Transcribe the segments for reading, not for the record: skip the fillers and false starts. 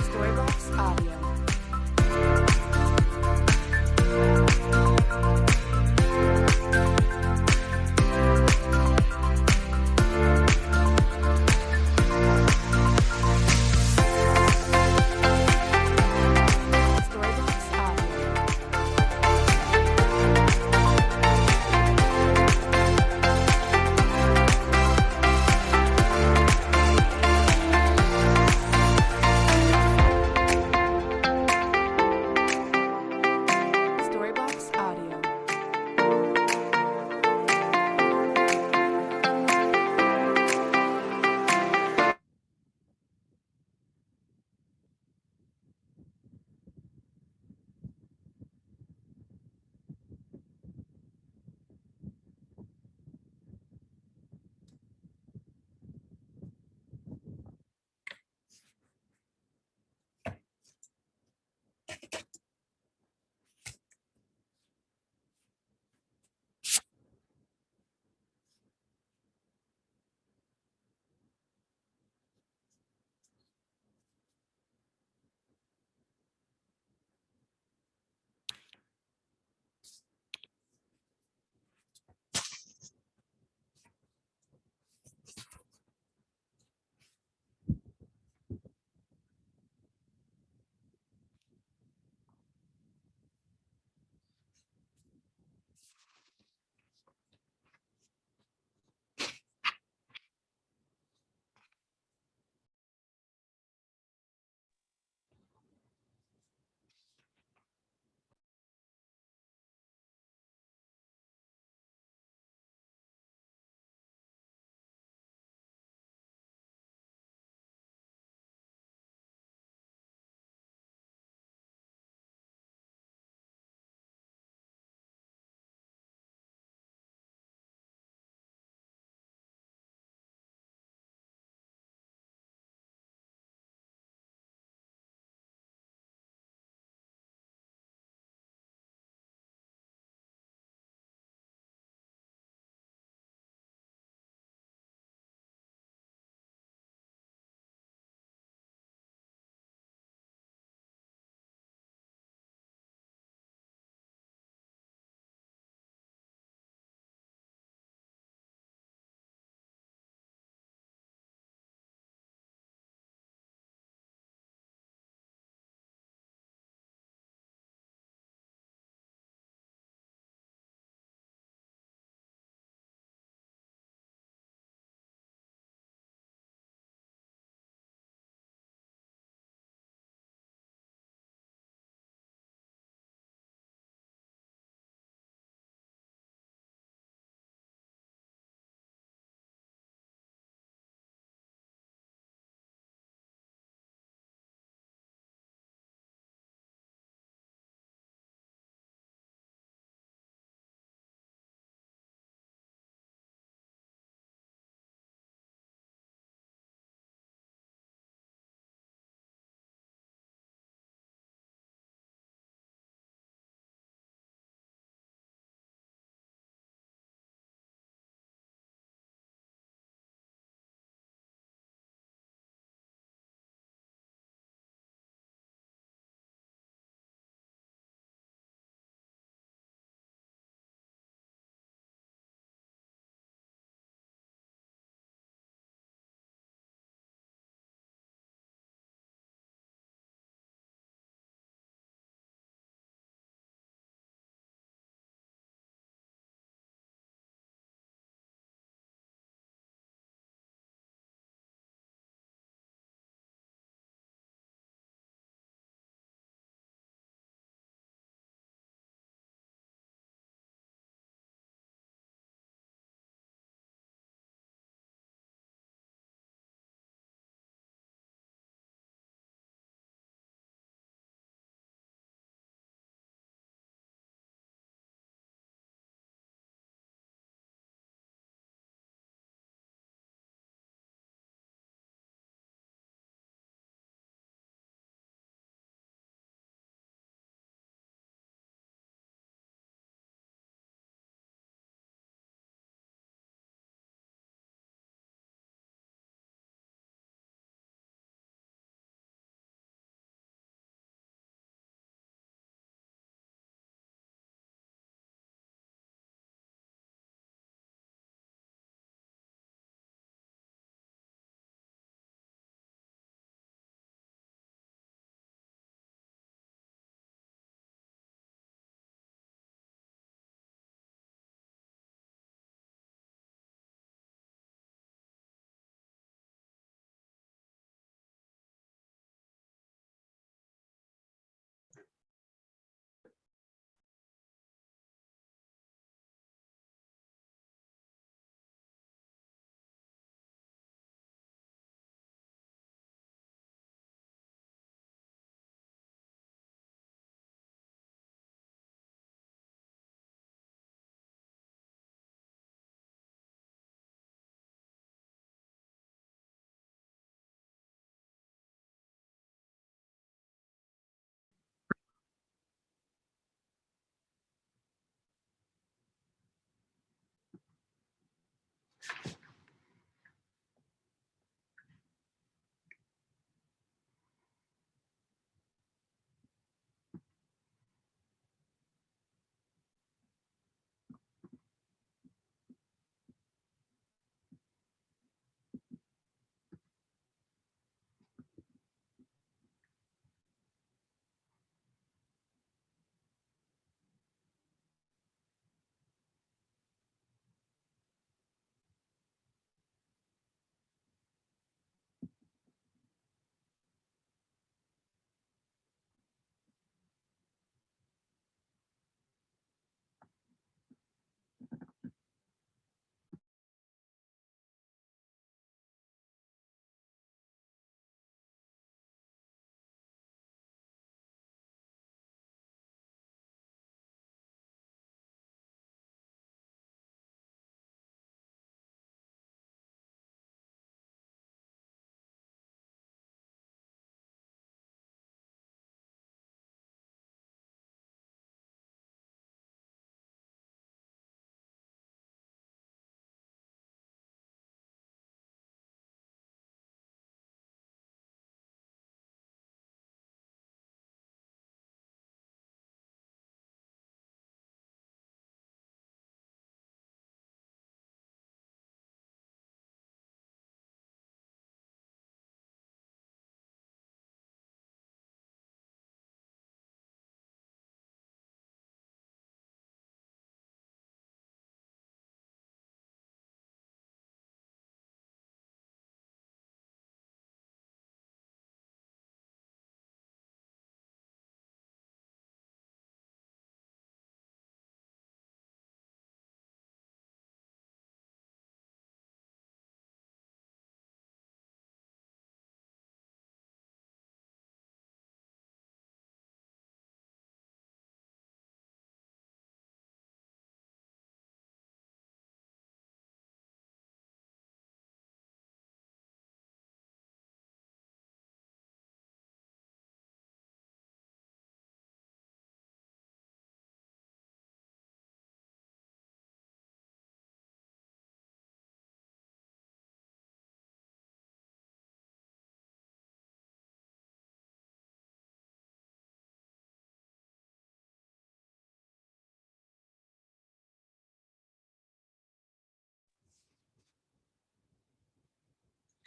Storybox Audio.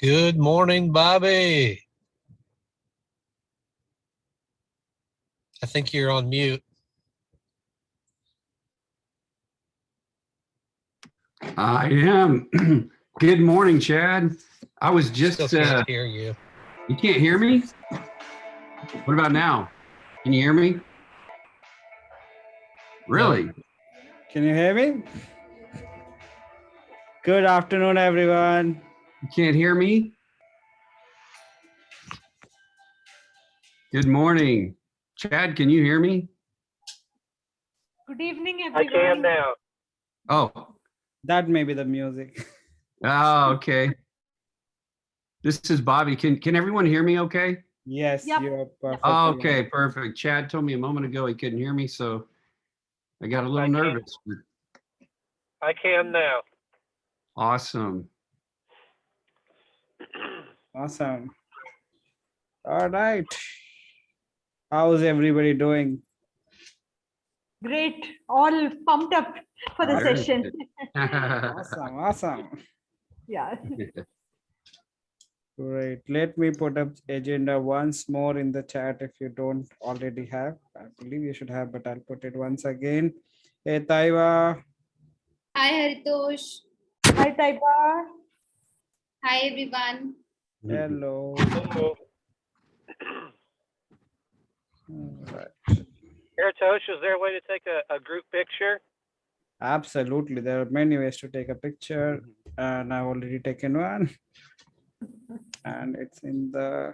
Good morning, Bobby. I think you're on mute. I am. Good morning, Chad. I was just, Still can't hear you. you can't hear me? What about now? Can you hear me? Really? Can you hear me? Good afternoon, everyone. You can't hear me? Good morning. Chad, can you hear me? Good evening, everyone. I can now. Oh, That may be the music. okay. This is Bobby. Can everyone hear me okay? Yes, Yep. you're perfect. Oh, okay, perfect. Chad told me a moment ago he couldn't hear me, so I got a little nervous. I can now. Awesome. Awesome. All right. How's everybody doing? Great. All pumped up for the Very session. good. Awesome. Yeah. Great. Let me put up agenda once more in the chat if you don't already have. I believe you should have, but I'll put it once again. Hey, Taiwa. Hi Haritosh. Hi, Taiba. Hi everyone. Hello. Hello. All right. Tosh, is there a way to take a group picture? Absolutely. There are many ways to take a picture, and I've already taken one. And it's in the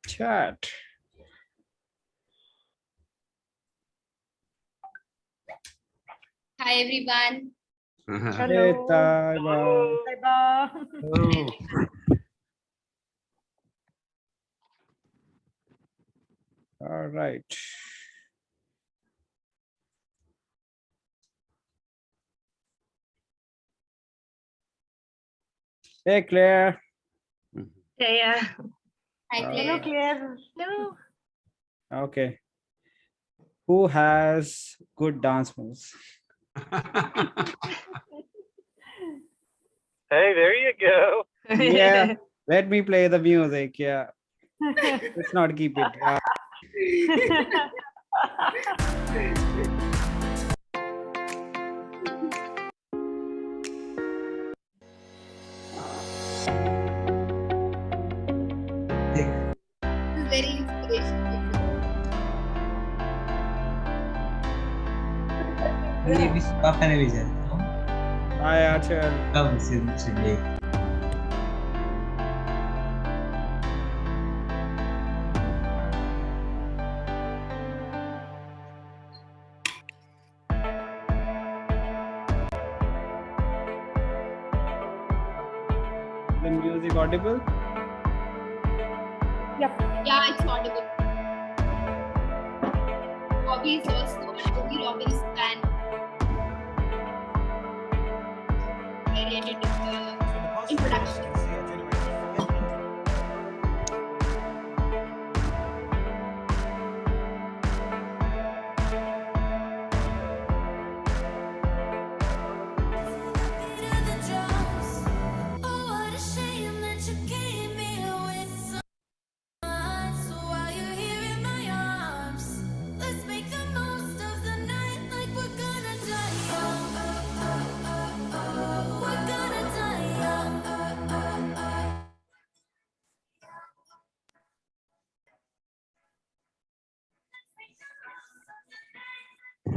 chat. Hi everyone. Hey, Hello. Taiwa. Taiba. Oh. All right. Hey, Claire. Yeah. Hi Hello, Claire. Claire. Hello. Okay. Who has good dance moves? Hey, there you go. Yeah. Let me play the music. Yeah. Let's not keep it. This is very inspirational. ये भी पापा ने भेजा था Hi, Achal. कब से ले The music audible? Yeah, it's audible. Bobby is also a Tony Robbins fan. Very edited introduction.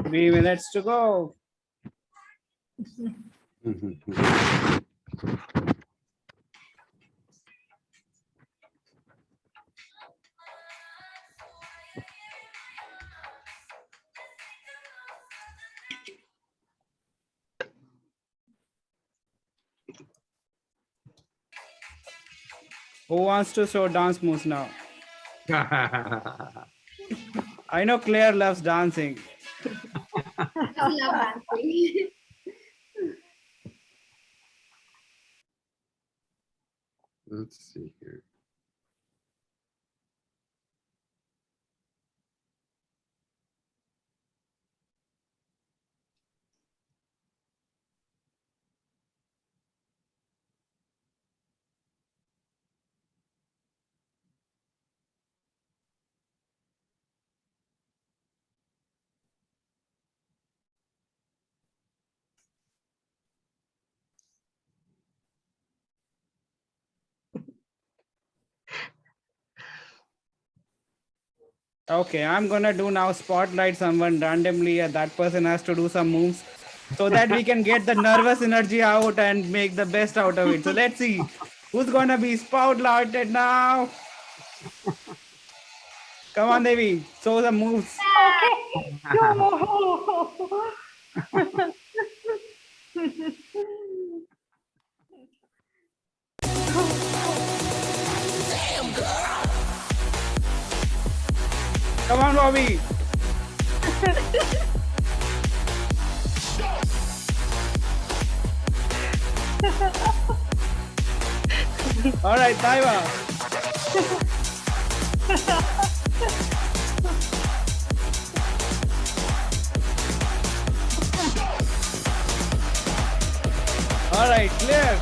Three minutes to go. Who wants to show dance moves now? I know Claire loves dancing. I love dancing. Let's see here. Okay, I'm gonna do now spotlight someone randomly and that person has to do some moves so that we can get the nervous energy out and make the best out of it. So let's see who's gonna be spotlighted now. Come on, Devi, show some moves. Okay. No. Come on, Bobby. All right, Taiva. All right, clear.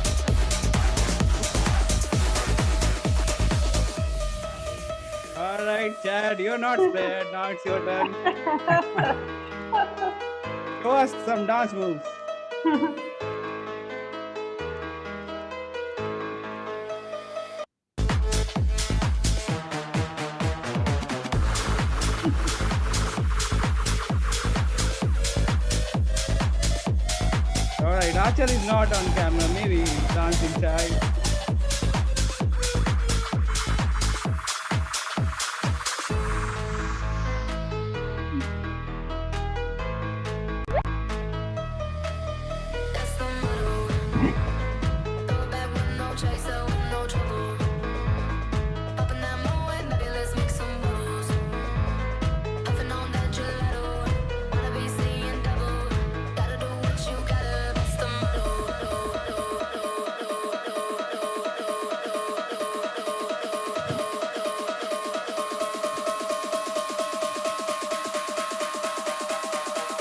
All right, Chad, you're not spared. Now it's your turn. Show us some dance moves. All right, Archer is not on camera. Maybe he's dancing child.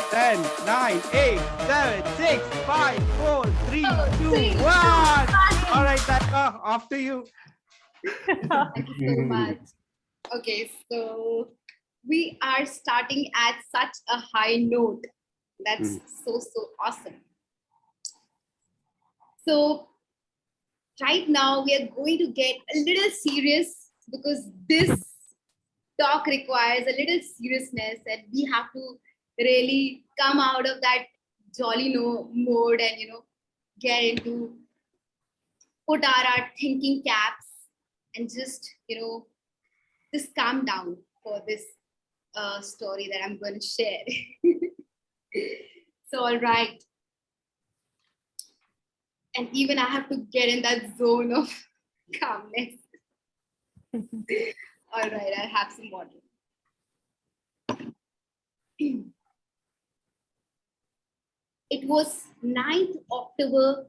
Ten, 9, 8, 7, 6, 5, 4, 3, 2, 1. All right, Taiva, off to you. Thank you so much. Okay, so we are starting at such a high note. That's so awesome. So right now we are going to get a little serious because this talk requires a little seriousness and we have to really come out of that jolly mode and get into put our thinking caps and just just calm down for this story that I'm going to share. So all right, and even I have to get in that zone of calmness. All right, I'll have some water. It was 9th October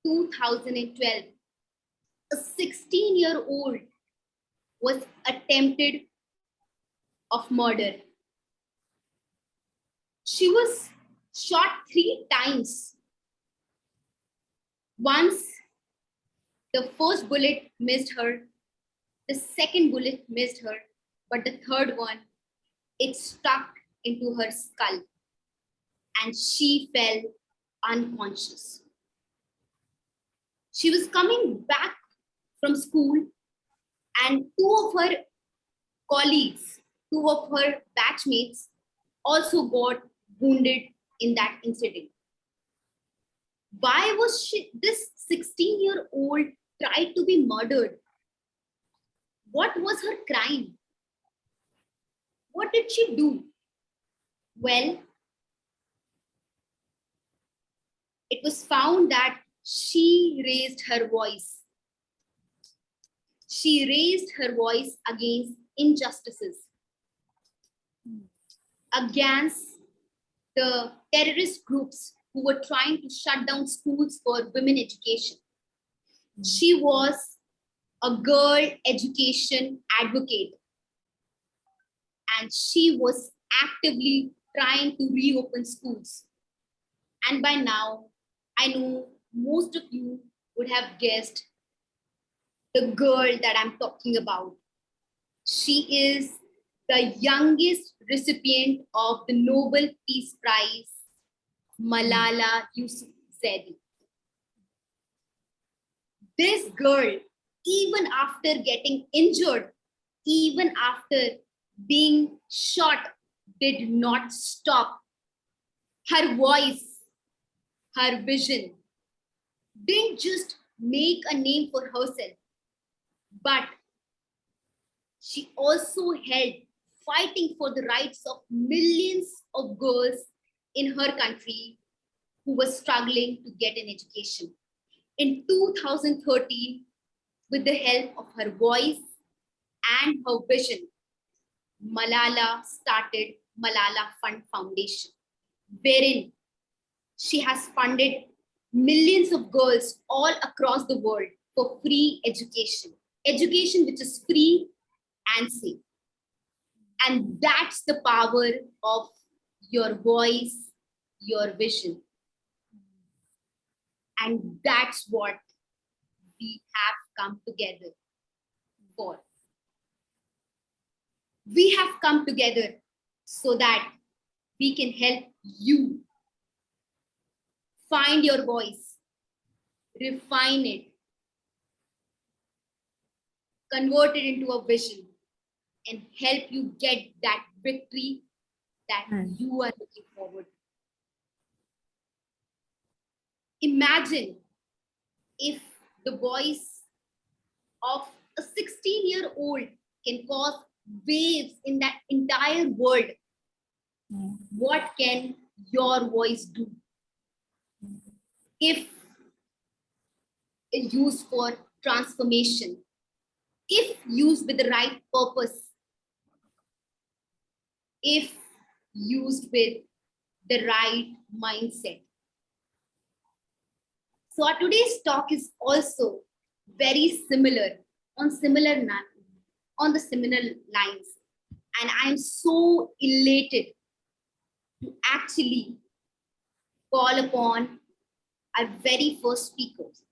2012. A 16-year-old was attempted of murder. She was shot 3 times. Once, the first bullet missed her, the second bullet missed her, but the third one, it stuck into her skull and she fell unconscious. She was coming back from school and 2 of her colleagues, 2 of her batchmates also got wounded in that incident. Why was this 16-year-old tried to be murdered? What was her crime? What did she do? Well, it was found that she raised her voice. She raised her voice against injustices, against the terrorist groups who were trying to shut down schools for women education. She was a girl education advocate, and she was actively trying to reopen schools. And by now, I know most of you would have guessed the girl that I'm talking about. She is the youngest recipient of the Nobel Peace Prize, Malala Yousafzai. This girl, even after getting injured, even after being shot did not stop. Her voice, her vision didn't just make a name for herself, but she also held fighting for the rights of millions of girls in her country who were struggling to get an education. In 2013, with the help of her voice and her vision, Malala started Malala Fund Foundation, wherein she has funded millions of girls all across the world for free education, education which is free and safe. And that's the power of your voice, your vision. And that's what we have come together for. We have come together so that we can help you find your voice, refine it, convert it into a vision, and help you get that victory that you are looking forward to. Imagine if the voice of a 16-year-old can cause waves in that entire world. What can your voice do? If used for transformation, if used with the right purpose, if used with the right mindset. So our today's talk is also very similar, on the similar lines. And I'm so elated to actually call upon our very first speakers.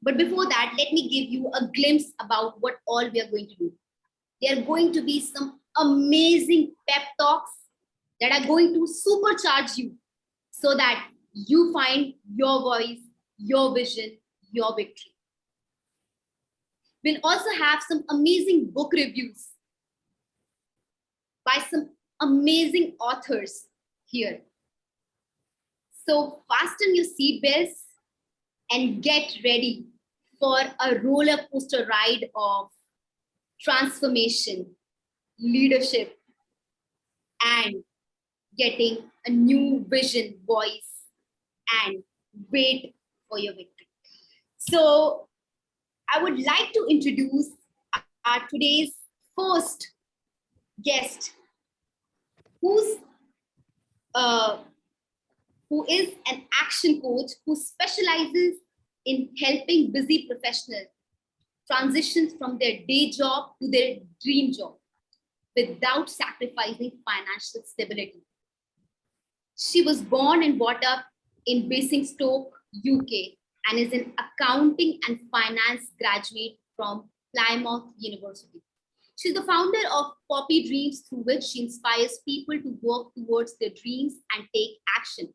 But before that, let me give you a glimpse about what all we are going to do. There are going to be some amazing pep talks that are going to supercharge you so that you find your voice, your vision, your victory. We'll also have some amazing book reviews by some amazing authors here. So fasten your seatbelts and get ready for a roller coaster ride of transformation, leadership, and getting a new vision, voice, and wait for your victory. So I would like to introduce our today's first guest, who is an action coach who specializes in helping busy professionals transition from their day job to their dream job without sacrificing financial stability. She was born and brought up in Basingstoke, UK, and is an accounting and finance graduate from Plymouth University. She's the founder of Poppy Dreams, through which she inspires people to work towards their dreams and take action.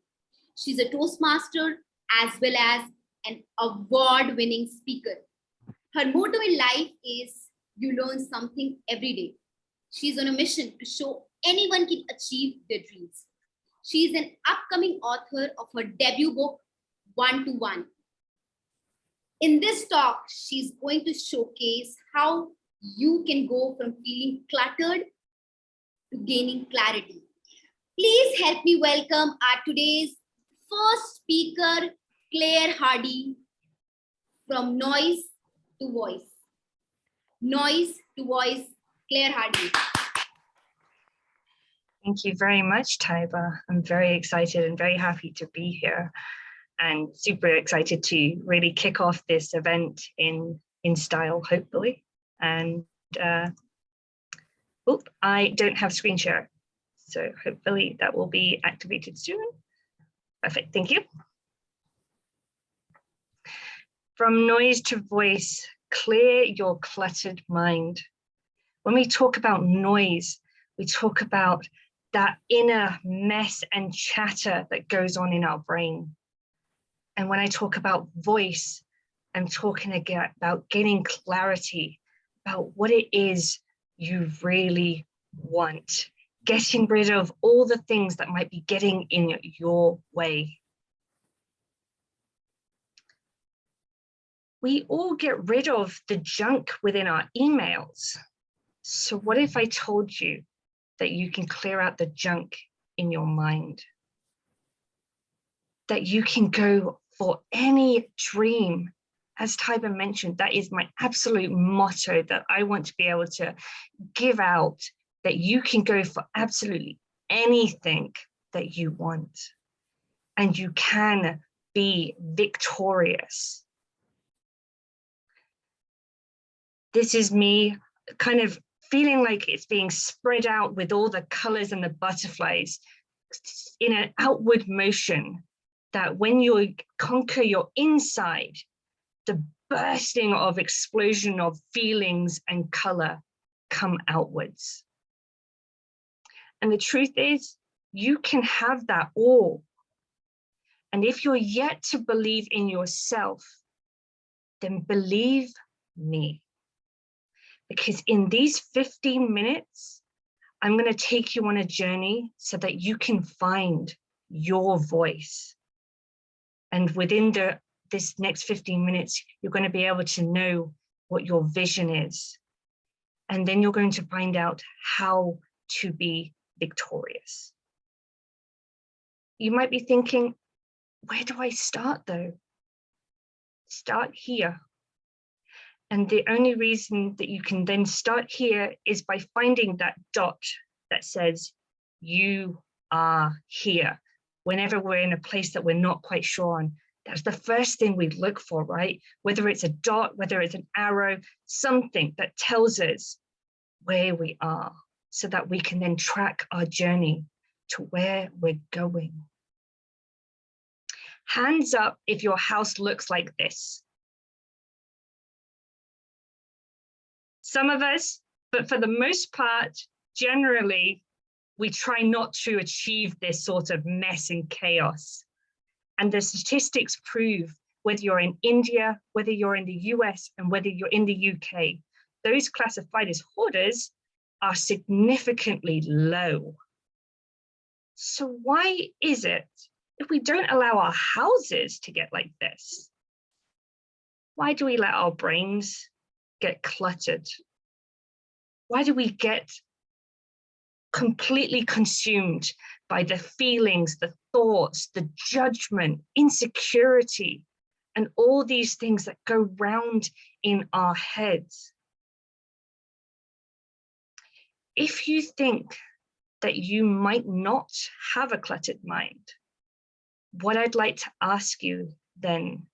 She's a Toastmaster as well as an award-winning speaker. Her motto in life is, you learn something every day. She's on a mission to show anyone can achieve their dreams. She's an upcoming author of her debut book, 1 to 1. In this talk, she's going to showcase how you can go from feeling cluttered to gaining clarity. Please help me welcome our today's first speaker, Claire Hardy, from Noise to Voice. Noise to Voice, Claire Hardy. Thank you very much, Taiba. I'm very excited and very happy to be here, and super excited to really kick off this event in style, hopefully. And I don't have screen share, so hopefully that will be activated soon. Perfect, thank you. From noise to voice, clear your cluttered mind. When we talk about noise, we talk about that inner mess and chatter that goes on in our brain. And when I talk about voice, I'm talking again about gaining clarity about what it is you really want, getting rid of all the things that might be getting in your way. We all get rid of the junk within our emails. So what if I told you that you can clear out the junk in your mind? That you can go for any dream. As Taiba mentioned, that is my absolute motto that I want to be able to give out, that you can go for absolutely anything that you want. And you can be victorious. This is me kind of feeling like it's being spread out with all the colors and the butterflies in an outward motion, that when you conquer your inside, the bursting of explosion of feelings and color come outwards. And the truth is, you can have that all. And if you're yet to believe in yourself, then believe me. Because in these 15 minutes, I'm going to take you on a journey so that you can find your voice. And within this next 15 minutes, you're going to be able to know what your vision is. And then you're going to find out how to be victorious. You might be thinking, where do I start though? Start here. And the only reason that you can then start here is by finding that dot that says, you are here. Whenever we're in a place that we're not quite sure on, that's the first thing we look for, right? Whether it's a dot, whether it's an arrow, something that tells us where we are so that we can then track our journey to where we're going. Hands up if your house looks like this. Some of us, but for the most part, generally, we try not to achieve this sort of mess and chaos. And the statistics prove, whether you're in India, whether you're in the US, and whether you're in the UK, those classified as hoarders are significantly low. So why is it, if we don't allow our houses to get like this, why do we let our brains get cluttered? Why do we get completely consumed by the feelings, the thoughts, the judgment, insecurity, and all these things that go round in our heads? If you think that you might not have a cluttered mind, what I'd like to ask you then,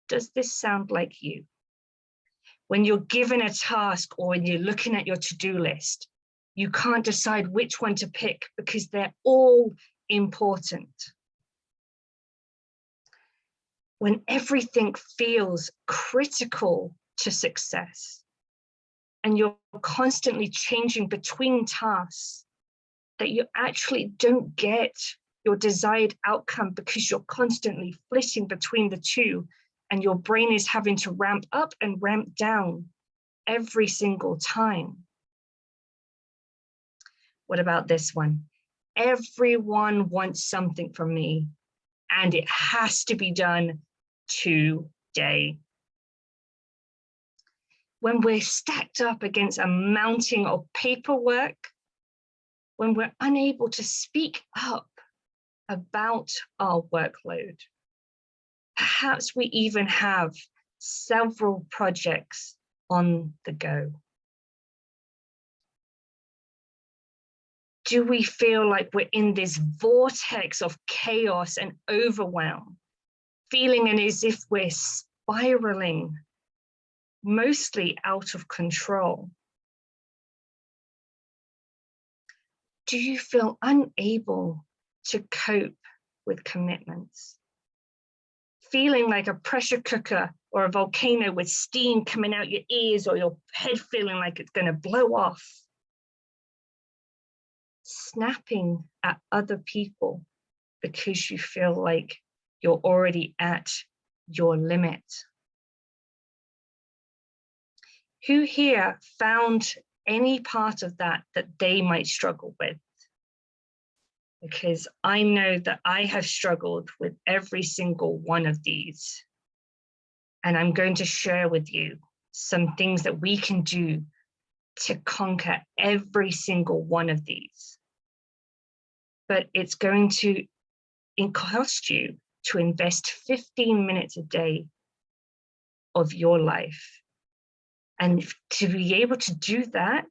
does this sound like you? When you're given a task or when you're looking at your to-do list, you can't decide which one to pick because they're all important. When everything feels critical to success and you're constantly changing between tasks, that you actually don't get your desired outcome because you're constantly flitting between the two and your brain is having to ramp up and ramp down every single time. What about this one? Everyone wants something from me and it has to be done today. When we're stacked up against a mountain of paperwork, when we're unable to speak up about our workload, perhaps we even have several projects on the go. Do we feel like we're in this vortex of chaos and overwhelm, feeling as if we're spiraling, mostly out of control? Do you feel unable to cope with commitments? Feeling like a pressure cooker or a volcano with steam coming out your ears, or your head feeling like it's going to blow off? Snapping at other people because you feel like you're already at your limit? Who here found any part of that that they might struggle with. Because I know that I have struggled with every single one of these. And I'm going to share with you some things that we can do to conquer every single one of these. But it's going to cost you to invest 15 minutes a day of your life. And to be able to do that,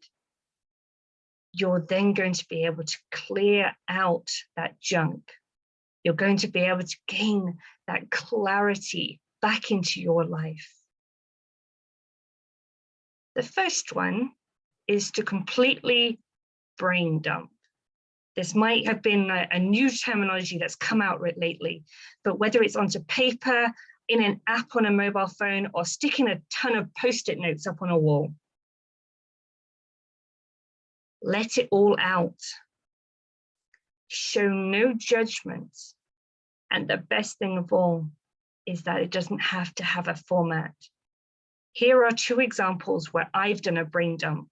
you're then going to be able to clear out that junk. You're going to be able to gain that clarity back into your life. The first one is to completely brain dump. This might have been a new terminology that's come out lately, but whether it's onto paper, in an app on a mobile phone, or sticking a ton of Post-it notes up on a wall. Let it all out. Show no judgment. And the best thing of all is that it doesn't have to have a format. Here are two examples where I've done a brain dump.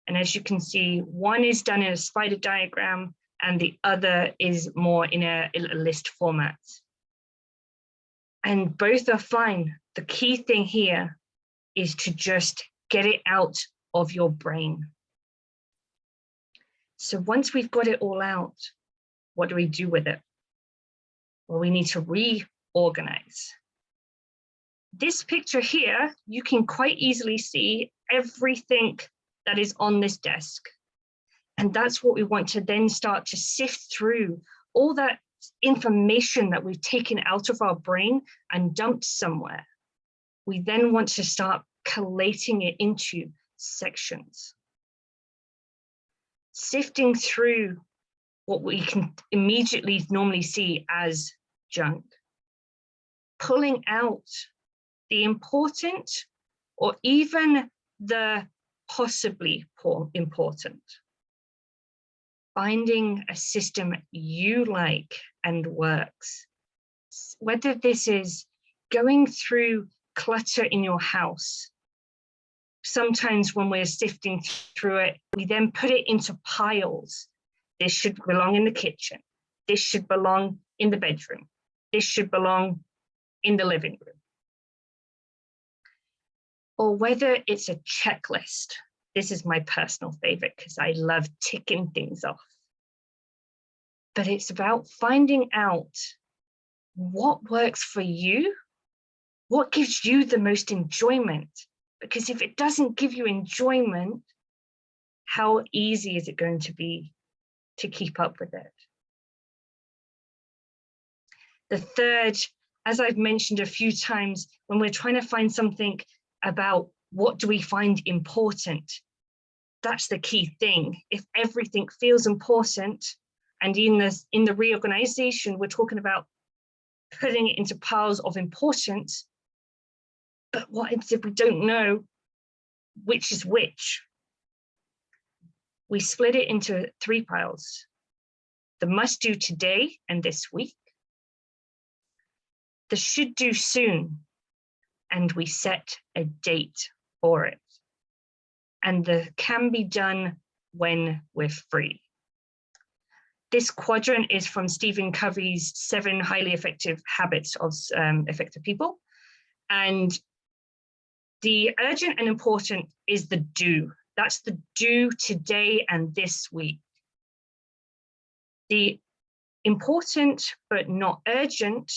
And as you can see, one is done in a spider diagram and the other is more in a list format. And both are fine. The key thing here is to just get it out of your brain. So once we've got it all out, what do we do with it? Well, we need to reorganize. This picture here, you can quite easily see everything that is on this desk. And that's what we want to then start to sift through, all that information that we've taken out of our brain and dumped somewhere. We then want to start collating it into sections. Sifting through what we can immediately normally see as junk. Pulling out the important or even the possibly important. Finding a system you like and works. Whether this is going through clutter in your house. Sometimes when we're sifting through it, we then put it into piles. This should belong in the kitchen. This should belong in the bedroom. This should belong in the living room. Or whether it's a checklist. This is my personal favorite because I love ticking things off. But it's about finding out what works for you, what gives you the most enjoyment. Because if it doesn't give you enjoyment, how easy is it going to be to keep up with it? The third, as I've mentioned a few times, when we're trying to find something about what do we find important, that's the key thing. If everything feels important, and in the reorganization, we're talking about putting it into piles of importance, but what if we don't know which is which? We split it into 3 piles. The must do today and this week. The should do soon, and we set a date for it. And the can be done when we're free. This quadrant is from Stephen Covey's 7 highly effective habits of effective people. And the urgent and important is the do. That's the do today and this week. The important but not urgent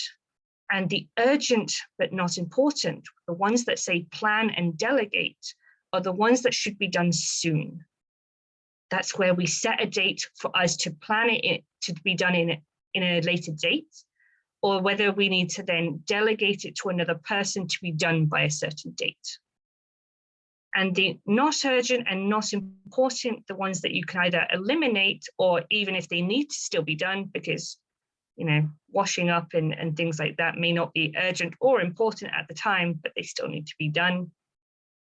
and the urgent but not important, the ones that say plan and delegate, are the ones that should be done soon. That's where we set a date for us to plan it to be done in a later date, or whether we need to then delegate it to another person to be done by a certain date. And the not urgent and not important, the ones that you can either eliminate, or even if they need to still be done, because washing up and things like that may not be urgent or important at the time, but they still need to be done.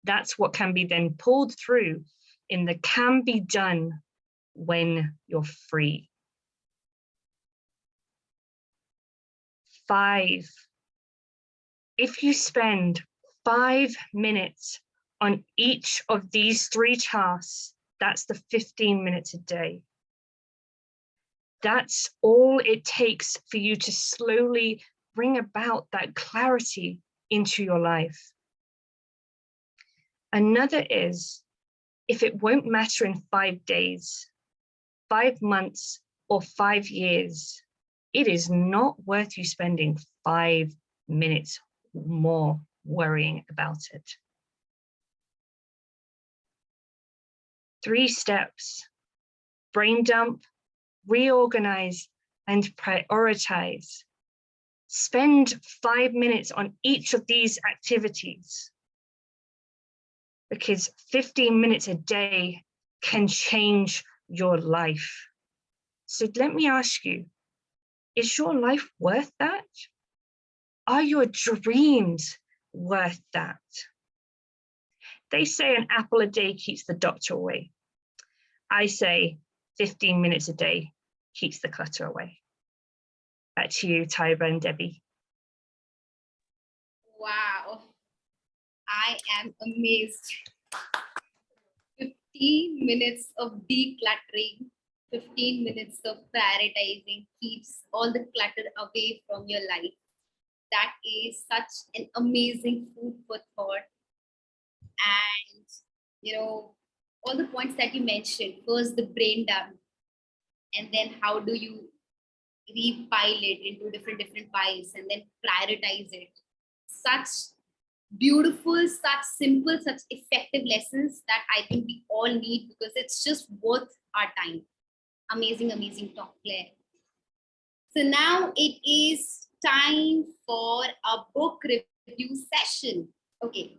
That's what can be then pulled through in the can be done when you're free. 5, if you spend 5 minutes on each of these 3 tasks That's the 15 minutes a day. That's all it takes for you to slowly bring about that clarity into your life. Another is, if it won't matter in 5 days, 5 months, or 5 years, it is not worth you spending 5 minutes more worrying about it. 3 steps: brain dump, reorganize, and prioritize. Spend 5 minutes on each of these activities, because 15 minutes a day can change your life. So let me ask you, is your life worth that? Are your dreams worth that? They say an apple a day keeps the doctor away. I say 15 minutes a day keeps the clutter away. Back to you, Tyra and Debbie. Wow, I am amazed. 15 minutes of decluttering, 15 minutes of prioritizing keeps all the clutter away from your life. That is such an amazing food for thought. And, you know, all the points that you mentioned, first the brain dump, and then how do you repile it into different piles and then prioritize it. Such beautiful, such simple, such effective lessons that I think we all need, because it's just worth our time. Amazing, amazing talk, Claire. So now it is time for a book review session. Okay,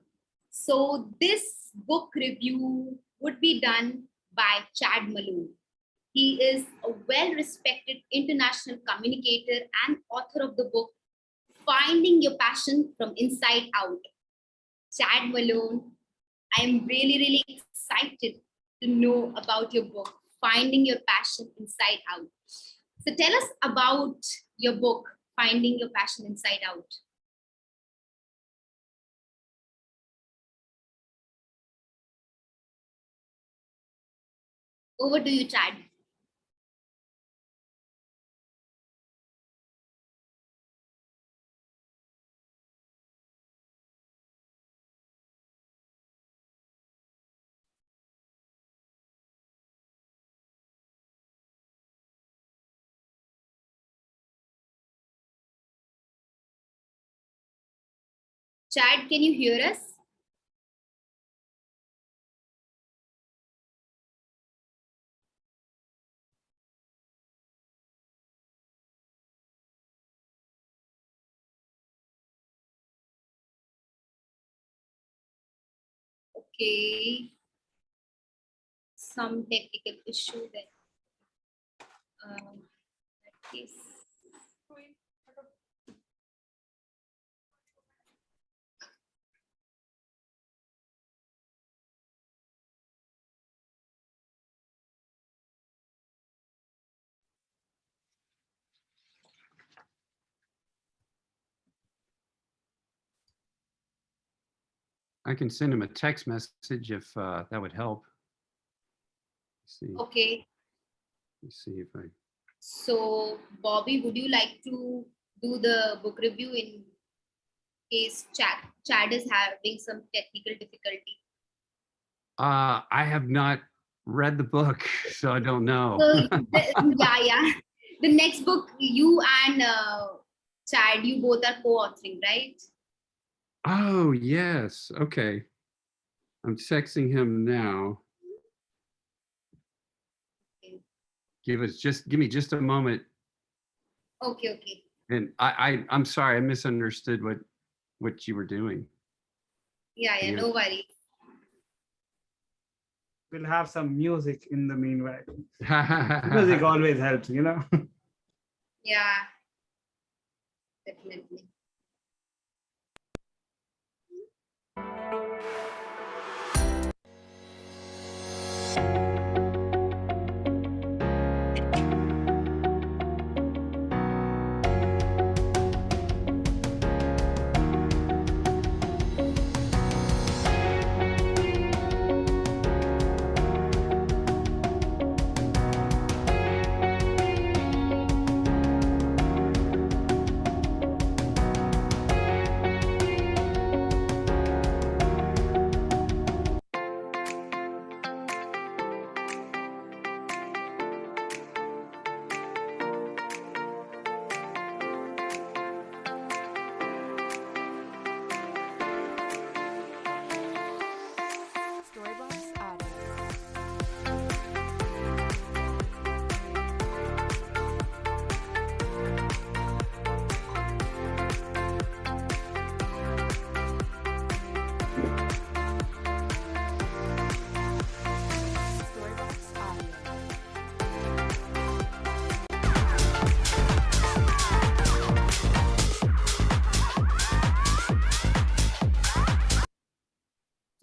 so this book review would be done by Chad Malone. He is a well-respected international communicator and author of the book, Finding Your Passion from Inside Out. Chad Malone, I'm really excited to know about your book, Finding Your Passion Inside Out. So tell us about your book, Finding Your Passion Inside Out. Over to you, Chad. Chad, can you hear us? Okay. Some technical issue there. That case. I can send him a text message if that would help. Let's see. Okay. Let's see if I. So, Bobby, would you like to do the book review in case Chad is having some technical difficulty? I have not read the book, so I don't know. So, yeah. The next book, you and Chad, you both are co-authoring, right? Oh, yes. Okay. I'm texting him now. Okay. Give me just a moment. Okay. And I'm sorry, I misunderstood what you were doing. Yeah, no worries. We'll have some music in the meanwhile. Music always helps, you know. Yeah, definitely.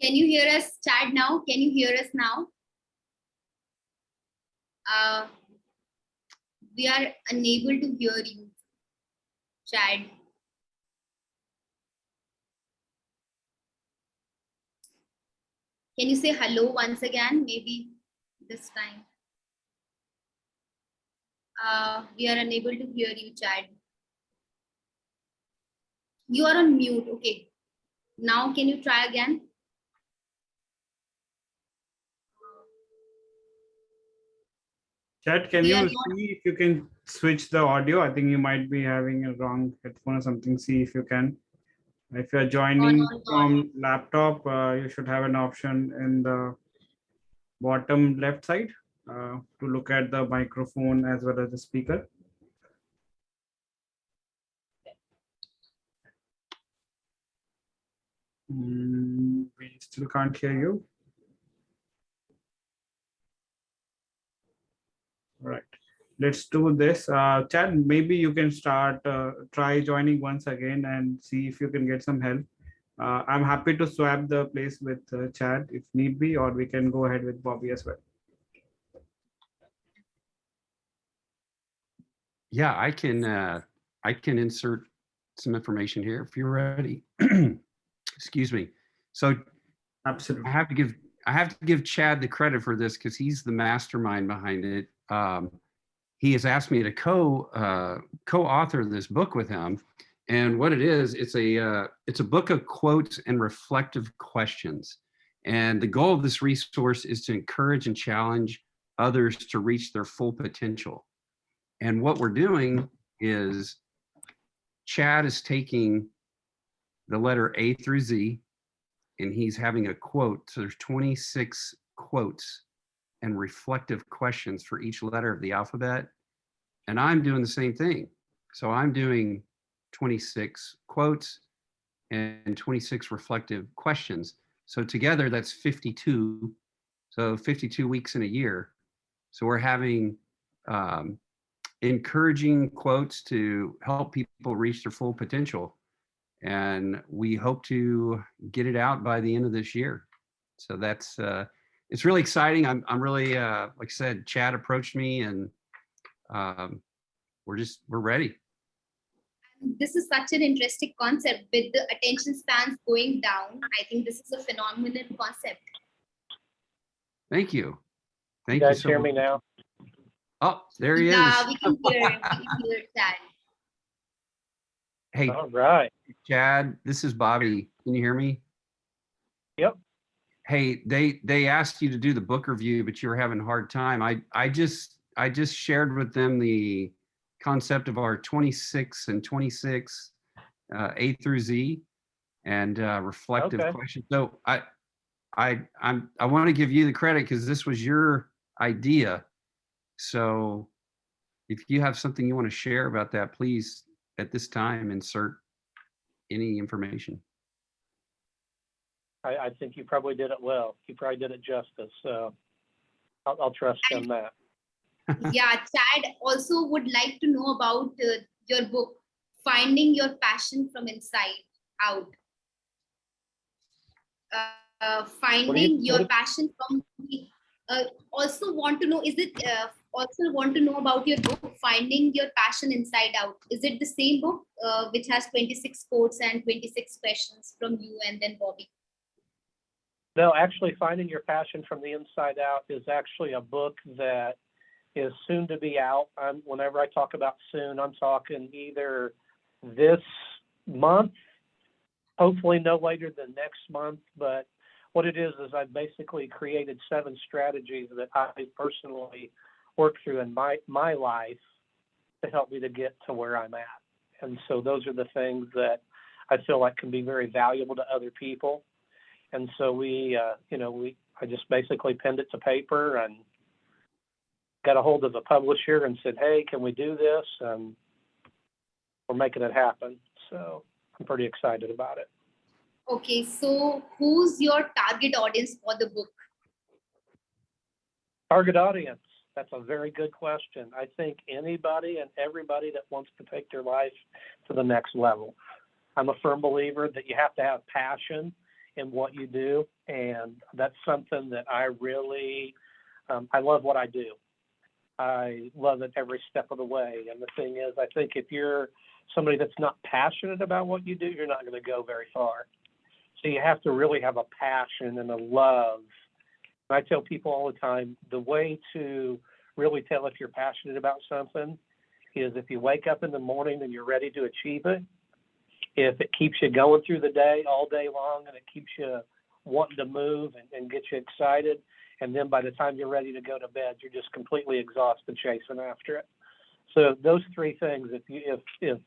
Can you hear us, Chad, now? Can you hear us now? We are unable to hear you, Chad. Can you say hello once again? Maybe this time. We are unable to hear you, Chad. You are on mute. Okay. Now, can you try again? Chat, can We are you not- see if you can switch the audio? I think you might be having a wrong headphone or something. See if you can. If you're joining on. from laptop, you should have an option in the bottom left side to look at the microphone as well as the speaker. We still can't hear you. All right, let's do this. Chad, maybe you can start, try joining once again and see if you can get some help. I'm happy to swap the place with Chad if need be, or we can go ahead with Bobby as well. Yeah, I can insert some information here if you're ready. Excuse me. So Absolutely. I have to give Chad the credit for this because he's the mastermind behind it. He has asked me to co-author this book with him, and what it is, it's a book of quotes and reflective questions. And the goal of this resource is to encourage and challenge others to reach their full potential. And what we're doing is Chad is taking the letter A through Z, and he's having a quote. So there's 26 quotes and reflective questions for each letter of the alphabet. And I'm doing the same thing. So I'm doing 26 quotes and 26 reflective questions. So together that's 52. So 52 weeks in a year. So we're having encouraging quotes to help people reach their full potential. And we hope to get it out by the end of this year. So that's, it's really exciting. I'm really, like I said, Chad approached me and we're ready. This is such an interesting concept with the attention spans going down. I think this is a phenomenal concept. Thank you. Thank You you guys so hear much. me now? Oh, there he Yeah, is. we can hear Chad. Hey, All right. Chad, this is Bobby. Can you hear me? Yep. Hey, they asked you to do the book review, but you were having a hard time. I just shared with them the concept of our 26 and 26 A through Z and reflective Okay. questions. So I want to give you the credit because this was your idea. So if you have something you want to share about that, please at this time insert any information. I think you probably did it well. You probably did it justice. So I'll trust you on that. Yeah, Chad also would like to know about your book, Finding Your Passion from Inside Out. Finding your passion from also want to know, is it also want to know about your book, Finding Your Passion Inside Out. Is it the same book which has 26 quotes and 26 questions from you and then Bobby? No, actually, Finding Your Passion from the Inside Out is actually a book that is soon to be out. Whenever I talk about soon, I'm talking either this month, hopefully no later than next month. But what it is I've basically created 7 strategies that I personally work through in my life to help me to get to where I'm at. And so those are the things that I feel like can be very valuable to other people. And so I just basically penned it to paper and got a hold of the publisher and said, hey, can we do this? And we're making it happen. So I'm pretty excited about it. Okay, so who's your target audience for the book? Target audience. That's a very good question. I think anybody and everybody that wants to take their life to the next level. I'm a firm believer that you have to have passion in what you do. And that's something that I really, I love what I do. I love it every step of the way. And the thing is, I think if you're somebody that's not passionate about what you do, you're not going to go very far. So you have to really have a passion and a love. And I tell people all the time, the way to really tell if you're passionate about something is if you wake up in the morning and you're ready to achieve it, if it keeps you going through the day all day long and it keeps you wanting to move and get you excited, and then by the time you're ready to go to bed, you're just completely exhausted chasing after it. So those three things, if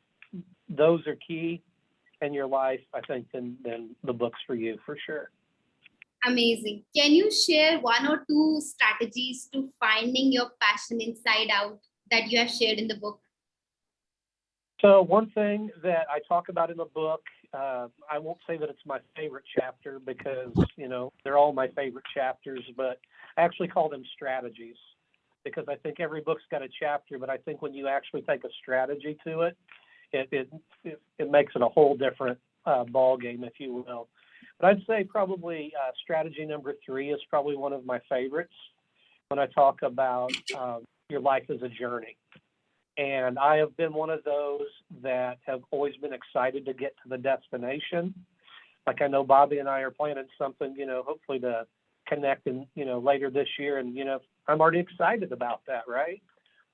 those are key in your life, I think then the book's for you for sure. Amazing. Can you share one or two strategies to finding your passion inside out that you have shared in the book? So one thing that I talk about in the book, I won't say that it's my favorite chapter because, they're all my favorite chapters, but I actually call them strategies because I think every book's got a chapter, but I think when you actually take a strategy to it, it makes it a whole different ball game, if you will. But I'd say probably strategy number 3 is probably one of my favorites when I talk about your life as a journey. And I have been one of those that have always been excited to get to the destination. Like I know Bobby and I are planning something, hopefully to connect and, later this year. And, I'm already excited about that, right?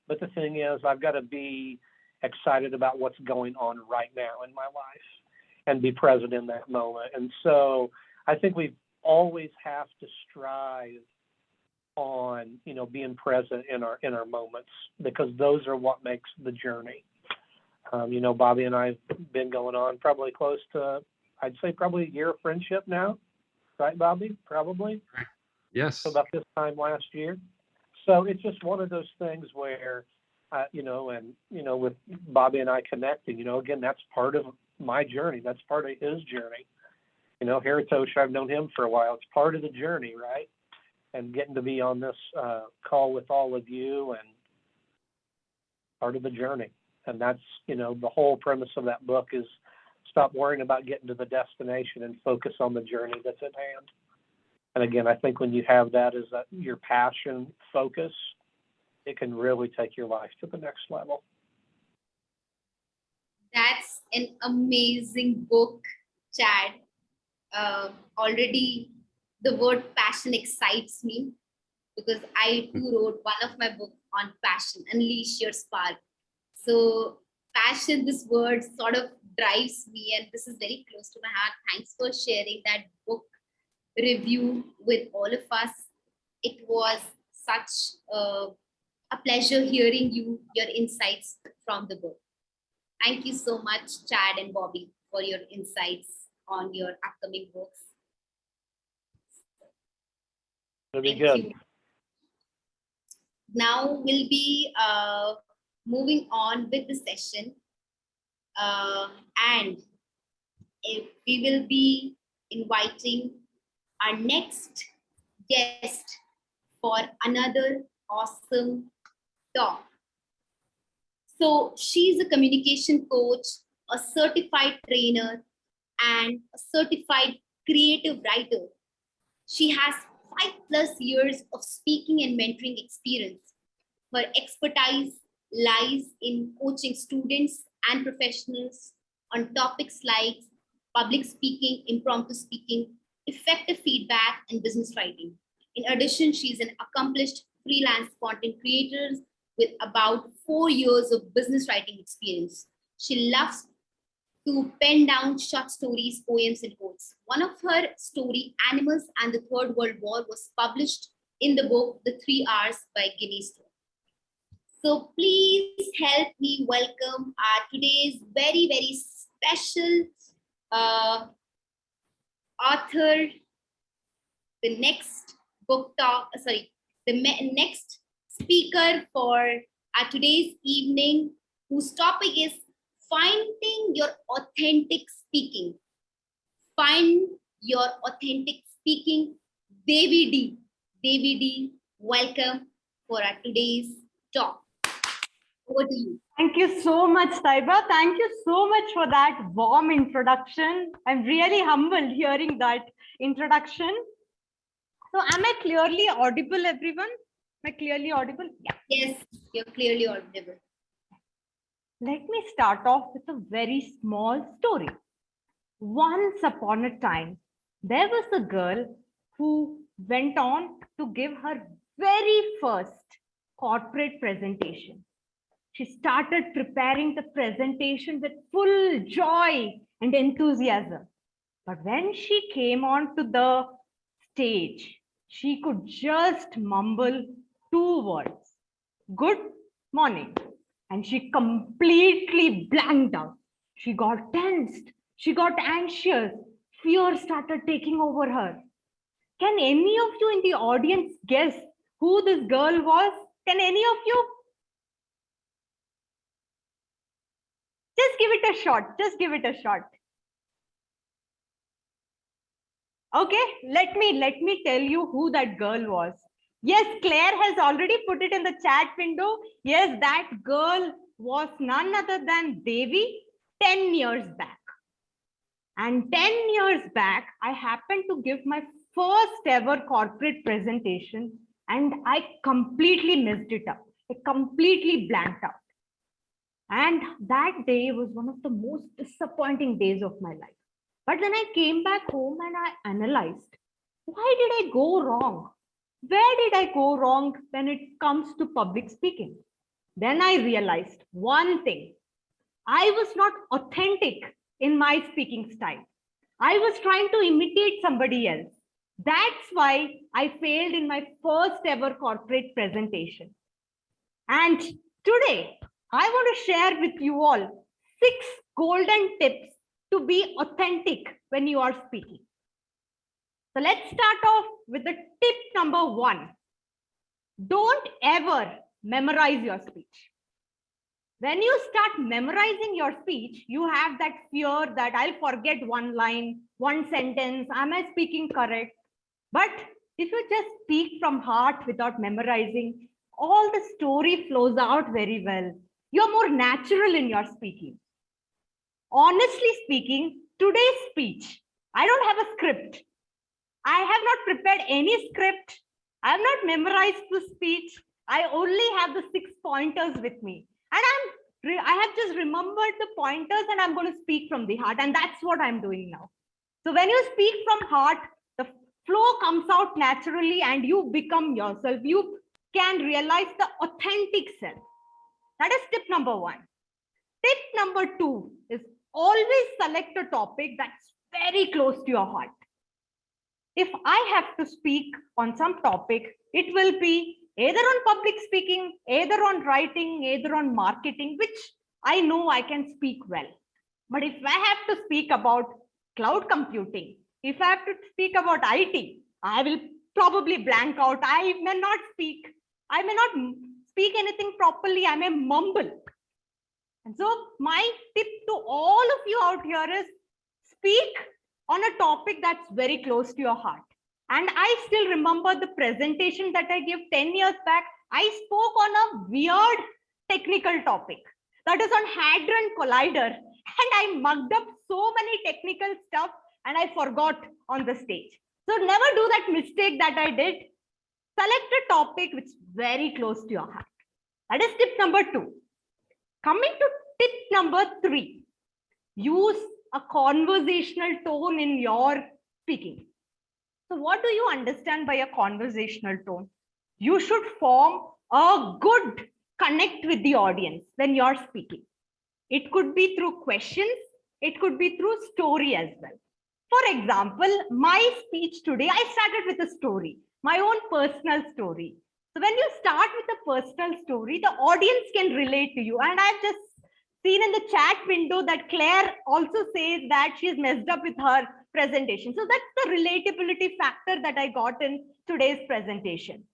But the thing is, I've got to be excited about what's going on right now in my life and be present in that moment. And so I think we always have to strive on, being present in our moments, because those are what makes the journey. Bobby and I have been going on probably close to, I'd say probably a year of friendship now, right, Bobby? Probably. Yes. So about this time last year. So it's just one of those things where, with Bobby and I connecting, again, that's part of my journey. That's part of his journey. Haritosh, I've known him for a while. It's part of the journey, right? And getting to be on this call with all of you and part of the journey. And that's, the whole premise of that book is stop worrying about getting to the destination and focus on the journey that's at hand. And again, I think when you have that as your passion focus, it can really take your life to the next level. That's an amazing book, Chad. Already the word passion excites me because I too wrote one of my books on passion, Unleash Your Spark. So passion, this word sort of drives me, and this is very close to my heart. Thanks for sharing that book review with all of us. It was such a pleasure hearing your insights from the book. Thank you so much, Chad and Bobby, for your insights on your upcoming books. It'll be Thank good. you. Now we'll be moving on with the session, and we will be inviting our next guest for another awesome talk. So she's a communication coach, a certified trainer, and a certified creative writer. She has 5+ years of speaking and mentoring experience. Her expertise lies in coaching students and professionals on topics like public speaking, impromptu speaking, effective feedback, and business writing. In addition, she's an accomplished freelance content creator with about 4 years of business writing experience. She loves to pen down short stories, poems, and quotes. One of her story, Animals and the Third World War, was published in the book, The 3 R's by Guinness. So please help me welcome our today's very, very special author, the next next speaker for our today's evening, whose topic is finding your authentic speaking. Find your authentic speaking. Devi D. Devi D, welcome for our today's talk. Over to you. Thank you so much, Taiba. Thank you so much for that warm introduction. I'm really humbled hearing that introduction. So am I clearly audible, everyone? Am I clearly audible? Yeah. Yes, you're clearly audible. Let me start off with a very small story. Once upon a time, there was a girl who went on to give her very first corporate presentation. She started preparing the presentation with full joy and enthusiasm. But when she came onto the stage, she could just mumble 2 words, "Good morning." And she completely blanked out. She got tensed. She got anxious. Fear started taking over her. Can any of you in the audience guess who this girl was? Can any of you? Just give it a shot. Just give it a shot. Okay, let me tell you who that girl was. Yes, Claire has already put it in the chat window. Yes, that girl was none other than Devi 10 years back. And 10 years back, I happened to give my first ever corporate presentation and I completely messed it up. I completely blanked out. And that day was one of the most disappointing days of my life. But then I came back home and I analyzed, why did I go wrong? Where did I go wrong when it comes to public speaking? Then I realized one thing. I was not authentic in my speaking style. I was trying to imitate somebody else. That's why I failed in my first ever corporate presentation. And today, I want to share with you all 6 golden tips to be authentic when you are speaking. So let's start off with the tip number 1. Don't ever memorize your speech. When you start memorizing your speech, you have that fear that I'll forget one line, one sentence, am I speaking correct? But if you just speak from heart without memorizing, all the story flows out very well. You're more natural in your speaking. Honestly speaking, today's speech, I don't have a script. I have not prepared any script. I have not memorized the speech. I only have the 6 pointers with me. And I have just remembered the pointers and I'm going to speak from the heart. And that's what I'm doing now. So when you speak from heart, the flow comes out naturally and you become yourself. You can realize the authentic self. That is tip number 1. Tip number 2 is always select a topic that's very close to your heart. If I have to speak on some topic, it will be either on public speaking, either on writing, either on marketing, which I know I can speak well. But if I have to speak about cloud computing, if I have to speak about IT, I will probably blank out. I may not speak anything properly. I may mumble. And so my tip to all of you out here is speak on a topic that's very close to your heart. And I still remember the presentation that I gave 10 years back. I spoke on a weird technical topic that is on Hadron Collider. And I mugged up so many technical stuff and I forgot on the stage. So never do that mistake that I did. Select a topic which is very close to your heart. That is tip number 2. Coming to tip number 3, use a conversational tone in your speaking. So what do you understand by a conversational tone? You should form a good connect with the audience when you're speaking. It could be through questions. It could be through story as well. For example, my speech today, I started with a story, my own personal story. So when you start with a personal story, the audience can relate to you. And I've just seen in the chat window that Claire also says that she's messed up with her presentation. So that's the relatability factor that I got in today's presentation.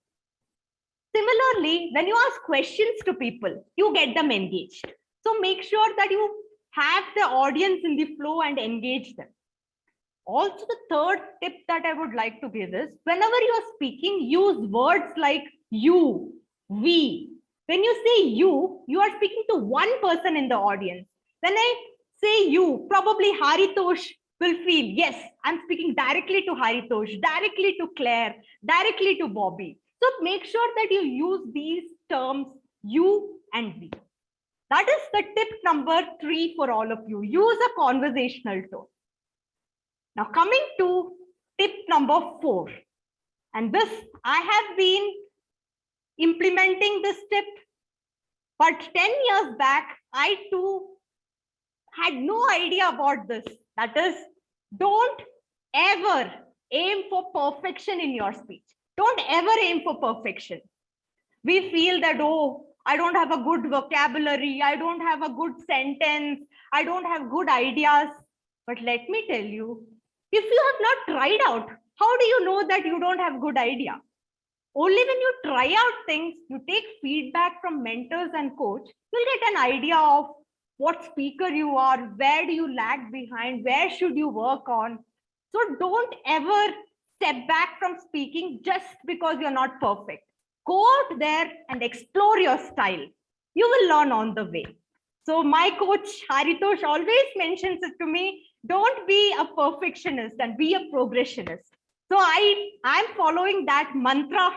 Similarly, when you ask questions to people, you get them engaged. So make sure that you have the audience in the flow and engage them. Also, the third tip that I would like to give is whenever you are speaking, use words like you, we, When you say you are speaking to one person in the audience. When I say you, probably Haritosh will feel, yes, I'm speaking directly to Haritosh, directly to Claire, directly to Bobby. So make sure that you use these terms, you and we. That is the tip number 3 for all of you. Use a conversational tone. Now coming to tip number 4. And this, I have been implementing this tip, but 10 years back, I too had no idea about this. That is, don't ever aim for perfection in your speech. Don't ever aim for perfection. We feel that, oh, I don't have a good vocabulary, I don't have a good sentence, I don't have good ideas. But let me tell you, if you have not tried out, how do you know that you don't have good idea? Only when you try out things, you take feedback from mentors and coach, you'll get an idea of what speaker you are, where do you lag behind, where should you work on. So don't ever step back from speaking just because you're not perfect. Go out there and explore your style. You will learn on the way. So my coach Haritosh always mentions it to me, don't be a perfectionist and be a progressionist. So I'm following that mantra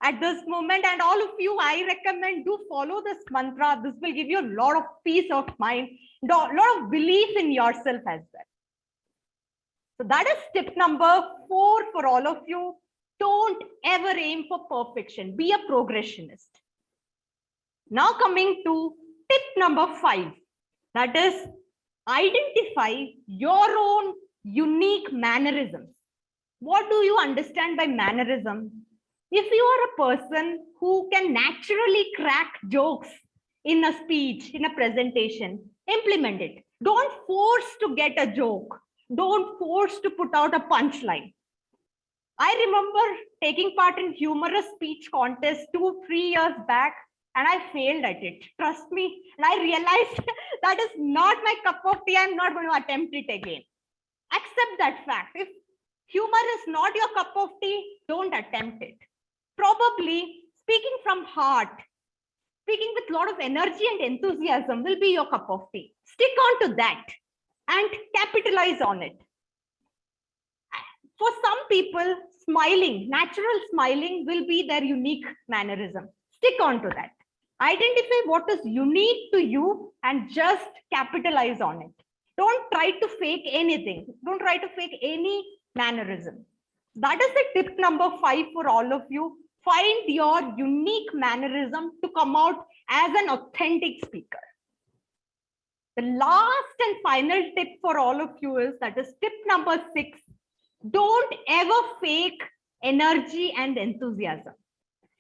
at this moment, and all of you, I recommend do follow this mantra. This will give you a lot of peace of mind, a lot of belief in yourself as well. So that is tip number 4 for all of you. Don't ever aim for perfection. Be a progressionist. Now coming to tip number 5, that is identify your own unique mannerisms. What do you understand by mannerism? If you are a person who can naturally crack jokes in a speech, in a presentation, implement it. Don't force to get a joke. Don't force to put out a punchline. I remember taking part in humorous speech contest 2-3 years back, and I failed at it. Trust me. And I realized that is not my cup of tea. I'm not going to attempt it again. Accept that fact. If humor is not your cup of tea, don't attempt it. Probably speaking from heart, speaking with a lot of energy and enthusiasm will be your cup of tea. Stick on to that and capitalize on it. For some people, smiling, natural smiling will be their unique mannerism. Stick on to that. Identify what is unique to you and just capitalize on it. Don't try to fake anything. Don't try to fake any mannerism. That is the tip number 5 for all of you. Find your unique mannerism to come out as an authentic speaker. The last and final tip for all of you is, that is tip number 6. Don't ever fake energy and enthusiasm.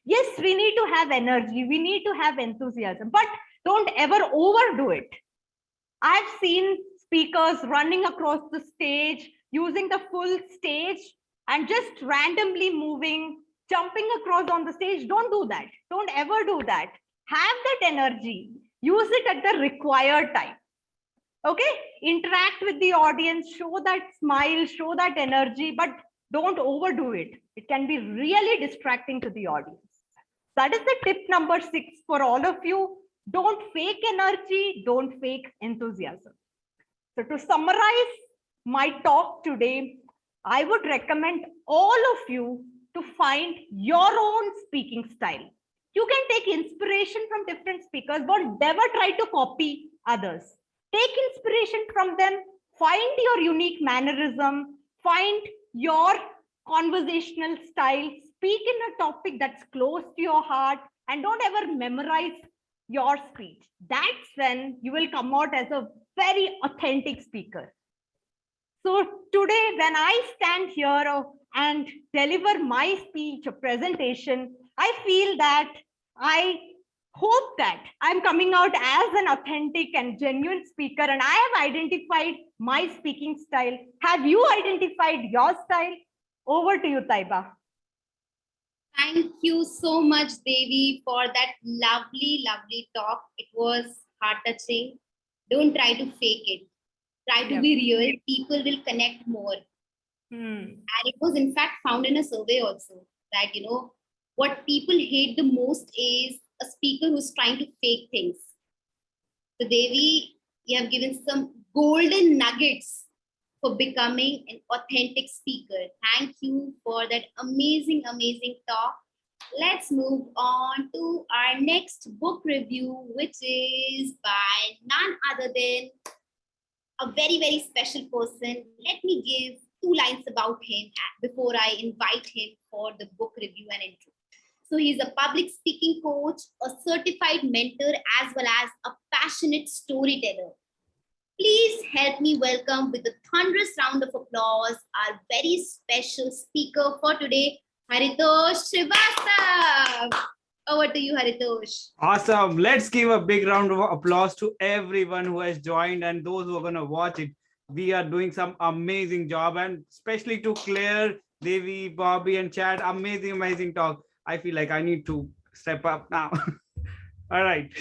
Yes, we need to have energy, we need to have enthusiasm, but don't ever overdo it. I've seen speakers running across the stage, using the full stage and just randomly moving, jumping across on the stage. Don't do that. Don't ever do that. Have that energy. Use it at the required time. Okay? Interact with the audience, show that smile, show that energy, but don't overdo it. It can be really distracting to the audience. That is the tip number 6 for all of you. Don't fake energy, don't fake enthusiasm. So to summarize my talk today, I would recommend all of you to find your own speaking style. You can take inspiration from different speakers, but never try to copy others. Take inspiration from them, find your unique mannerism, find your conversational style, speak in a topic that's close to your heart, and don't ever memorize your speech. That's when you will come out as a very authentic speaker. So today, when I stand here and deliver my speech or presentation, I feel that I hope that I'm coming out as an authentic and genuine speaker, and I have identified my speaking style. Have you identified your style? Over to you, Taiba. Thank you so much, Devi, for that lovely, lovely talk. It was heart-touching. Don't try to fake it. Try to be real. People will connect more. And it was in fact found in a survey also that, what people hate the most is a speaker who's trying to fake things. So Devi, you have given some golden nuggets for becoming an authentic speaker. Thank you for that amazing, amazing talk. Let's move on to our next book review, which is by none other than a very, very special person. Let me give 2 lines about him before I invite him for the book review and intro. So he's a public speaking coach, a certified mentor, as well as a passionate storyteller. Please help me welcome with a thunderous round of applause our very special speaker for today, Haritosh Srivastav. Over to you, Haritosh. Awesome. Let's give a big round of applause to everyone who has joined and those who are going to watch it. We are doing some amazing job, and especially to Claire, Devi, Bobby, and Chad. Amazing, amazing talk. I feel like I need to step up now. All right.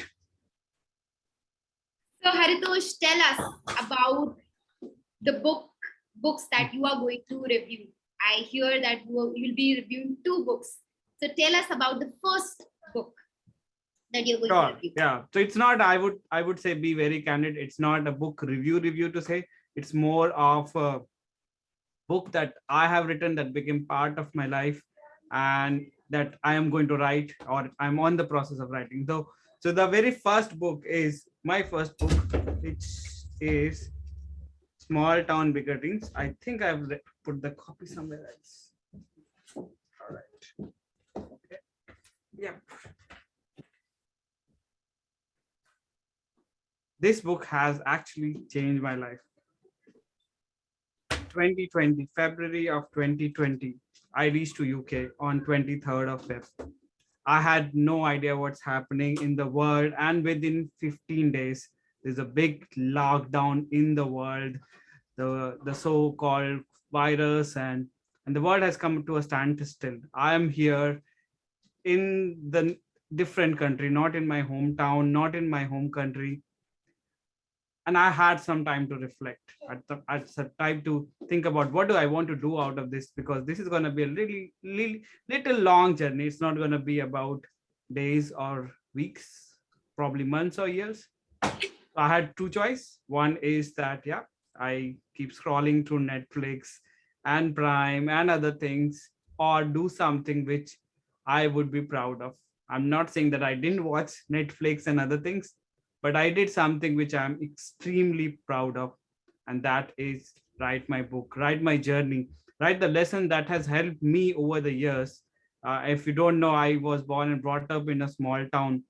So Haritosh, tell us about the books that you are going to review. I hear that you'll be reviewing 2 books. So tell us about the first book that you're going to review. Yeah. So it's not, I would say, be very candid. It's not a book review to say. It's more of a book that I have written that became part of my life and that I am going to write, or I'm on the process of writing. So the very first book is my first book, which is Small Town Bigger Dreams. I think I've put the copy somewhere else. All right. Okay. Yeah. This book has actually changed my life. 2020, February of 2020, I reached to UK on 23rd of Feb. I had no idea what's happening in the world, and within 15 days, there's a big lockdown in the world, the so-called virus, and the world has come to a standstill. I am here in the different country, not in my hometown, not in my home country. And I had some time to reflect. I had some time to think about what do I want to do out of this, because this is going to be a little long journey. It's not going to be about days or weeks, probably months or years. I had 2 choices. One is that, yeah, I keep scrolling through Netflix and Prime and other things, or do something which I would be proud of. I'm not saying that I didn't watch Netflix and other things, but I did something which I'm extremely proud of. And that is write my book, write my journey, write the lesson that has helped me over the years. If you don't know, I was born and brought up in a small town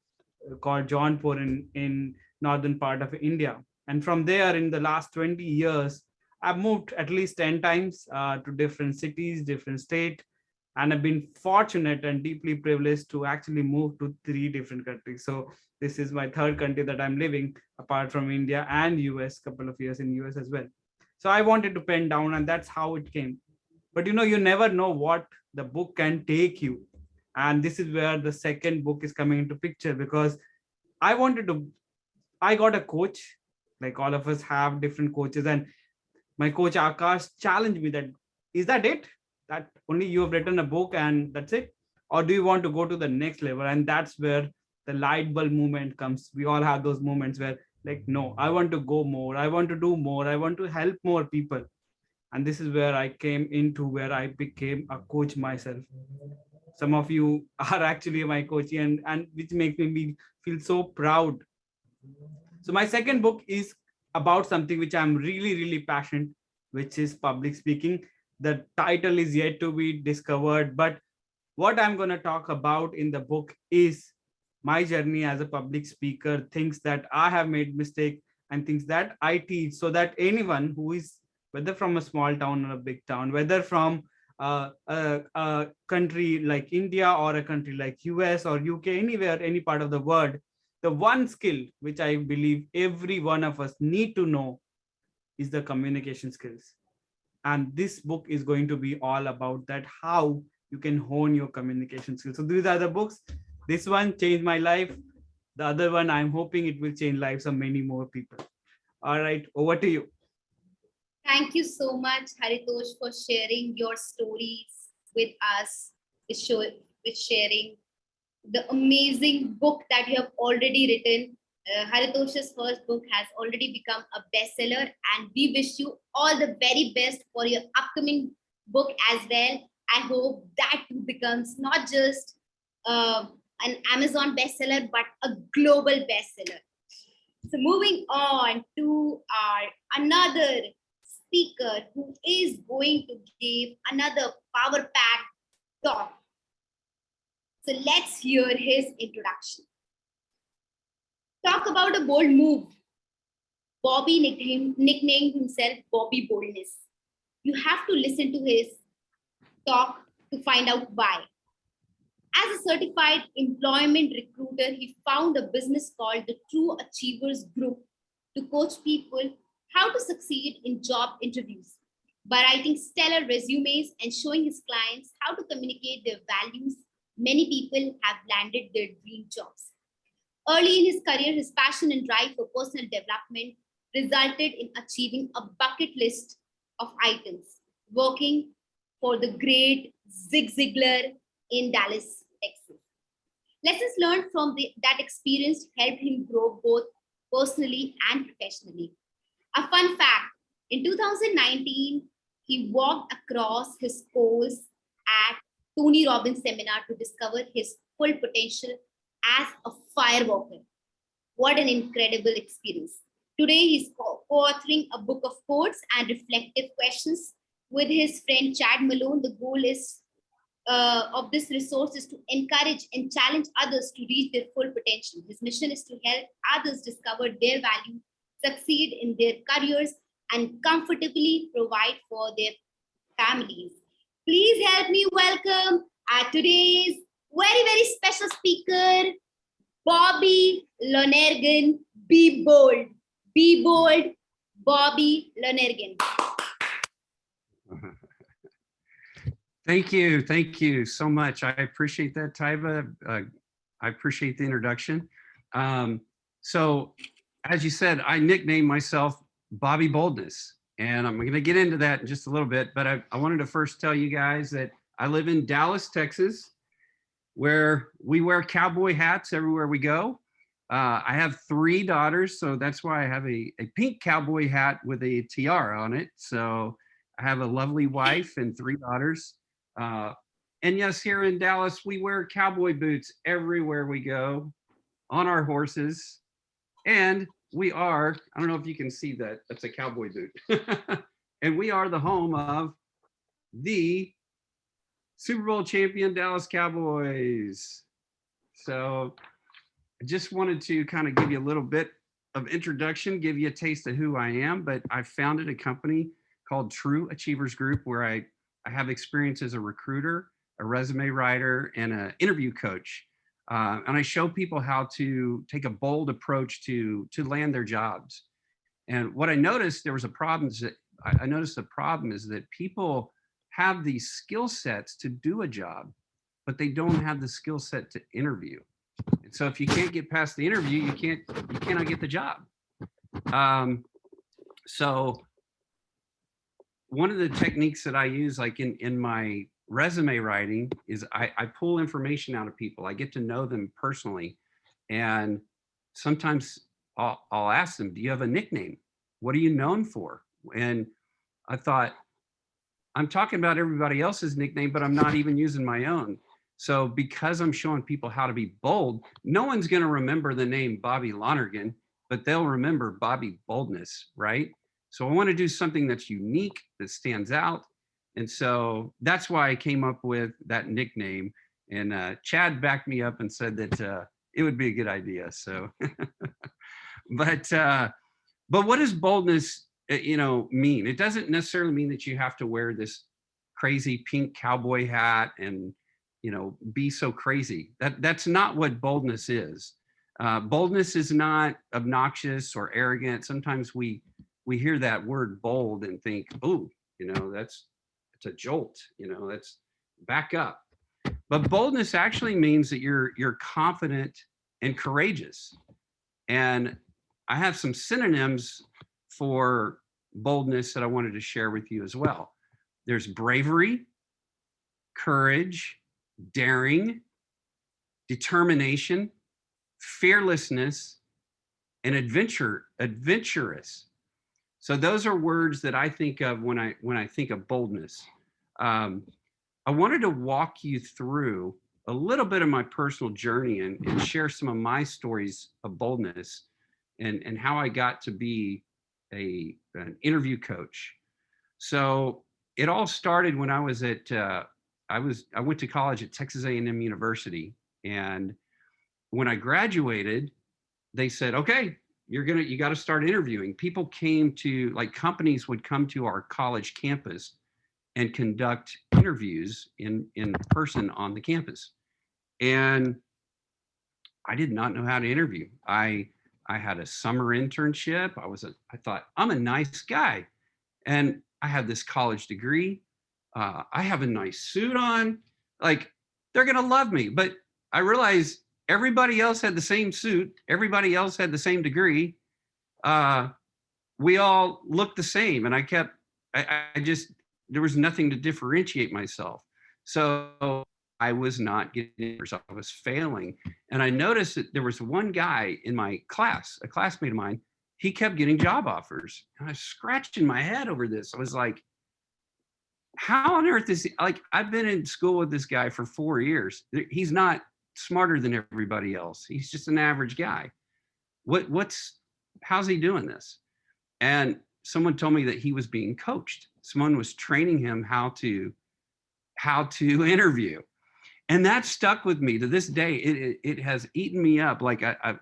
called Jaunpur in northern part of India. And from there, in the last 20 years, I've moved at least 10 times to different cities, different states. And I've been fortunate and deeply privileged to actually move to 3 different countries. So this is my 3rd country that I'm living, apart from India and US, couple of years in US as well. So I wanted to pen down, and that's how it came. But you never know what the book can take you. And this is where the second book is coming into picture, because I got a coach, like all of us have different coaches. And my coach Akash challenged me that, is that it? That only you have written a book and that's it? Or do you want to go to the next level? And that's where the light bulb moment comes. We all have those moments where, like, no, I want to go more. I want to do more. I want to help more people. And this is where I came into where I became a coach myself. Some of you are actually my coach, and which makes me feel so proud. So my second book is about something which I'm really, really passionate, which is public speaking. The title is yet to be discovered, but what I'm going to talk about in the book is my journey as a public speaker, things that I have made mistake and things that I teach, so that anyone who is, whether from a small town or a big town, whether from a country like India or a country like US or UK, anywhere, any part of the world, the one skill which I believe every one of us need to know is the communication skills. And this book is going to be all about that, how you can hone your communication skills. So these are the books. This one changed my life. The other one, I'm hoping it will change lives of many more people. All right, over to you. Thank you so much, Haritosh, for sharing your stories with us, with sharing the amazing book that you have already written. Haritosh's first book has already become a bestseller, and we wish you all the very best for your upcoming book as well. I hope that becomes not just an Amazon bestseller, but a global bestseller. So moving on to our another speaker who is going to give another power-packed talk. So let's hear his introduction. Talk about a bold move. Bobby nicknamed himself Bobby Boldness. You have to listen to his talk to find out why. As a certified employment recruiter, he found a business called the True Achievers Group to coach people how to succeed in job interviews by writing stellar resumes and showing his clients how to communicate their values. Many people have landed their dream jobs. Early in his career, his passion and drive for personal development resulted in achieving a bucket list of items, working for the great Zig Ziglar in Dallas, Texas. Lessons learned from that experience helped him grow both personally and professionally. A fun fact, in 2019, he walked across his course at Tony Robbins seminar to discover his full potential as a firewalker. What an incredible experience. Today, he's co-authoring a book of quotes and reflective questions with his friend Chad Malone. The goal is of this resource is to encourage and challenge others to reach their full potential. His mission is to help others discover their value, succeed in their careers, and comfortably provide for their families. Please help me welcome today's very, very special speaker, Bobby Lonergan. Be bold. Be bold, Bobby Lonergan. Thank you. Thank you so much. I appreciate that, Taiba. I appreciate the introduction. So as you said, I nicknamed myself Bobby Boldness, and I'm going to get into that in just a little bit, but I wanted to first tell you guys that I live in Dallas, Texas, where we wear cowboy hats everywhere we go. I have 3 daughters, so that's why I have a pink cowboy hat with a tiara on it. So I have a lovely wife and 3 daughters. And yes, here in Dallas, we wear cowboy boots everywhere we go, on our horses. And we are, I don't know if you can see that, that's a cowboy boot. And we are the home of the Super Bowl champion Dallas Cowboys. So I just wanted to kind of give you a little bit of introduction, give you a taste of who I am, but I founded a company called True Achievers Group, where I have experience as a recruiter, a resume writer, and an interview coach. And I show people how to take a bold approach to land their jobs. And what I noticed, there was a problem, is that I noticed the problem is that people have these skill sets to do a job, but they don't have the skill set to interview. And so if you can't get past the interview, you cannot get the job. So one of the techniques that I use, like in my resume writing, is I pull information out of people. I get to know them personally. And sometimes I'll ask them, do you have a nickname? What are you known for? And I thought, I'm talking about everybody else's nickname, but I'm not even using my own. So because I'm showing people how to be bold, no one's going to remember the name Bobby Lonergan, but they'll remember Bobby Boldness, right? So I want to do something that's unique, that stands out. And so that's why I came up with that nickname. And Chad backed me up and said that it would be a good idea. So, but what does boldness, mean? It doesn't necessarily mean that you have to wear this crazy pink cowboy hat and, be so crazy. That's not what boldness is. Boldness is not obnoxious or arrogant. Sometimes we hear that word bold and think, oh, it's a jolt, that's back up. But boldness actually means that you're confident and courageous. And I have some synonyms for boldness that I wanted to share with you as well. There's bravery, courage, daring, determination, fearlessness, and adventurous. So those are words that I think of when I think of boldness. I wanted to walk you through a little bit of my personal journey and share some of my stories of boldness and how I got to be an interview coach. So it all started when I was at I went to college at Texas A&M University, and when I graduated, they said, "Okay, you got to start interviewing." People came to, like, companies would come to our college campus and conduct interviews in person on the campus. And I did not know how to interview. I had a summer internship. I thought, I'm a nice guy, and I have this college degree. I have a nice suit on. Like, they're gonna love me. But I realized everybody else had the same suit. Everybody else had the same degree. We all looked the same, and there was nothing to differentiate myself. So I was not getting, I was failing. And I noticed that there was one guy in my class, a classmate of mine, he kept getting job offers. And I was scratching my head over this. I was like, how on earth is he? Like, I've been in school with this guy for 4 years. He's not smarter than everybody else. He's just an average guy. How's he doing this? And someone told me that he was being coached. Someone was training him how to interview. And that stuck with me to this day. It has eaten me up. Like I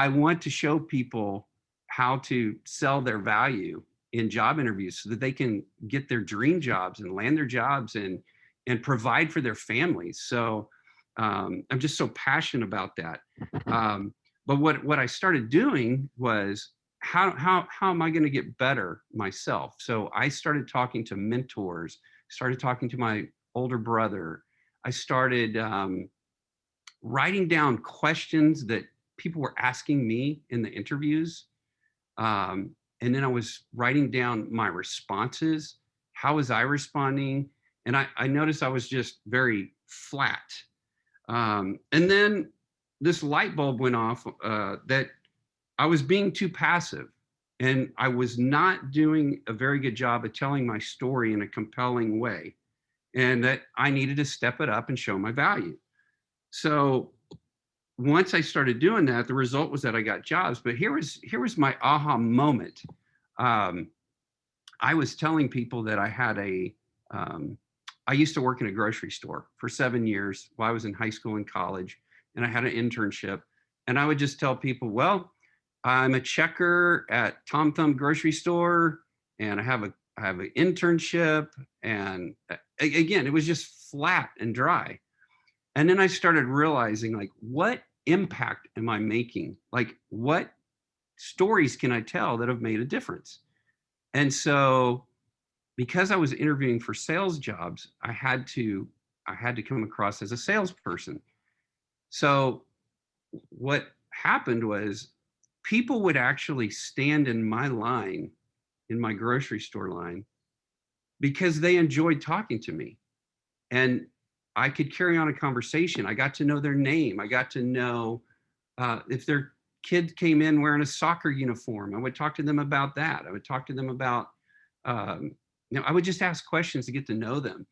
want to show people how to sell their value in job interviews so that they can get their dream jobs and land their jobs and provide for their families. So I'm just so passionate about that. But what I started doing was, how am I going to get better myself? So I started talking to mentors, started talking to my older brother. I started writing down questions that people were asking me in the interviews. And then I was writing down my responses. How was I responding? And I noticed I was just very flat. And then this light bulb went off that I was being too passive, and I was not doing a very good job of telling my story in a compelling way, and that I needed to step it up and show my value. So once I started doing that, the result was that I got jobs. But here was my aha moment. I was telling people that I had I used to work in a grocery store for 7 years while I was in high school and college, and I had an internship. And I would just tell people, well, I'm a checker at Tom Thumb grocery store, and I have an internship. And again, it was just flat and dry. And then I started realizing, like, what impact am I making? Like, what stories can I tell that have made a difference? And so, because I was interviewing for sales jobs, I had to come across as a salesperson. So what happened was, people would actually stand in my line, in my grocery store line, because they enjoyed talking to me. And I could carry on a conversation. I got to know their name. I got to know if their kid came in wearing a soccer uniform. I would talk to them about that. I would talk to them about, I would just ask questions to get to know them.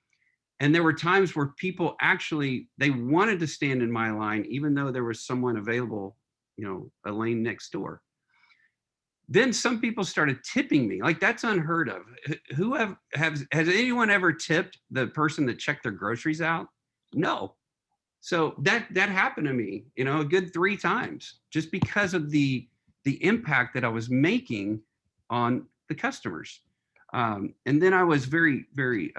And there were times where people actually, they wanted to stand in my line, even though there was someone available, a lane next door. Then some people started tipping me. Like, that's unheard of. Has anyone ever tipped the person that checked their groceries out? No. So that happened to me, a good 3 times, just because of the impact that I was making on the customers. And then I was very, very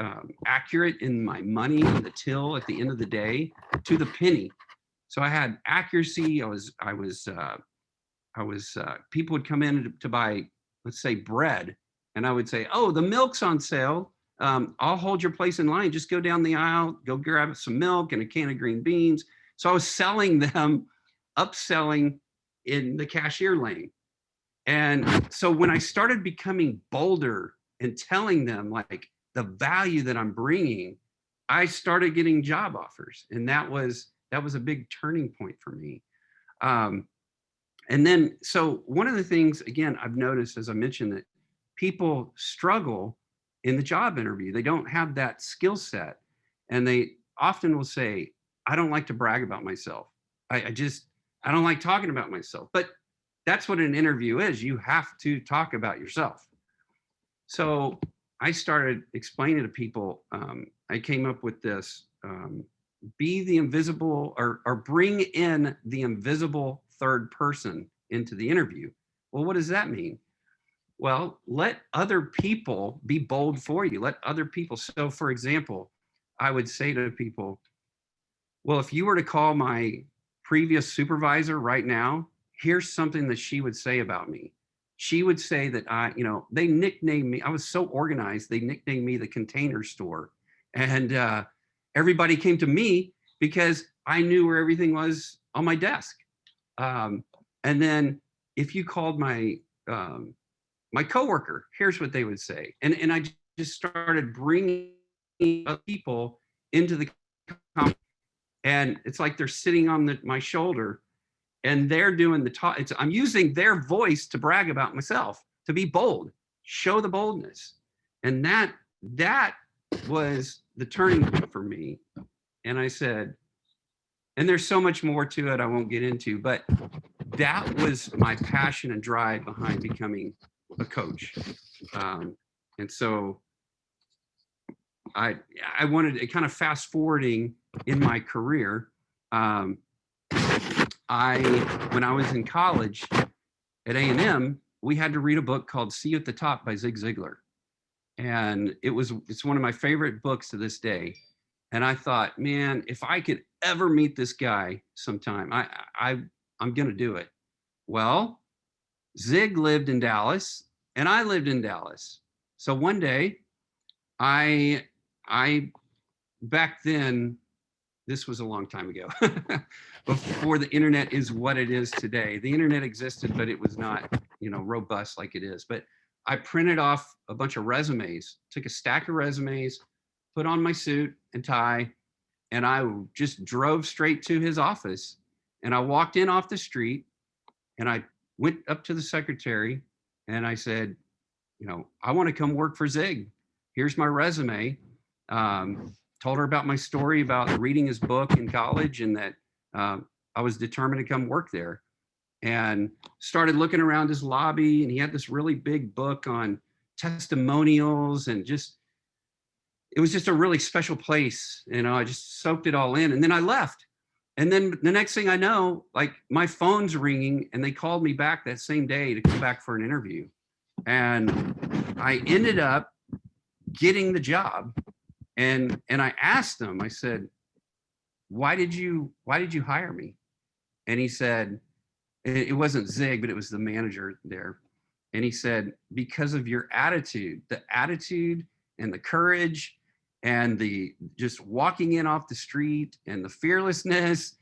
accurate in my money in the till at the end of the day, to the penny. So I had accuracy. People would come in to buy, let's say, bread, and I would say, "Oh, the milk's on sale. I'll hold your place in line. Just go down the aisle, go grab some milk and a can of green beans." So I was selling them, upselling in the cashier lane. And so when I started becoming bolder and telling them, like, the value that I'm bringing, I started getting job offers, and that was a big turning point for me. And then, so one of the things, again, I've noticed, as I mentioned, that people struggle in the job interview. They don't have that skill set, and they often will say, I don't like to brag about myself. I don't like talking about myself. But that's what an interview is. You have to talk about yourself. So I started explaining to people, I came up with this, be the invisible, or bring in the invisible third person into the interview. Well, what does that mean? Well, let other people be bold for you. Let other people. So for example, I would say to people, well, if you were to call my previous supervisor right now, here's something that she would say about me. She would say that they nicknamed me. I was so organized. They nicknamed me the Container Store. And everybody came to me because I knew where everything was on my desk. And then if you called my my coworker, here's what they would say. And I just started bringing people into the company, and it's like they're sitting on my shoulder, and they're doing the talk. I'm using their voice to brag about myself, to be bold, show the boldness. And that was the turning point for me. And I said, and there's so much more to it I won't get into, but that was my passion and drive behind becoming a coach. And so I wanted to kind of fast forwarding in my career. When I was in college at A&M, we had to read a book called See You at the Top by Zig Ziglar. And it's one of my favorite books to this day. And I thought, man, if I could ever meet this guy sometime, I'm going to do it. Well, Zig lived in Dallas and I lived in Dallas. So one day I back then, this was a long time ago, before the internet is what it is today. The internet existed, but it was not, robust like it is. But I printed off a bunch of resumes, took a stack of resumes, put on my suit and tie, and I just drove straight to his office. And I walked in off the street, and I went up to the secretary and I said, I want to come work for Zig. Here's my resume. Told her about my story about reading his book in college, and that I was determined to come work there. And started looking around his lobby, and he had this really big book on testimonials, and it was just a really special place. I just soaked it all in, and then I left. And then the next thing I know, like, my phone's ringing, and they called me back that same day to come back for an interview. And I ended up getting the job. And I asked them, I said, why did you hire me? And he said, it wasn't Zig, but it was the manager there. And he said, because of your attitude, the attitude and the courage and the just walking in off the street and the fearlessness.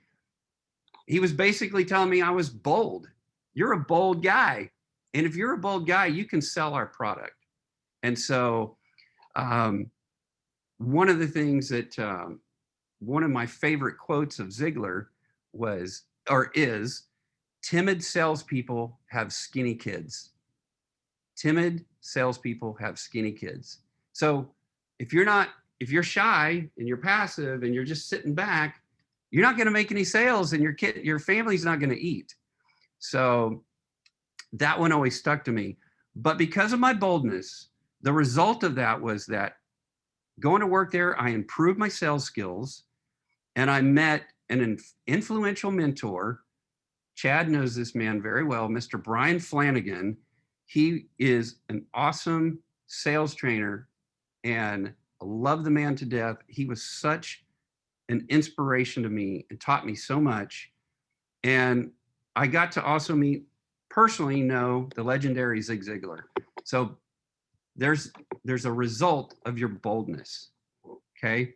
He was basically telling me I was bold. You're a bold guy. And if you're a bold guy, you can sell our product. And so one of the things that one of my favorite quotes of Ziglar is, timid salespeople have skinny kids. Timid salespeople have skinny kids. So if you're shy and you're passive and you're just sitting back, you're not going to make any sales, and your family's not going to eat. So that one always stuck to me. But because of my boldness, the result of that was that going to work there, I improved my sales skills, and I met an influential mentor. Chad knows this man very well, Mr. Brian Flanagan. He is an awesome sales trainer, and I love the man to death. He was such an inspiration to me and taught me so much. And I got to also personally know the legendary Zig Ziglar. So there's a result of your boldness. Okay.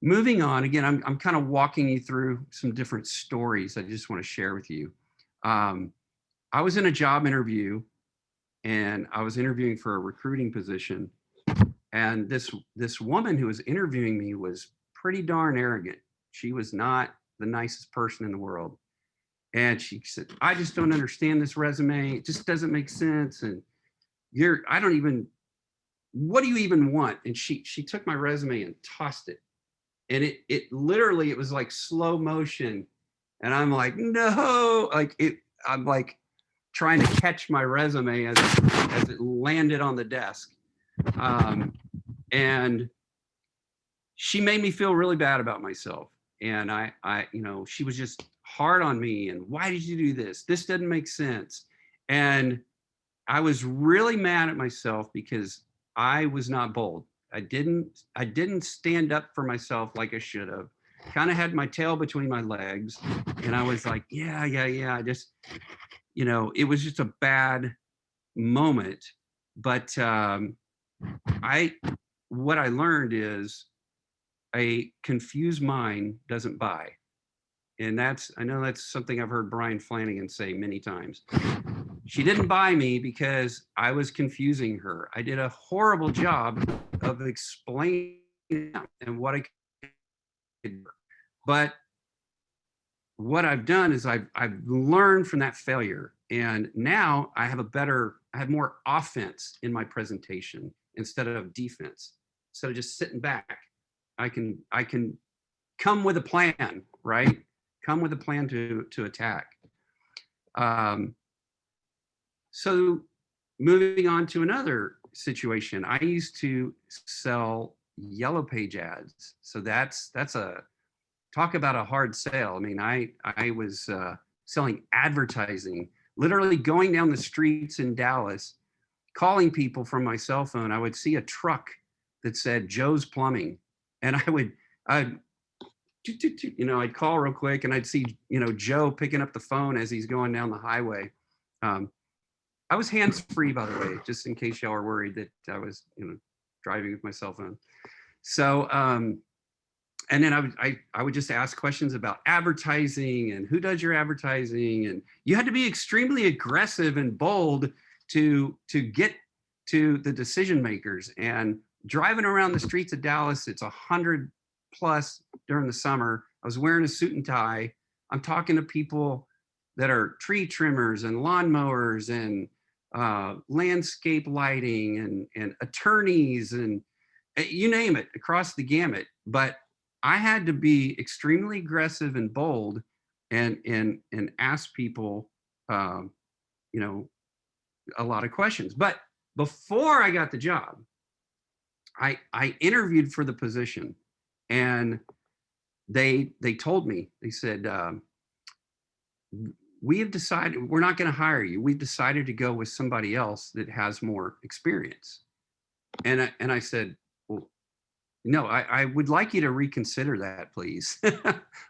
Moving on, again, I'm kind of walking you through some different stories I just want to share with you. I was in a job interview, and I was interviewing for a recruiting position, And this woman who was interviewing me was pretty darn arrogant. She was not the nicest person in the world. And she said, I just don't understand this resume. It just doesn't make sense. And what do you even want? And she took my resume and tossed it. And it literally, it was like slow motion. And I'm like, no, I'm like trying to catch my resume as it landed on the desk. And she made me feel really bad about myself. And I, she was just hard on me. And why did you do this? This doesn't make sense. And I was really mad at myself because I was not bold. I didn't stand up for myself like I should have. Kind of had my tail between my legs. And I was like, yeah. I just, it was just a bad moment. But what I learned is a confused mind doesn't buy. And I know that's something I've heard Brian Flanagan say many times. She didn't buy me because I was confusing her. I did a horrible job of explaining and what I could. But what I've done is I've learned from that failure. And now I have more offense in my presentation instead of defense. Instead of just sitting back, I can come with a plan, right? Come with a plan to attack. So moving on to another situation, I used to sell Yellow Page ads. So that's talk about a hard sale. I mean, I was selling advertising, literally going down the streets in Dallas, calling people from my cell phone. I would see a truck that said Joe's Plumbing, and I'd call real quick, and I'd see Joe picking up the phone as he's going down the highway. I was hands-free, by the way, just in case y'all are worried that I was driving with my cell phone. So and then I would just ask questions about advertising and who does your advertising, and you had to be extremely aggressive and bold to get to the decision makers. And driving around the streets of Dallas, it's 100 plus during the summer. I was wearing a suit and tie. I'm talking to people that are tree trimmers and lawnmowers and landscape lighting and attorneys and you name it, across the gamut. But I had to be extremely aggressive and bold and ask people, a lot of questions. But before I got the job, I interviewed for the position, and they told me, they said, we have decided we're not going to hire you. We've decided to go with somebody else that has more experience. And I said, well, no, I would like you to reconsider that, please.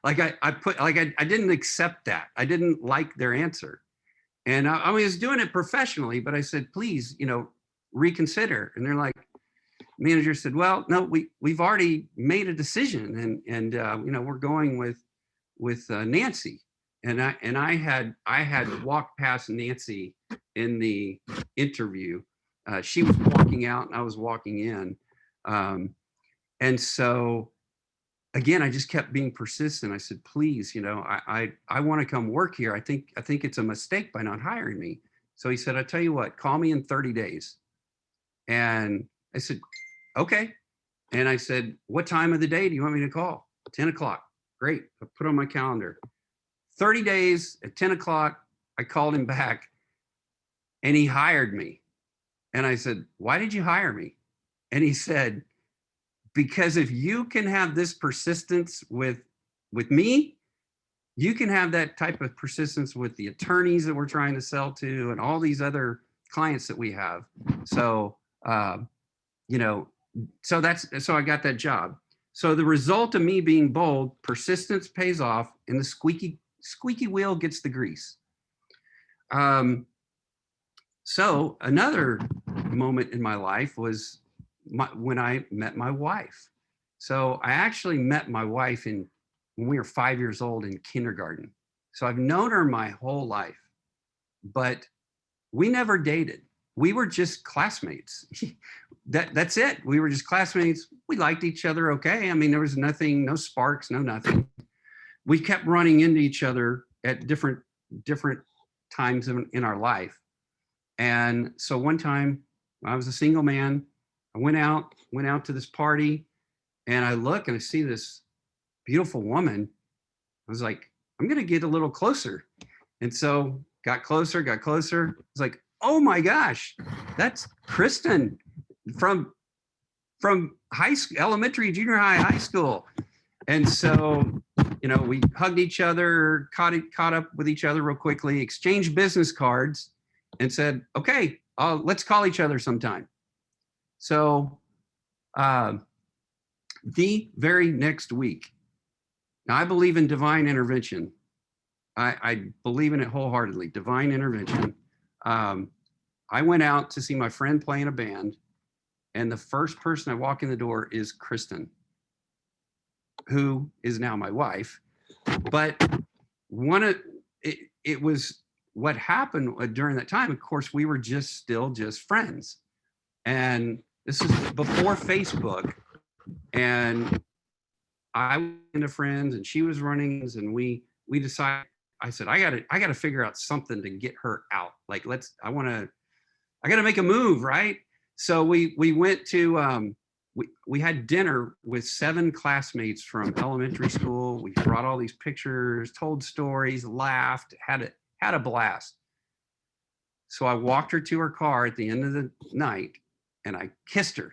I didn't accept that. I didn't like their answer. And I was doing it professionally, but I said, please, reconsider. And they're like, manager said, well, no, we've already made a decision, and we're going with Nancy. And I had walked past Nancy in the interview. She was walking out and I was walking in. And so again, I just kept being persistent. I said, please, I want to come work here. I think it's a mistake by not hiring me. So he said, I tell you what, call me in 30 days. And I said, okay. And I said, what time of the day do you want me to call? 10 o'clock. Great. I put on my calendar. 30 days at 10 o'clock, I called him back and he hired me. And I said, why did you hire me? And he said, because if you can have this persistence with me, you can have that type of persistence with the attorneys that we're trying to sell to and all these other clients that we have. So, so I got that job. So the result of me being bold, persistence pays off, and the squeaky wheel gets the grease. So another moment in my life was when I met my wife. So I actually met my wife when we were 5 years old in kindergarten. So I've known her my whole life, but we never dated. we were just classmates. That's it. We were just classmates. We liked each other okay. I mean, there was nothing, no sparks, no nothing. We kept running into each other at different times in our life. And so one time I was a single man. I went out to this party, and I look and I see this beautiful woman. I was like, I'm going to get a little closer. And so got closer. It's like, oh my gosh, that's Kristen from high school, elementary, junior high school. And so, you know, we hugged each other, caught up with each other real quickly, exchanged business cards, and said, okay, let's call each other sometime. So the very next week, now I believe in divine intervention. I believe in it wholeheartedly, divine intervention. I went out to see my friend play in a band, and the first person I walk in the door is Kristen, who is now my wife. But it was what happened during that time. Of course, we were still just friends. And this is before Facebook. And I went into friends and she was running, and we decided, I said, I gotta figure out something to get her out. Like, I gotta make a move, right? So we went to, we had dinner with 7 classmates from elementary school. We brought all these pictures, told stories, laughed, had a blast. So I walked her to her car at the end of the night, and I kissed her.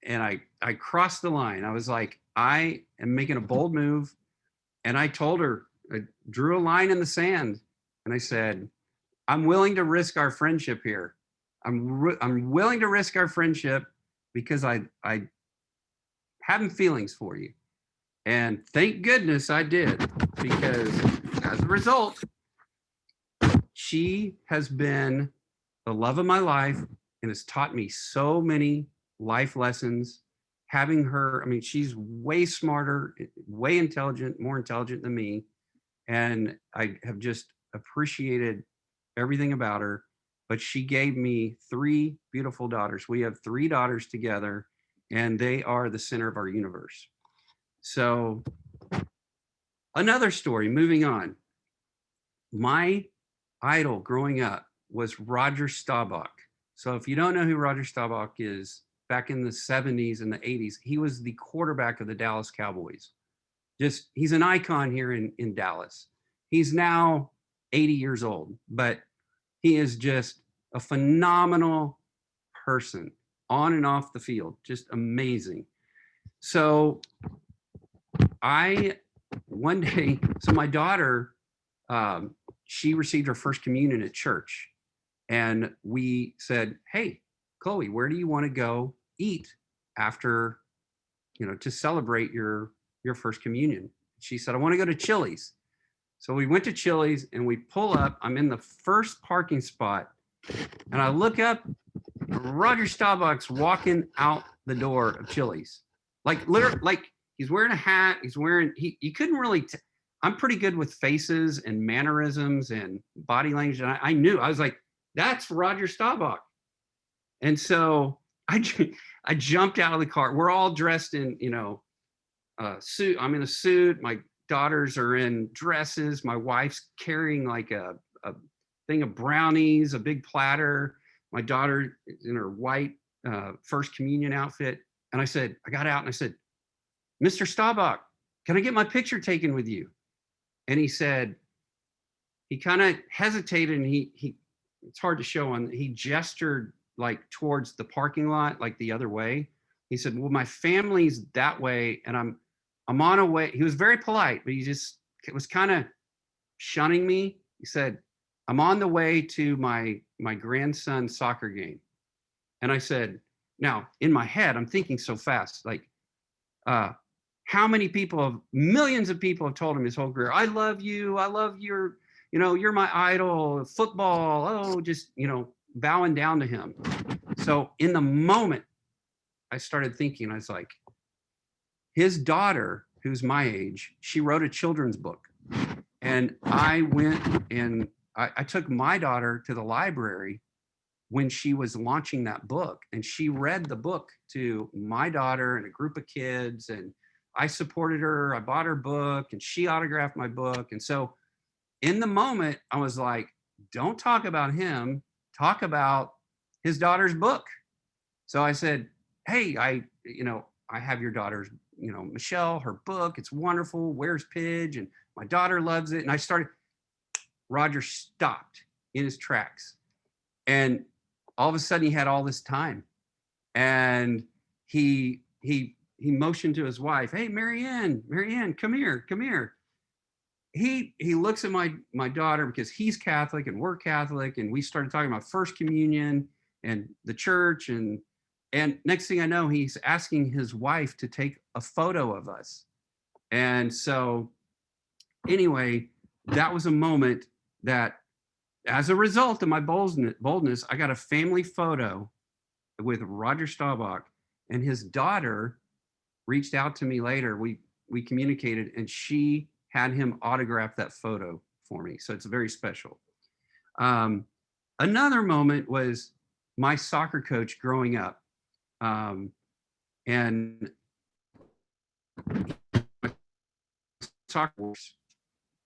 And I crossed the line. I was like, I am making a bold move. And I told her, I drew a line in the sand, and I said, I'm willing to risk our friendship here. I'm willing to risk our friendship because I have feelings for you. And thank goodness I did, because as a result, she has been the love of my life and has taught me so many life lessons. Having her, I mean, she's way smarter, way intelligent, more intelligent than me. And I have just appreciated everything about her. But she gave me 3 beautiful daughters. We have 3 daughters together, and they are the center of our universe. So another story, moving on. My idol growing up was Roger Staubach. So if you don't know who Roger Staubach is, back in the 70s and the 80s, he was the quarterback of the Dallas Cowboys. He's an icon here in Dallas. He's now 80 years old, but he is just a phenomenal person on and off the field, just amazing. So one day, my daughter, she received her first communion at church, and we said, hey, Chloe, where do you want to go eat after, to celebrate your first communion? She said, I want to go to Chili's. So we went to Chili's, and we pull up. I'm in the first parking spot, and I look up. Roger Staubach's walking out the door of Chili's, like literally, like he's wearing a hat. You couldn't really. I'm pretty good with faces and mannerisms and body language, and I knew. I was like, that's Roger Staubach. And so I jumped out of the car. We're all dressed in, suit. I'm in a suit. My daughters are in dresses. My wife's carrying like a thing of brownies, a big platter. My daughter is in her white first communion outfit. And I got out and I said, Mr. Staubach, can I get my picture taken with you? And he said, he kind of hesitated, and he it's hard to show on, he gestured like towards the parking lot, like the other way. He said, well, my family's that way, and I'm on a way. He was very polite, but it was kind of shunning me. He said, I'm on the way to my grandson's soccer game. And I said, now in my head, I'm thinking so fast, like, how many millions of people have told him his whole career, I love you. I love your, you're my idol, football. Just, bowing down to him. So in the moment, I started thinking, I was like, his daughter, who's my age, she wrote a children's book. And I went and I took my daughter to the library when she was launching that book, and she read the book to my daughter and a group of kids, and I supported her. I bought her book and she autographed my book. And so in the moment, I was like, don't talk about him, talk about his daughter's book. So I said, hey, I have your daughter's, Michelle, her book, it's wonderful. Where's Pidge? And my daughter loves it. And I started, Roger stopped in his tracks. And all of a sudden he had all this time. And he motioned to his wife, hey, Marianne, come here. He looks at my daughter because he's Catholic and we're Catholic. And we started talking about First Communion and the church. And next thing I know, he's asking his wife to take a photo of us. And so anyway, that was a moment that, as a result of my boldness, I got a family photo with Roger Staubach, and his daughter reached out to me later. We communicated, and she had him autograph that photo for me. So it's very special. Another moment was my soccer coach growing up. And soccer,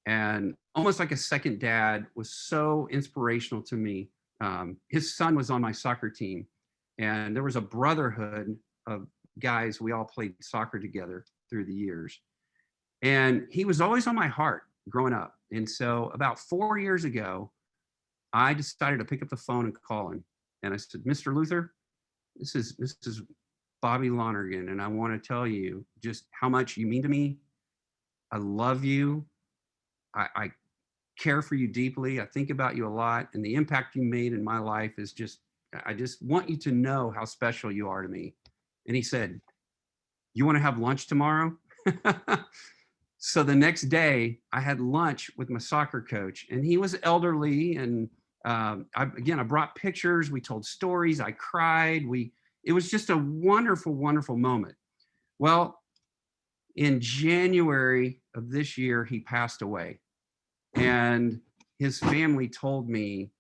and almost like a second dad, was so inspirational to me. His son was on my soccer team, and there was a brotherhood of guys. We all played soccer together through the years. And he was always on my heart growing up. And so about 4 years ago, I decided to pick up the phone and call him. And I said, Mr. Luther, this is Bobby Lonergan, and I want to tell you just how much you mean to me. I love you. I care for you deeply. I think about you a lot, and the impact you made in my life is just, I just want you to know how special you are to me. And he said, you want to have lunch tomorrow? So the next day I had lunch with my soccer coach, and he was elderly. And I brought pictures. We told stories. I cried. It was just a wonderful, wonderful moment. Well, in January of this year, he passed away. And his family told me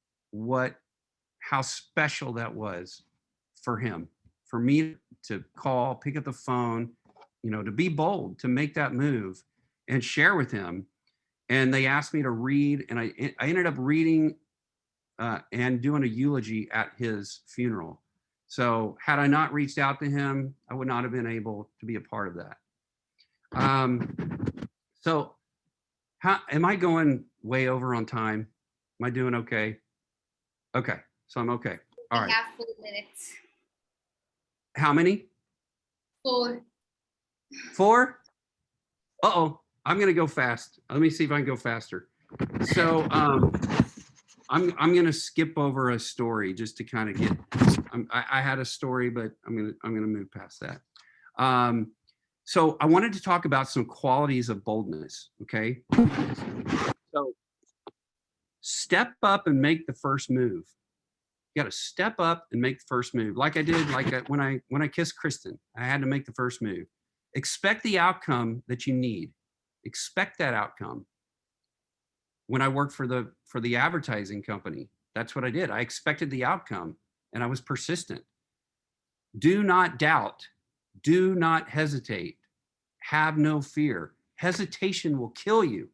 how special that was for him, for me to call, pick up the phone, to be bold, to make that move and share with him. And they asked me to read, and I ended up reading and doing a eulogy at his funeral. So had I not reached out to him, I would not have been able to be a part of that. So am I going way over on time? Am I doing okay? Okay, so I'm okay. All right. We have 4 minutes. How many? 4. 4? Uh-oh, I'm gonna go fast. Let me see if I can go faster. So I'm gonna skip over a story just to kind of get, I had a story, but I'm gonna move past that. So I wanted to talk about some qualities of boldness, okay? So step up and make the first move. You got to step up and make the first move. Like I did, when I kissed Kristen, I had to make the first move. Expect the outcome that you need. Expect that outcome. When I worked for the advertising company, that's what I did. I expected the outcome, and I was persistent. Do not doubt. Do not hesitate. Have no fear. Hesitation will kill you.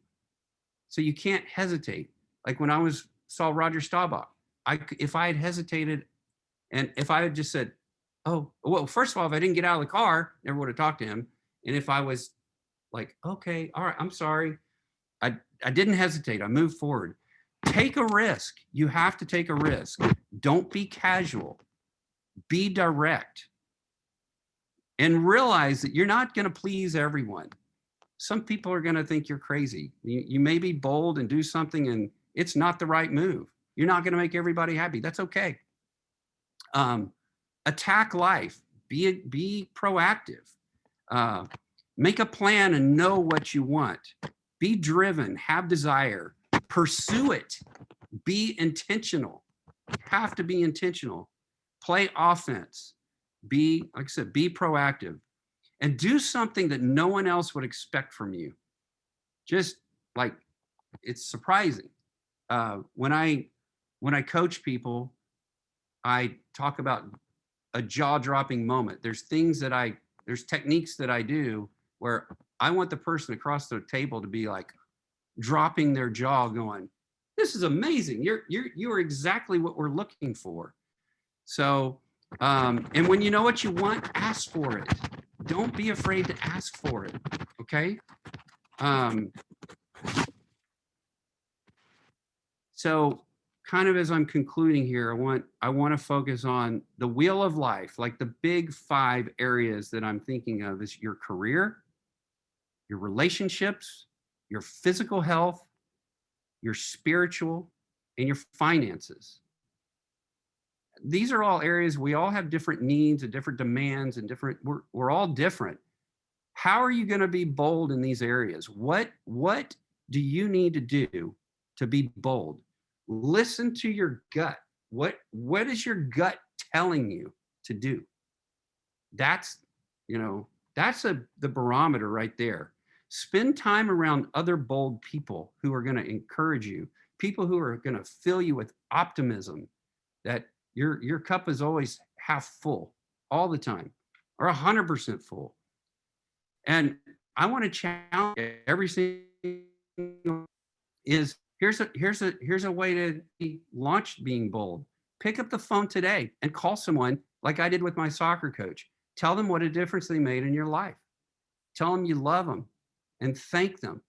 So you can't hesitate. Like when I saw Roger Staubach, if I had hesitated, and if I had just said, oh, well, first of all, if I didn't get out of the car, never would have talked to him. And if I was like, okay, all right, I'm sorry. I didn't hesitate. I moved forward. Take a risk. You have to take a risk. Don't be casual. Be direct. And realize that you're not going to please everyone. Some people are going to think you're crazy. You may be bold and do something, and it's not the right move. You're not going to make everybody happy. That's okay. Attack life. Be proactive. Make a plan and know what you want. Be driven. Have desire. Pursue it. Be intentional. You have to be intentional. Play offense. Like I said, be proactive, and do something that no one else would expect from you. Just like, it's surprising. when I coach people, I talk about a jaw-dropping moment. There's techniques that I do where I want the person across the table to be like dropping their jaw, going, "This is amazing. You are exactly what we're looking for." So, and when you know what you want, ask for it. Don't be afraid to ask for it. Okay. So kind of as I'm concluding here, I want to focus on the wheel of life, like the big 5 areas that I'm thinking of is your career, your relationships, your physical health, your spiritual, and your finances. These are all areas we all have different needs and different demands and we're all different. How are you going to be bold in these areas? What do you need to do to be bold? Listen to your gut. What is your gut telling you to do? That's the barometer right there. Spend time around other bold people who are going to encourage you, people who are going to fill you with optimism, that your cup is always half full all the time, or 100% full. And I want to challenge every single is here's a way to launch being bold. Pick up the phone today and call someone like I did with my soccer coach. Tell them what a difference they made in your life. Tell them you love them and thank them.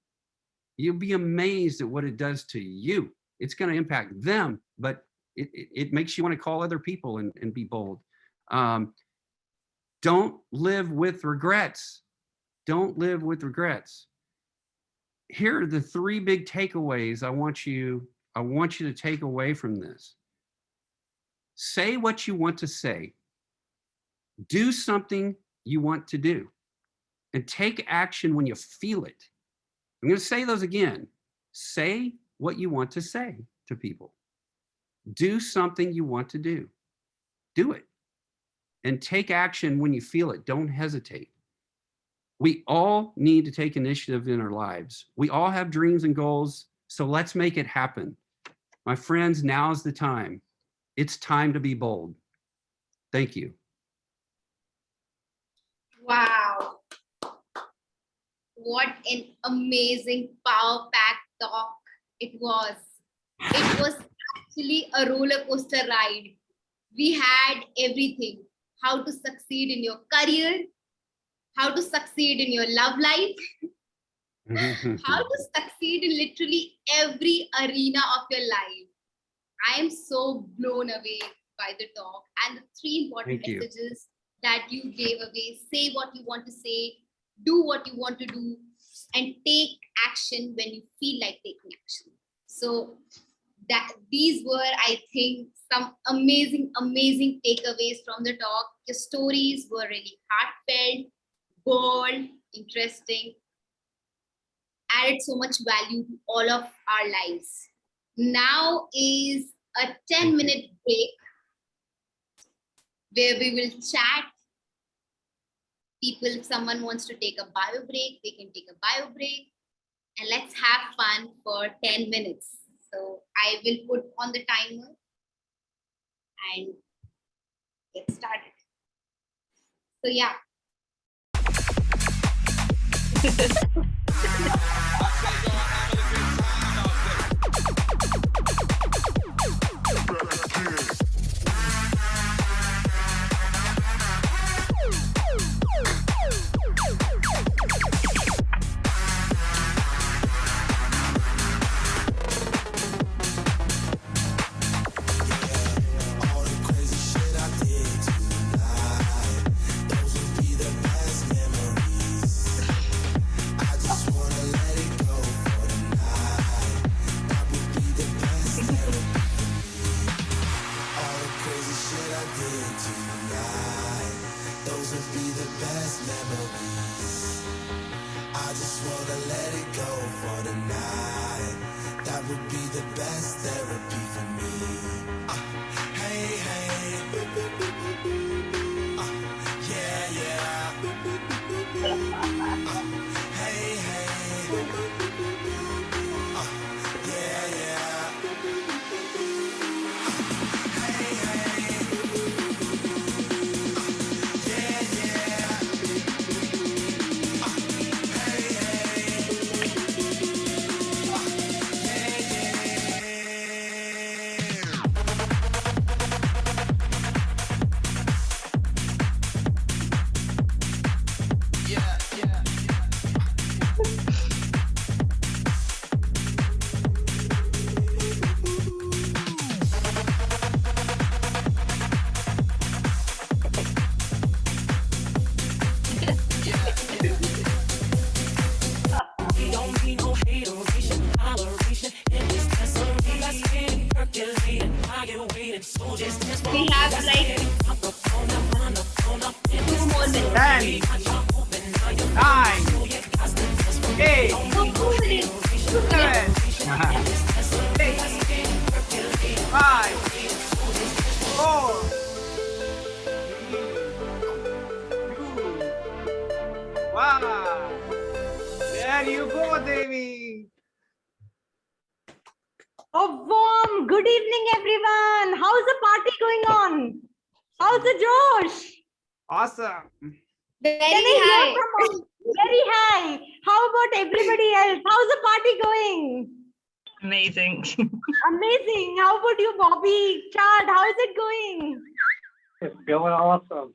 You'll be amazed at what it does to you. It's going to impact them, but it makes you want to call other people and be bold. Don't live with regrets. Don't live with regrets. Here are the 3 big takeaways I want you to take away from this. Say what you want to say. Do something you want to do. And take action when you feel it. I'm going to say those again. Say what you want to say to people. Do something you want to do. Do it. And take action when you feel it. Don't hesitate. We all need to take initiative in our lives. We all have dreams and goals, so let's make it happen. My friends, now's the time. It's time to be bold. Thank you. Wow. What an amazing power-packed talk it was. It was actually a roller coaster ride. We had everything. How to succeed in your career, how to succeed in your love life, how to succeed in literally every arena of your life. I am so blown away by the talk and the 3 important messages that you gave away. Say what you want to say, do what you want to do, and take action when you feel like taking action. So these were, I think, some amazing takeaways from the talk. The stories were really heartfelt, bold, interesting, added so much value to all of our lives. Now is a 10-minute break where we will chat. People, if someone wants to take a bio break, they can take a bio break. And let's have fun for 10 minutes. So I will put on the timer and get started. So yeah. 5, 4, 3, 2, 1. There you go, Devi. A warm good evening, everyone. How's the party going on? How's the Josh? Awesome. Very Can I high. hear from all? Very high. How about everybody else? How's the party going? Amazing. Amazing. How about you, Bobby? Chad, how is it going? It's going awesome.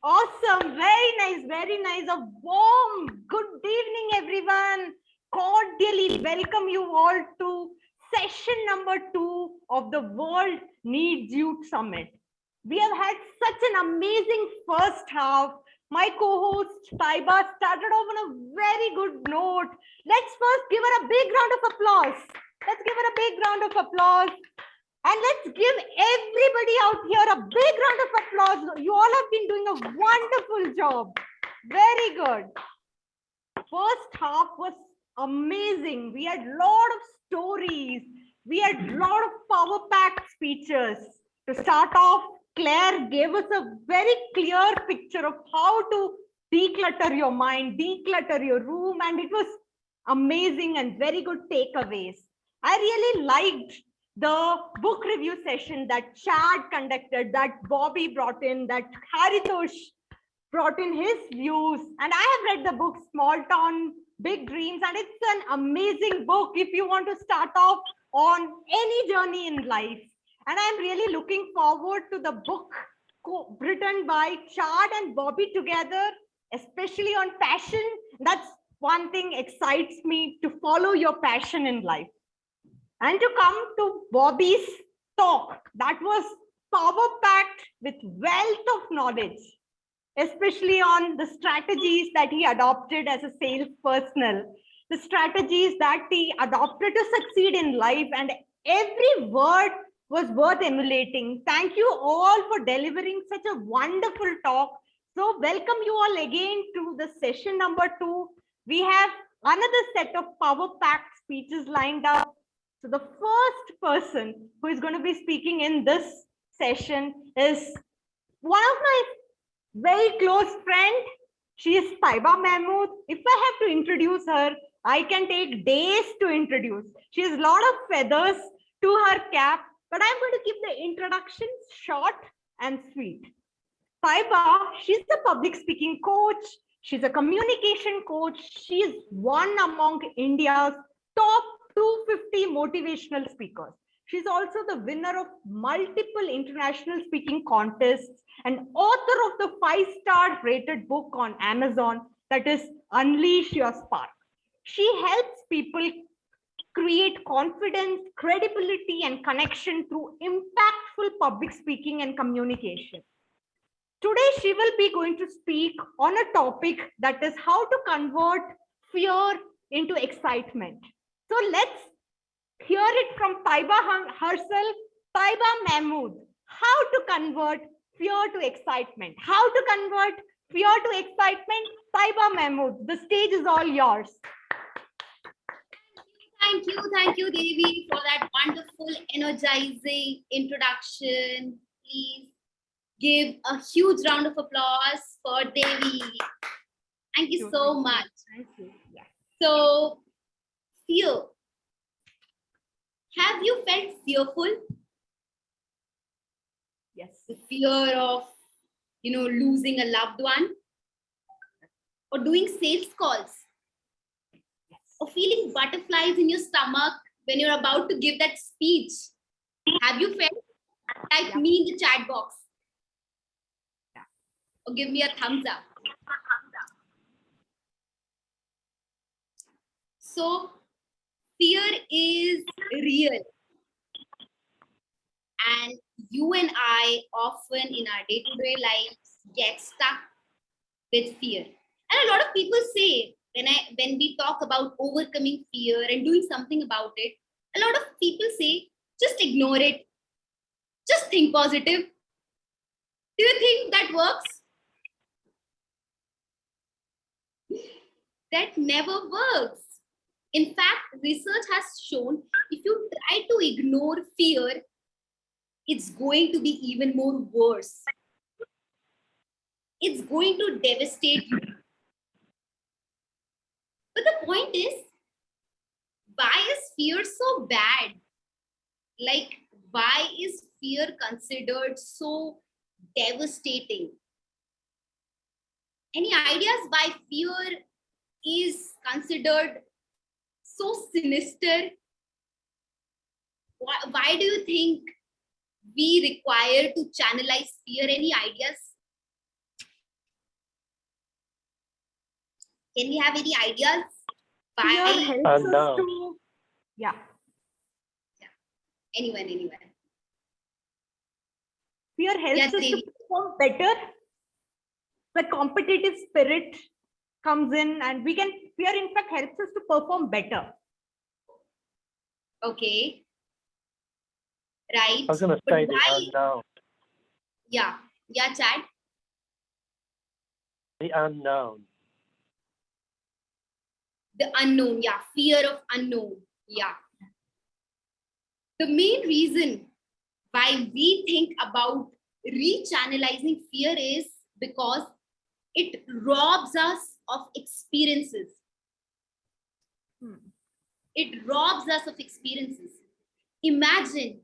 Awesome. Very nice. Very nice. A warm good evening, everyone. Cordially welcome you all to session number 2 of the World Needs Youth Summit. We have had such an amazing first half. My co-host Taiba started off on a very good note. Let's first give her a big round of applause. Let's give her a big round of applause. And let's give everybody out here a big round of applause. You all have been doing a wonderful job. Very good. First half was amazing. We had a lot of stories. We had a lot of power-packed speeches. To start off, Claire gave us a very clear picture of how to declutter your mind, declutter your room, and it was amazing and very good takeaways. I really liked the book review session that Chad conducted, that Bobby brought in, that Haritosh brought in his views. And I have read the book Small Town, Big Dreams, and it's an amazing book if you want to start off on any journey in life. And I'm really looking forward to the book written by Chad and Bobby together, especially on passion. That's one thing excites me, to follow your passion in life. And to come to Bobby's talk, that was power-packed with wealth of knowledge, especially on the strategies that he adopted as a sales personnel, the strategies that he adopted to succeed in life, and every word was worth emulating. Thank you all for delivering such a wonderful talk. So welcome you all again to the session number 2. We have another set of power-packed speeches lined up. So the first person who is going to be speaking in this session is one of my very close friend. She is Taiba Mahmood. If I have to introduce her, I can take days to introduce. She has a lot of feathers to her cap, but I'm going to keep the introductions short and sweet. Taiba, she's a public speaking coach. She's a communication coach. She is one among India's top 250 motivational speakers. She's also the winner of multiple international speaking contests and author of the 5-star rated book on Amazon, that is Unleash Your Spark. She helps people create confidence, credibility, and connection through impactful public speaking and communication. Today, she will be going to speak on a topic that is how to convert fear into excitement. So let's hear it from Taiba herself, Taiba Mahmood. How to convert fear to excitement. How to convert fear to excitement. Taiba Mahmood, the stage is all yours. Thank you, Devi, for that wonderful, energizing introduction. Please give a huge round of applause for Devi. Thank you so much. Thank you. Yeah. So, fear. Have you felt fearful? Yes. The fear of, losing a loved one, or doing sales calls, or feeling butterflies in your stomach when you're about to give that speech. Have you felt? Type me in the chat box. Or give me a thumbs up. So, fear is real. And you and I often in our day-to-day lives get stuck with fear. And a lot of people say, when we talk about overcoming fear and doing something about it, a lot of people say, just ignore it. Just think positive. Do you think that works? That never works. In fact, research has shown if you try to ignore fear, it's going to be even more worse. It's going to devastate you. But the point is, why is fear so bad? Like, why is fear considered so devastating? Any ideas why fear is considered so sinister? Why do you think we require to channelize fear? Any ideas? Can we have any ideas? Fear Why? helps us Unknown. to, yeah. Anyone? Fear helps Yes, us to Devi. perform better. The competitive spirit comes in, and fear in fact helps us to perform better. Okay. Right. I was going to But say the why? unknown. Yeah, Chad. The unknown. The unknown. Yeah, fear of unknown. Yeah. The main reason why we think about rechannelizing fear is because it robs us of experiences. It robs us of experiences. Imagine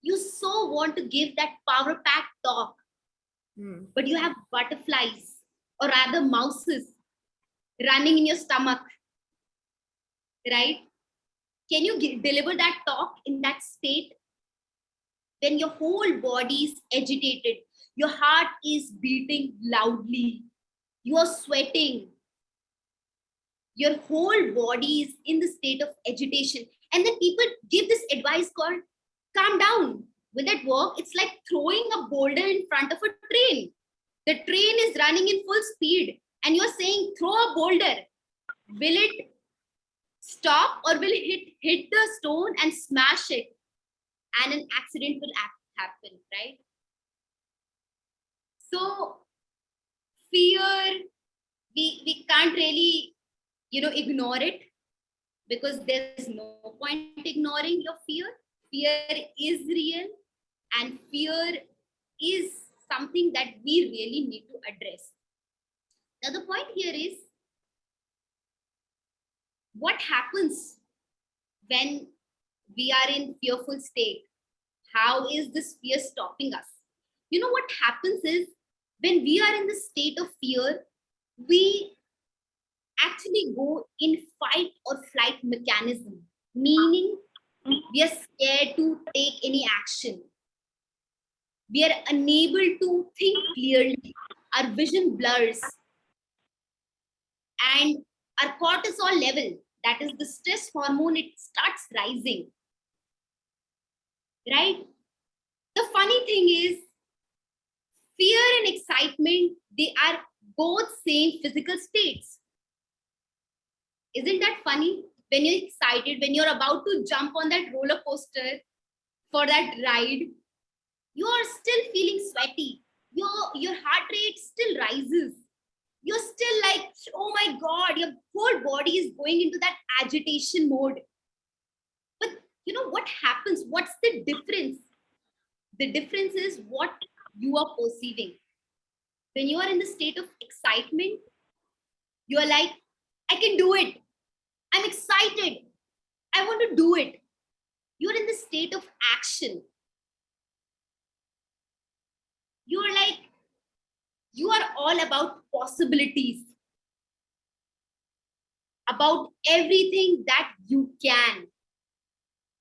you so want to give that power pack talk, but you have butterflies, or rather mouses, running in your stomach, right? Can you deliver that talk in that state? When your whole body is agitated, your heart is beating loudly, you are sweating, your whole body is in the state of agitation. And then people give this advice called calm down. Will that work? It's like throwing a boulder in front of a train. The train is running in full speed and you're saying throw a boulder. Will it stop, or will it hit the stone and smash it, and an accident will happen, right? So fear, we can't really ignore it, because there's no point ignoring your fear. Fear is real, and fear is something that we really need to address. Now the point here is, what happens when we are in fearful state? How is this fear stopping us? What happens is, when we are in the state of fear, we actually go in fight or flight mechanism, meaning we are scared to take any action. We are unable to think clearly. Our vision blurs, and our cortisol level, that is the stress hormone, it starts rising, right? The funny thing is, fear and excitement, they are both same physical states. Isn't that funny? When you're excited, when you're about to jump on that roller coaster for that ride, you are still feeling sweaty. Your heart rate still rises. You're still like, oh my God, your whole body is going into that agitation mode. But what happens? What's the difference? The difference is what you are perceiving. When you are in the state of excitement, you are like, I can do it. I'm excited. I want to do it. You're in the state of action. You're like, you are all about possibilities, about everything that you can.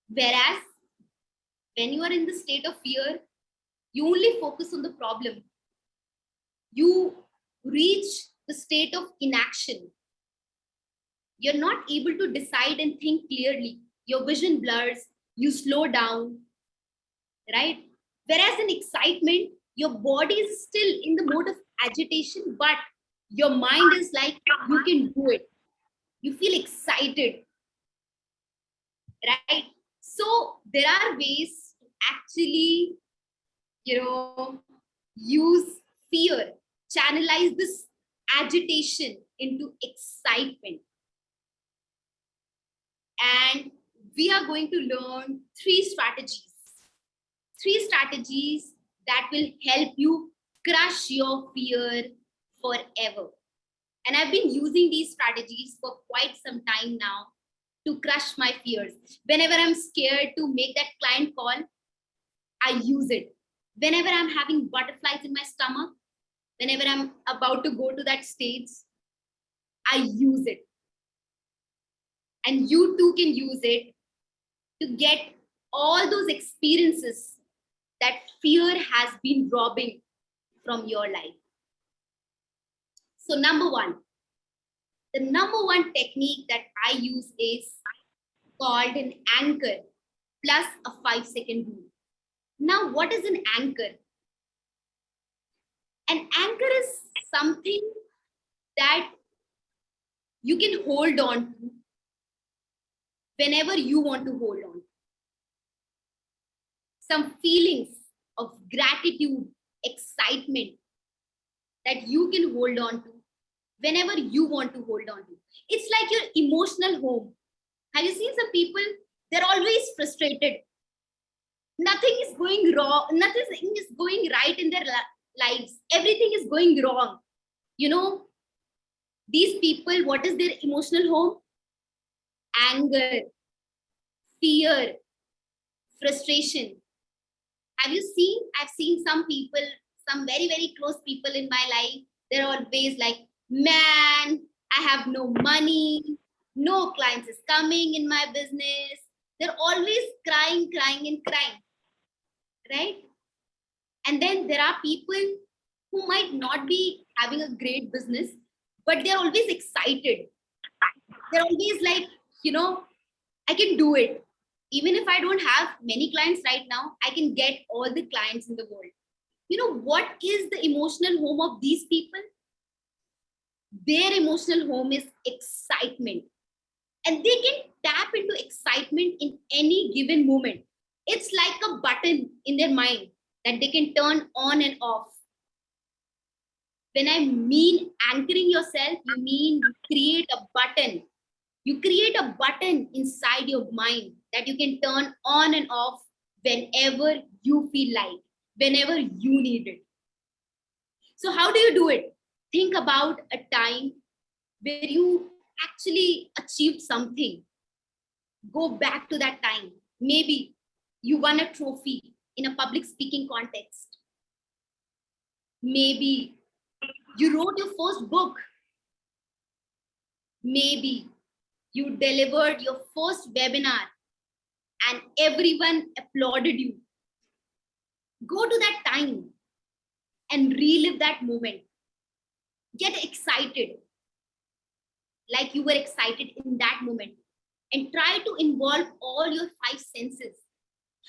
Whereas when you are in the state of fear, you only focus on the problem. You reach the state of inaction. You're not able to decide and think clearly. Your vision blurs, you slow down, right? Whereas in excitement, your body is still in the mode of agitation, but your mind is like, you can do it. You feel excited, right? So there are ways to actually, use fear, channelize this agitation into excitement. and we are going to learn three strategies that will help you crush your fear forever. And I've been using these strategies for quite some time now to crush my fears. Whenever I'm scared to make that client call, I use it. Whenever I'm having butterflies in my stomach, whenever I'm about to go to that stage, I use it. And you too can use it to get all those experiences that fear has been robbing from your life. So number one, the number one technique that I use is called an anchor plus a 5-second rule. Now, what is an anchor? An anchor is something that you can hold on to whenever you want to hold on. Some feelings of gratitude, excitement that you can hold on to whenever you want to hold on to. It's like your emotional home. Have you seen some people? They're always frustrated. Nothing is going wrong. Nothing is going right in their lives. Everything is going wrong. You know, these people, what is their emotional home? Anger, fear, frustration. Have you seen? I've seen some people, some very, very close people in my life. They're always like, man, I have no money. No clients is coming in my business. They're always crying, right? And then there are people who might not be having a great business, but they're always excited. They're always like, you know, I can do it. Even if I don't have many clients right now, I can get all the clients in the world. You know, what is the emotional home of these people? Their emotional home is excitement. And they can tap into excitement in any given moment. It's like a button in their mind that they can turn on and off. When I mean anchoring yourself, you mean you create a button. You create a button inside your mind that you can turn on and off whenever you feel like, whenever you need it. So how do you do it? Think about a time where you actually achieved something. Go back to that time. Maybe you won a trophy in a public speaking context. Maybe you wrote your first book. Maybe you delivered your first webinar and everyone applauded you. Go to that time and relive that moment. Get excited like you were excited in that moment, and try to involve all your 5 senses.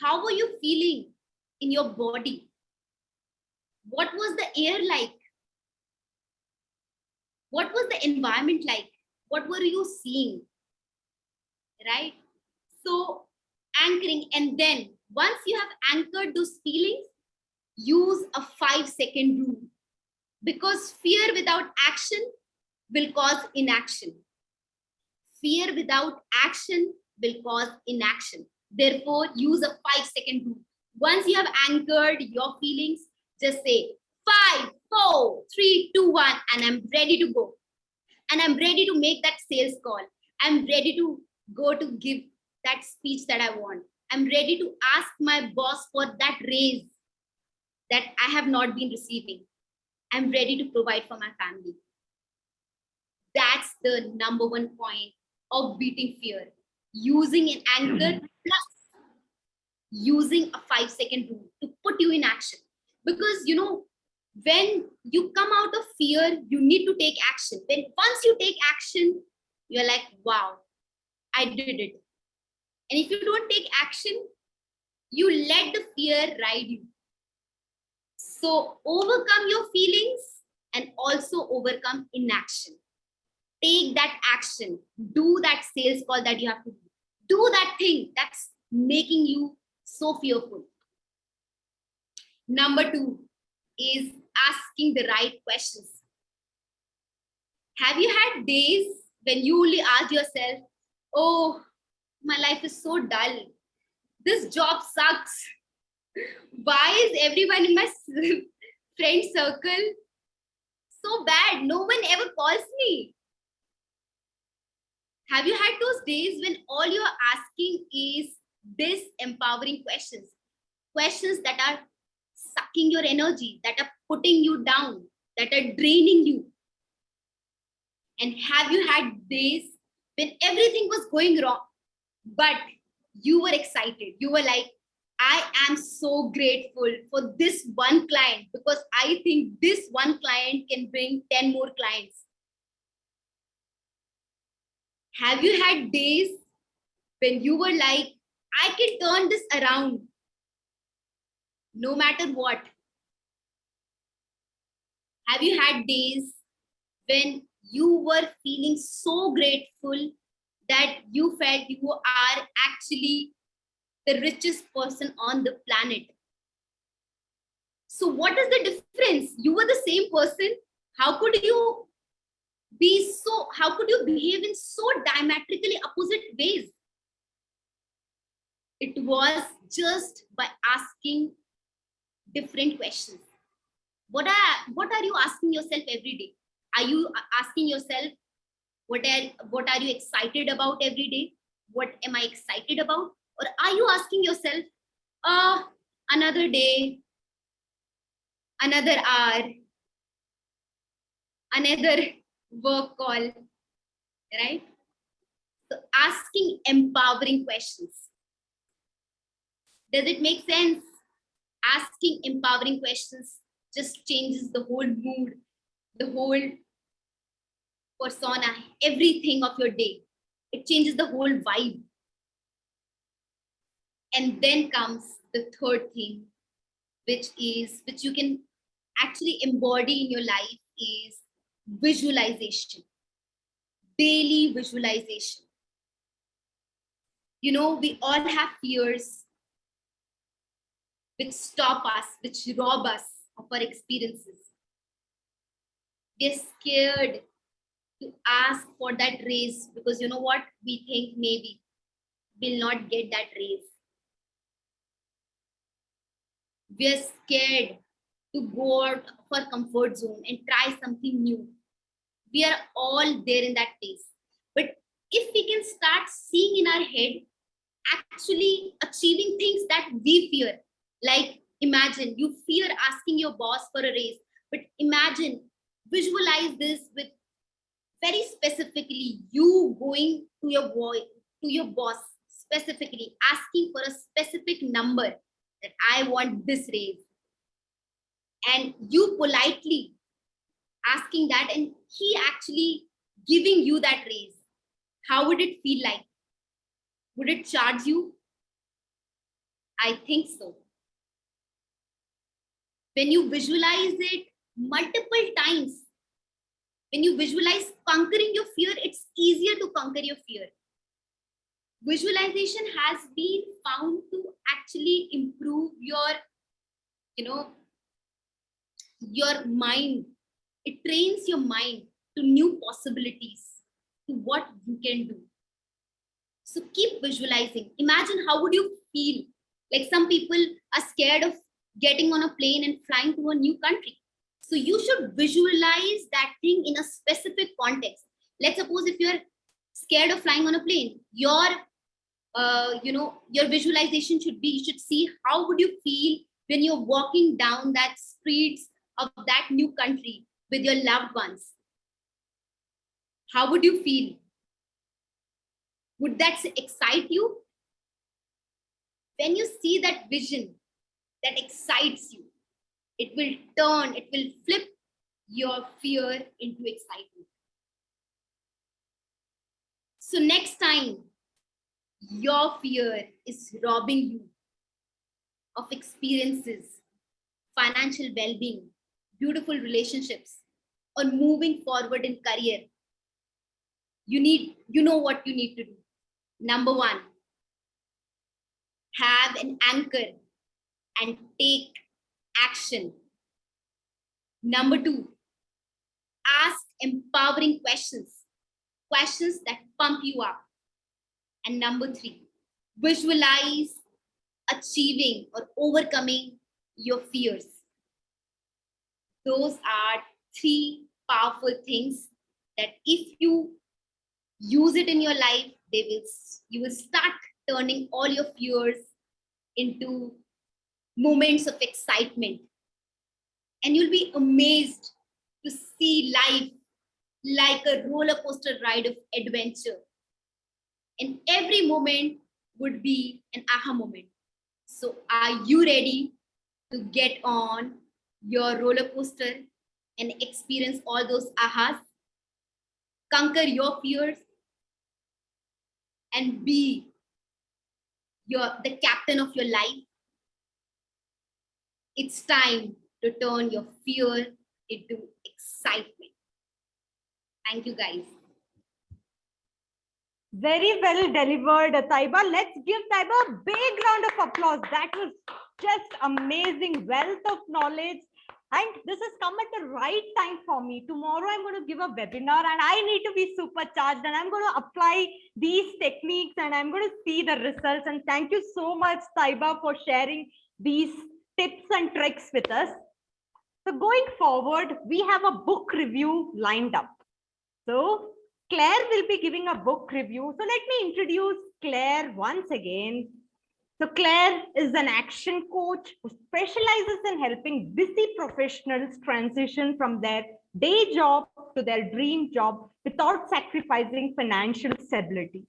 How were you feeling in your body? What was the air like? What was the environment like? What were you seeing? Right? So anchoring, and then once you have anchored those feelings, use a 5-second rule, because fear without action will cause inaction. Fear without action will cause inaction. Therefore, use a 5-second rule. Once you have anchored your feelings, just say 5, 4, 3, 2, 1, and I'm ready to go. And I'm ready to make that sales call. I'm ready to go to give that speech that I want. I'm ready to ask my boss for that raise that I have not been receiving. I'm ready to provide for my family. That's the number one point of beating fear. Using an anchor plus using a 5-second rule to put you in action. Because, you know, when you come out of fear, you need to take action. When once you take action, you're like, wow, I did it. And if you don't take action, you let the fear ride you. So overcome your feelings and also overcome inaction. Take that action. Do that sales call that you have to do. Do that thing that's making you so fearful. Number 2 is asking the right questions. Have you had days when you only ask yourself, oh, My life is so dull. This job sucks. Why is everyone in my friend circle so bad? No one ever calls me. Have you had those days when all you're asking is this empowering questions? Questions that are sucking your energy, that are putting you down, that are draining you. And have you had days when everything was going wrong, but you were excited? You were like, I am so grateful for this one client because I think this one client can bring 10 more clients. Have you had days when you were like, I can turn this around no matter what? Have you had days when you were feeling so grateful that you felt you are actually the richest person on the planet? So what is the difference? You were the same person. How could you behave in so diametrically opposite ways? It was just by asking different questions. What are you asking yourself every day? Are you asking yourself, what are you excited about every day? What am I excited about? Or are you asking yourself, another day, another hour, another work call, right? So asking empowering questions. Does it make sense? Asking empowering questions just changes the whole mood, the whole persona, everything of your day. It changes the whole vibe. And then comes the third thing, which you can actually embody in your life, is visualization. Daily visualization. You know, we all have fears which stop us, which rob us of our experiences. We're scared to ask for that raise because you know what? We think maybe we'll not get that raise. We're scared to go out of our comfort zone and try something new. We are all there in that phase. But if we can start seeing in our head, actually achieving things that we fear, like imagine you fear asking your boss for a raise, but imagine, visualize this with very specifically you going to your boss, specifically asking for a specific number that I want this raise. And you politely asking that and he actually giving you that raise. How would it feel like? Would it charge you? I think so. When you visualize it multiple times, when you visualize conquering your fear, it's easier to conquer your fear. Visualization has been found to actually improve your mind. It trains your mind to new possibilities, to what you can do. So keep visualizing. Imagine how would you feel? Like some people are scared of getting on a plane and flying to a new country. So you should visualize that thing in a specific context. Let's suppose if you're scared of flying on a plane, your visualization should be, you should see how would you feel when you're walking down that streets of that new country with your loved ones. How would you feel? Would that excite you? When you see that vision that excites you, it will flip your fear into excitement. So next time your fear is robbing you of experiences, financial well-being, beautiful relationships, or moving forward in career, you know what you need to do. Number one, have an anchor and take action. Number two, ask empowering questions that pump you up. And number 3, visualize achieving or overcoming your fears. Those are 3 powerful things that if you use it in your life, you will start turning all your fears into moments of excitement. And you'll be amazed to see life like a roller coaster ride of adventure. And every moment would be an aha moment. So are you ready to get on your roller coaster and experience all those ahas? Conquer your fears and be the captain of your life. It's time to turn your fear into excitement. Thank you, guys. Very well delivered, Taiba. Let's give Taiba a big round of applause. That was just amazing wealth of knowledge. And this has come at the right time for me. Tomorrow, I'm going to give a webinar and I need to be supercharged and I'm going to apply these techniques and I'm going to see the results. And thank you so much, Taiba, for sharing these tips and tricks with us. So going forward, we have a book review lined up. So Claire will be giving a book review. So let me introduce Claire once again. So Claire is an action coach who specializes in helping busy professionals transition from their day job to their dream job without sacrificing financial stability.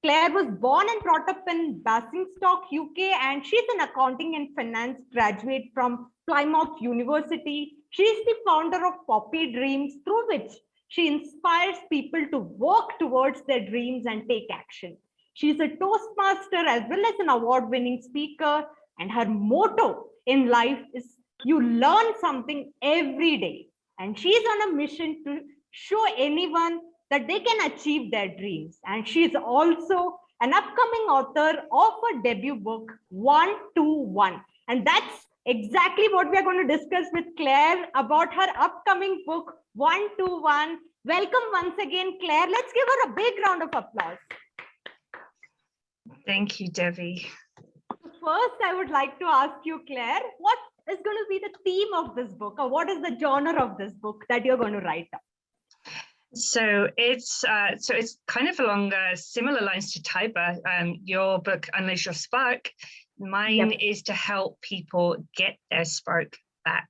Claire was born and brought up in Basingstoke, UK, and she's an accounting and finance graduate from Plymouth University. She's the founder of Poppy Dreams, through which she inspires people to work towards their dreams and take action. She's a Toastmaster as well as an award-winning speaker, and her motto in life is you learn something every day. And she's on a mission to show anyone that they can achieve their dreams. And she's also an upcoming author of a debut book, 121. And that's exactly what we are going to discuss with Claire about her upcoming book, 121. Welcome once again, Claire. Let's give her a big round of applause. Thank you, Devi. First, I would like to ask you, Claire, what is going to be the theme of this book, or what is the genre of this book that you're going to write up? So it's kind of along similar lines to Taiba. Your book, Unleash Your Spark. Mine is to help people get their spark back.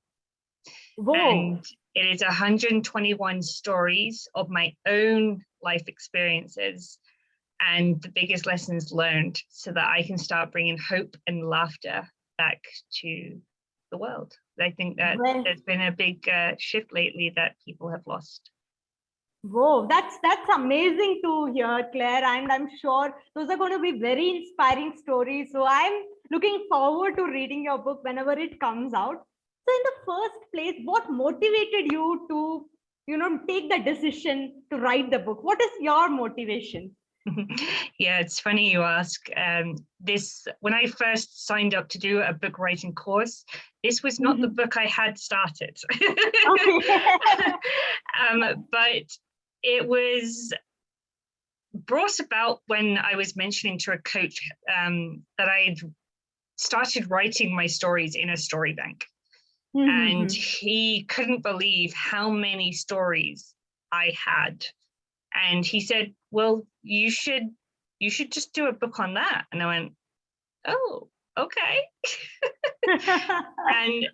Whoa. And it is 121 stories of my own life experiences and the biggest lessons learned, so that I can start bringing hope and laughter back to the world. I think that there's been a big shift lately that people have lost. Whoa, that's amazing to hear, Claire, and I'm sure those are going to be very inspiring stories. So I'm looking forward to reading your book whenever it comes out. So in the first place, what motivated you to, take the decision to write the book? What is your motivation? Yeah, it's funny you ask. When I first signed up to do a book writing course, this was not the book I had started. But it was brought about when I was mentioning to a coach that I'd started writing my stories in a story bank. And he couldn't believe how many stories I had. And he said, well, you should just do a book on that. And I went, oh, okay. And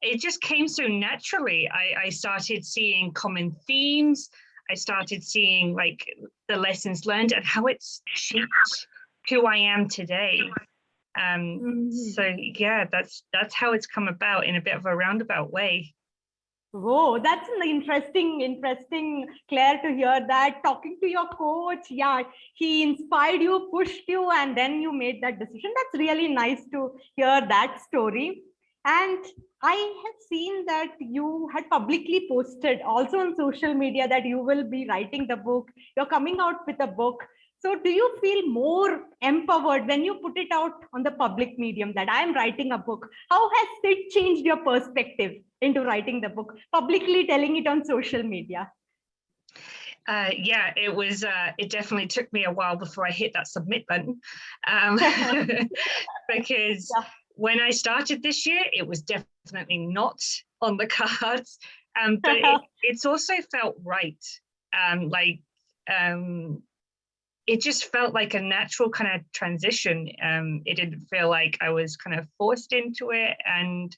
it just came so naturally. I started seeing common themes. I started seeing like the lessons learned and how it's shaped who I am today. So yeah, that's how it's come about in a bit of a roundabout way. Whoa, that's an interesting, Claire, to hear that. Talking to your coach, yeah, he inspired you, pushed you, and then you made that decision. That's really nice to hear that story. And I have seen that you had publicly posted also on social media that you will be writing the book. You're coming out with a book. So do you feel more empowered when you put it out on the public medium that I'm writing a book? How has it changed your perspective into writing the book, publicly telling it on social media? Yeah, it was. It definitely took me a while before I hit that submit button, because Yeah. when I started this year, it was definitely not on the cards. But it's also felt right. Like it just felt like a natural kind of transition. It didn't feel like I was kind of forced into it, and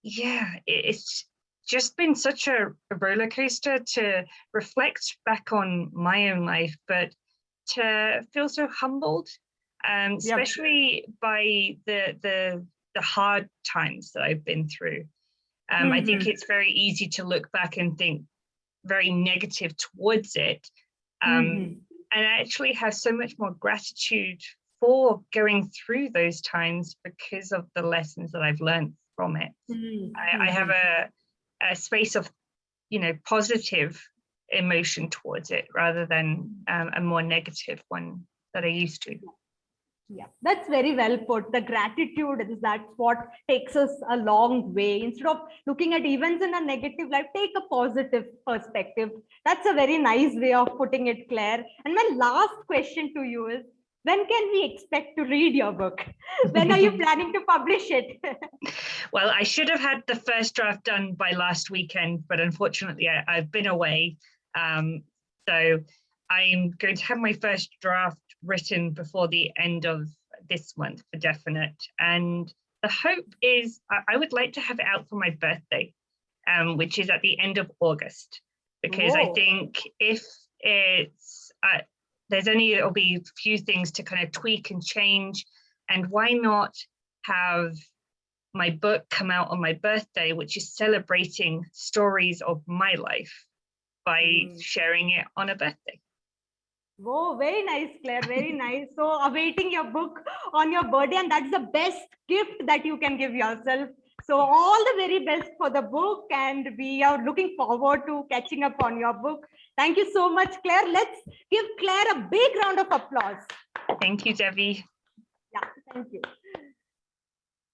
yeah, it's just been such a roller coaster to reflect back on my own life, but to feel so humbled, especially by the hard times that I've been through. I think it's very easy to look back and think very negative towards it, and I actually have so much more gratitude for going through those times because of the lessons that I've learned from it. I have a space of, positive emotion towards it rather than a more negative one that I used to. Yeah, that's very well put. The gratitude is that's what takes us a long way. Instead of looking at events in a negative light, take a positive perspective. That's a very nice way of putting it, Claire. And my last question to you is, when can we expect to read your book? When are you planning to publish it? Well, I should have had the first draft done by last weekend, but unfortunately I've been away. So I'm going to have my first draft written before the end of this month for definite. And the hope is I would like to have it out for my birthday, which is at the end of August, because I think if it's, it'll be a few things to kind of tweak and change. And why not have my book come out on my birthday, which is celebrating stories of my life by sharing it on a birthday. Oh, very nice, Claire. Very nice. So awaiting your book on your birthday, and that's the best gift that you can give yourself. So all the very best for the book, and we are looking forward to catching up on your book. Thank you so much, Claire. Let's give Claire a big round of applause. Thank you, Devi. Yeah, thank you.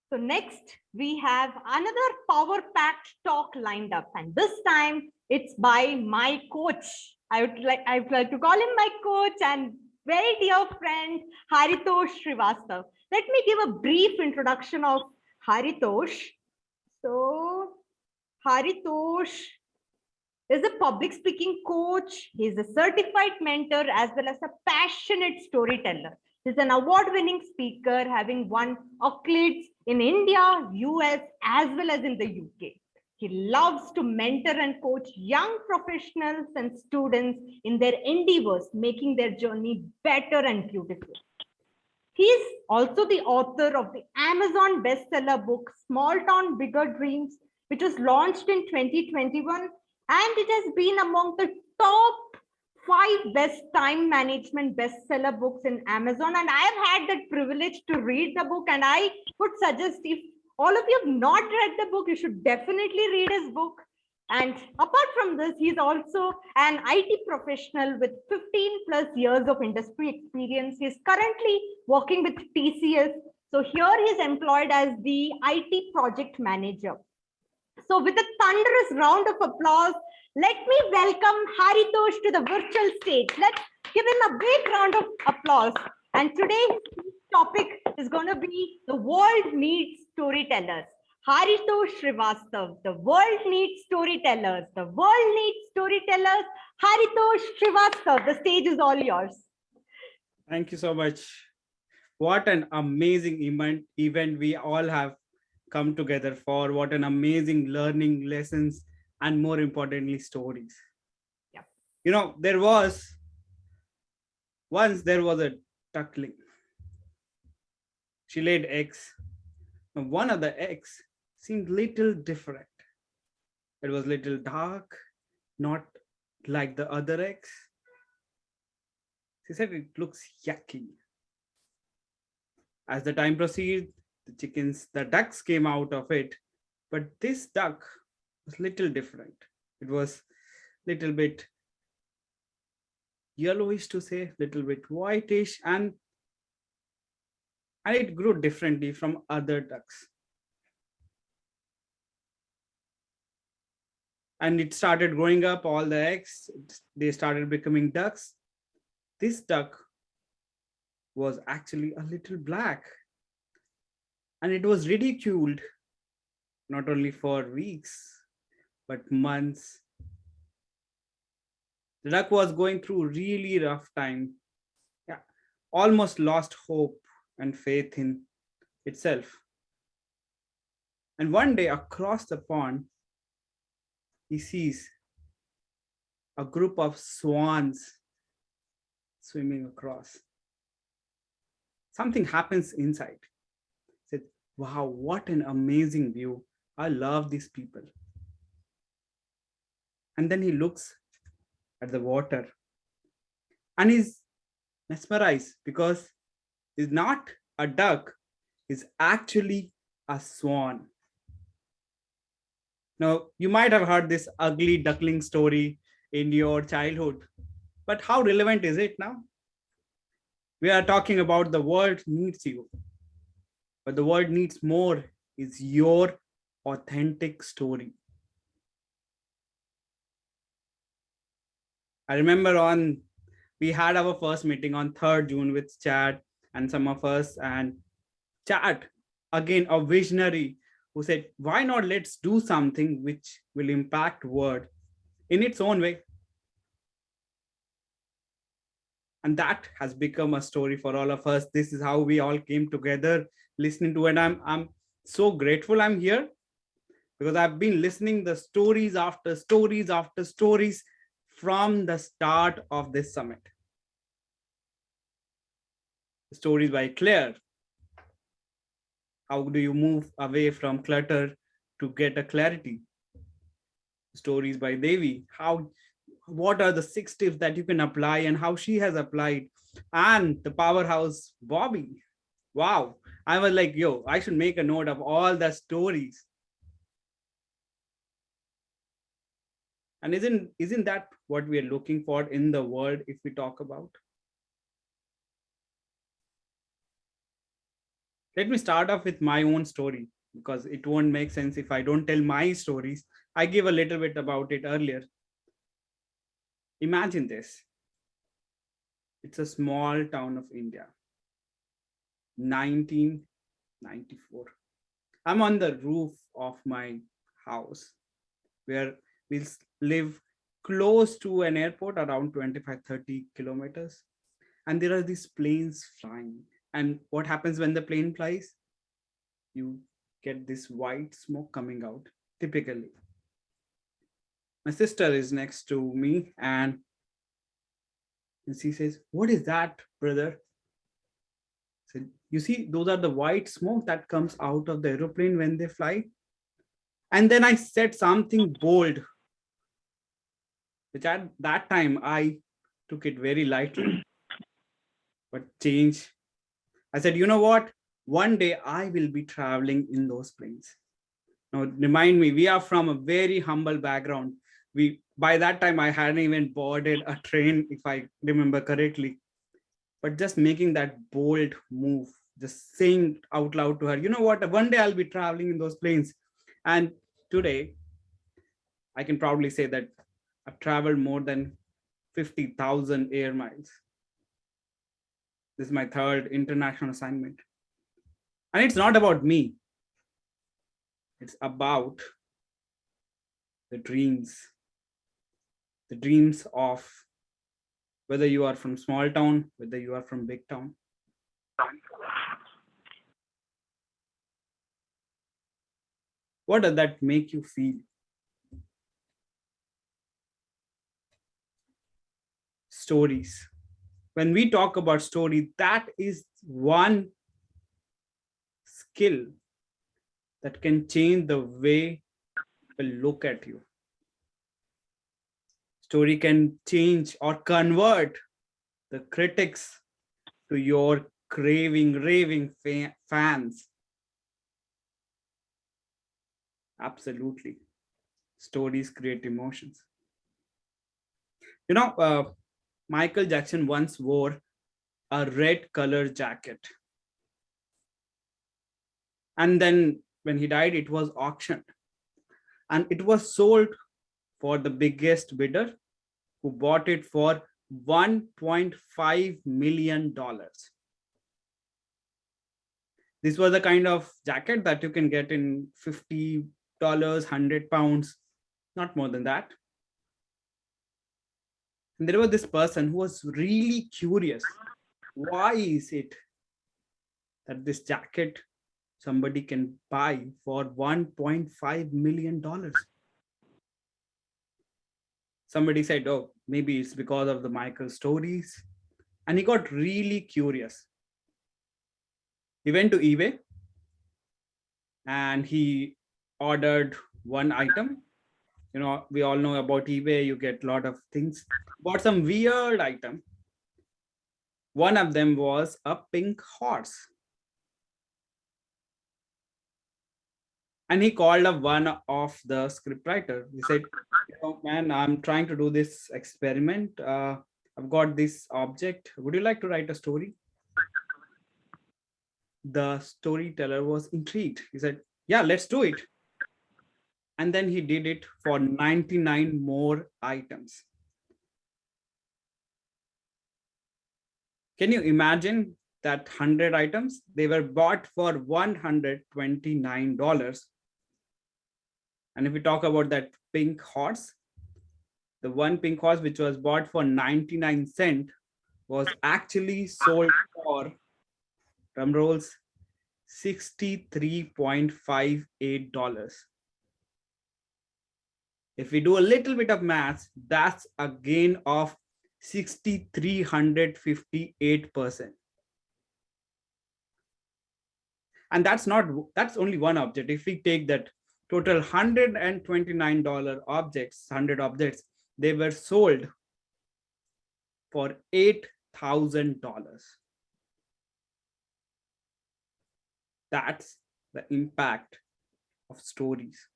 So next, we have another power-packed talk lined up, and this time it's by my coach. I would like to call him my coach and very dear friend, Haritosh Srivastav. Let me give a brief introduction of Haritosh. So Haritosh is a public speaking coach. He's a certified mentor as well as a passionate storyteller. He's an award-winning speaker, having won accolades in India, US, as well as in the UK. He loves to mentor and coach young professionals and students in their endeavors, making their journey better and beautiful. He is also the author of the Amazon bestseller book, Small Town Bigger Dreams, which was launched in 2021, and it has been among the top 5 best time management bestseller books in Amazon. And I have had that privilege to read the book, and I would suggest if all of you have not read the book, you should definitely read his book. And apart from this, he's also an IT professional with 15 plus years of industry experience. He's currently working with TCS. So here he's employed as the IT project manager. So with a thunderous round of applause, let me welcome Haritosh to the virtual stage. Let's give him a big round of applause. And today's topic is going to be the world needs storytellers. Haritosh Srivastav, the world needs storytellers. The world needs storytellers. Haritosh Srivastav, the stage is all yours. Thank you so much. What an amazing event we all have come together for. What an amazing learning lessons and more importantly, stories. Yeah. You know, once there was a duckling. She laid eggs. And one of the eggs seemed little different. It was little dark, not like the other eggs. She said it looks yucky. As the time proceeded, the ducks came out of it, but this duck was little different. It was little bit yellowish to say, little bit whitish, and it grew differently from other ducks. and it started growing up. All the eggs, they started becoming ducks. This duck was actually a little black, and it was ridiculed not only for weeks but months. The duck was going through really rough time. Yeah, almost lost hope and faith in itself. And one day across the pond, he sees a group of swans swimming across. Something happens inside. He said, wow, what an amazing view. I love these people. And then he looks at the water and he's mesmerized because he's not a duck, he's actually a swan. Now, you might have heard this ugly duckling story in your childhood, but how relevant is it now? We are talking about the world needs you, but the world needs more is your authentic story. I remember we had our first meeting on 3rd June with Chad and some of us, and Chad, again, a visionary who said, why not let's do something which will impact world in its own way. And that has become a story for all of us. This is how we all came together listening to it. I'm so grateful I'm here because I've been listening the stories after stories after stories from the start of this summit. Stories by Claire. How do you move away from clutter to get a clarity? Stories by Devi. What are the 6 tips that you can apply and how she has applied? And the powerhouse Bobby. Wow. I was like, yo, I should make a note of all the stories. And isn't that what we are looking for in the world if we talk about? Let me start off with my own story because it won't make sense if I don't tell my stories. I gave a little bit about it earlier. Imagine this. It's a small town of India. 1994. I'm on the roof of my house where we live close to an airport around 25-30 kilometers. And there are these planes flying. And what happens when the plane flies? You get this white smoke coming out, typically. My sister is next to me and she says, what is that, brother? I said, you see, those are the white smoke that comes out of the aeroplane when they fly. And then I said something bold, which at that time I took it very lightly, but change. I said, you know what? One day I will be traveling in those planes. Now, remind me, we are from a very humble background. By that time, I hadn't even boarded a train, if I remember correctly. But just making that bold move, just saying out loud to her, you know what? One day I'll be traveling in those planes. And today, I can probably say that I've traveled more than 50,000 air miles. This is my 3rd international assignment. And it's not about me. It's about the dreams of whether you are from small town, whether you are from big town. What does that make you feel? Stories. When we talk about story, that is one skill that can change the way people look at you. Story can change or convert the critics to your raving fans. Absolutely. Stories create emotions. You know, Michael Jackson once wore a red color jacket. And then when he died, it was auctioned. And it was sold for the biggest bidder who bought it for $1.5 million. This was the kind of jacket that you can get in $50, 100 pounds, not more than that. And there was this person who was really curious. Why is it that this jacket somebody can buy for $1.5 million? Somebody said, oh, maybe it's because of the Michael stories. And he got really curious. He went to eBay and he ordered one item. You know, we all know about eBay, you get a lot of things. Bought some weird item. One of them was a pink horse. And he called up one of the scriptwriter. He said, oh, man, I'm trying to do this experiment. I've got this object. Would you like to write a story? The storyteller was intrigued. He said, yeah, let's do it. And then he did it for 99 more items. Can you imagine that 100 items? They were bought for $129. And if we talk about that pink horse, the one pink horse which was bought for 99 cents was actually sold for, drum rolls, $63.58. If we do a little bit of math, that's a gain of 6,358%. And that's only one object. If we take that total $129 objects, 100 objects, they were sold for $8,000. That's the impact of stories.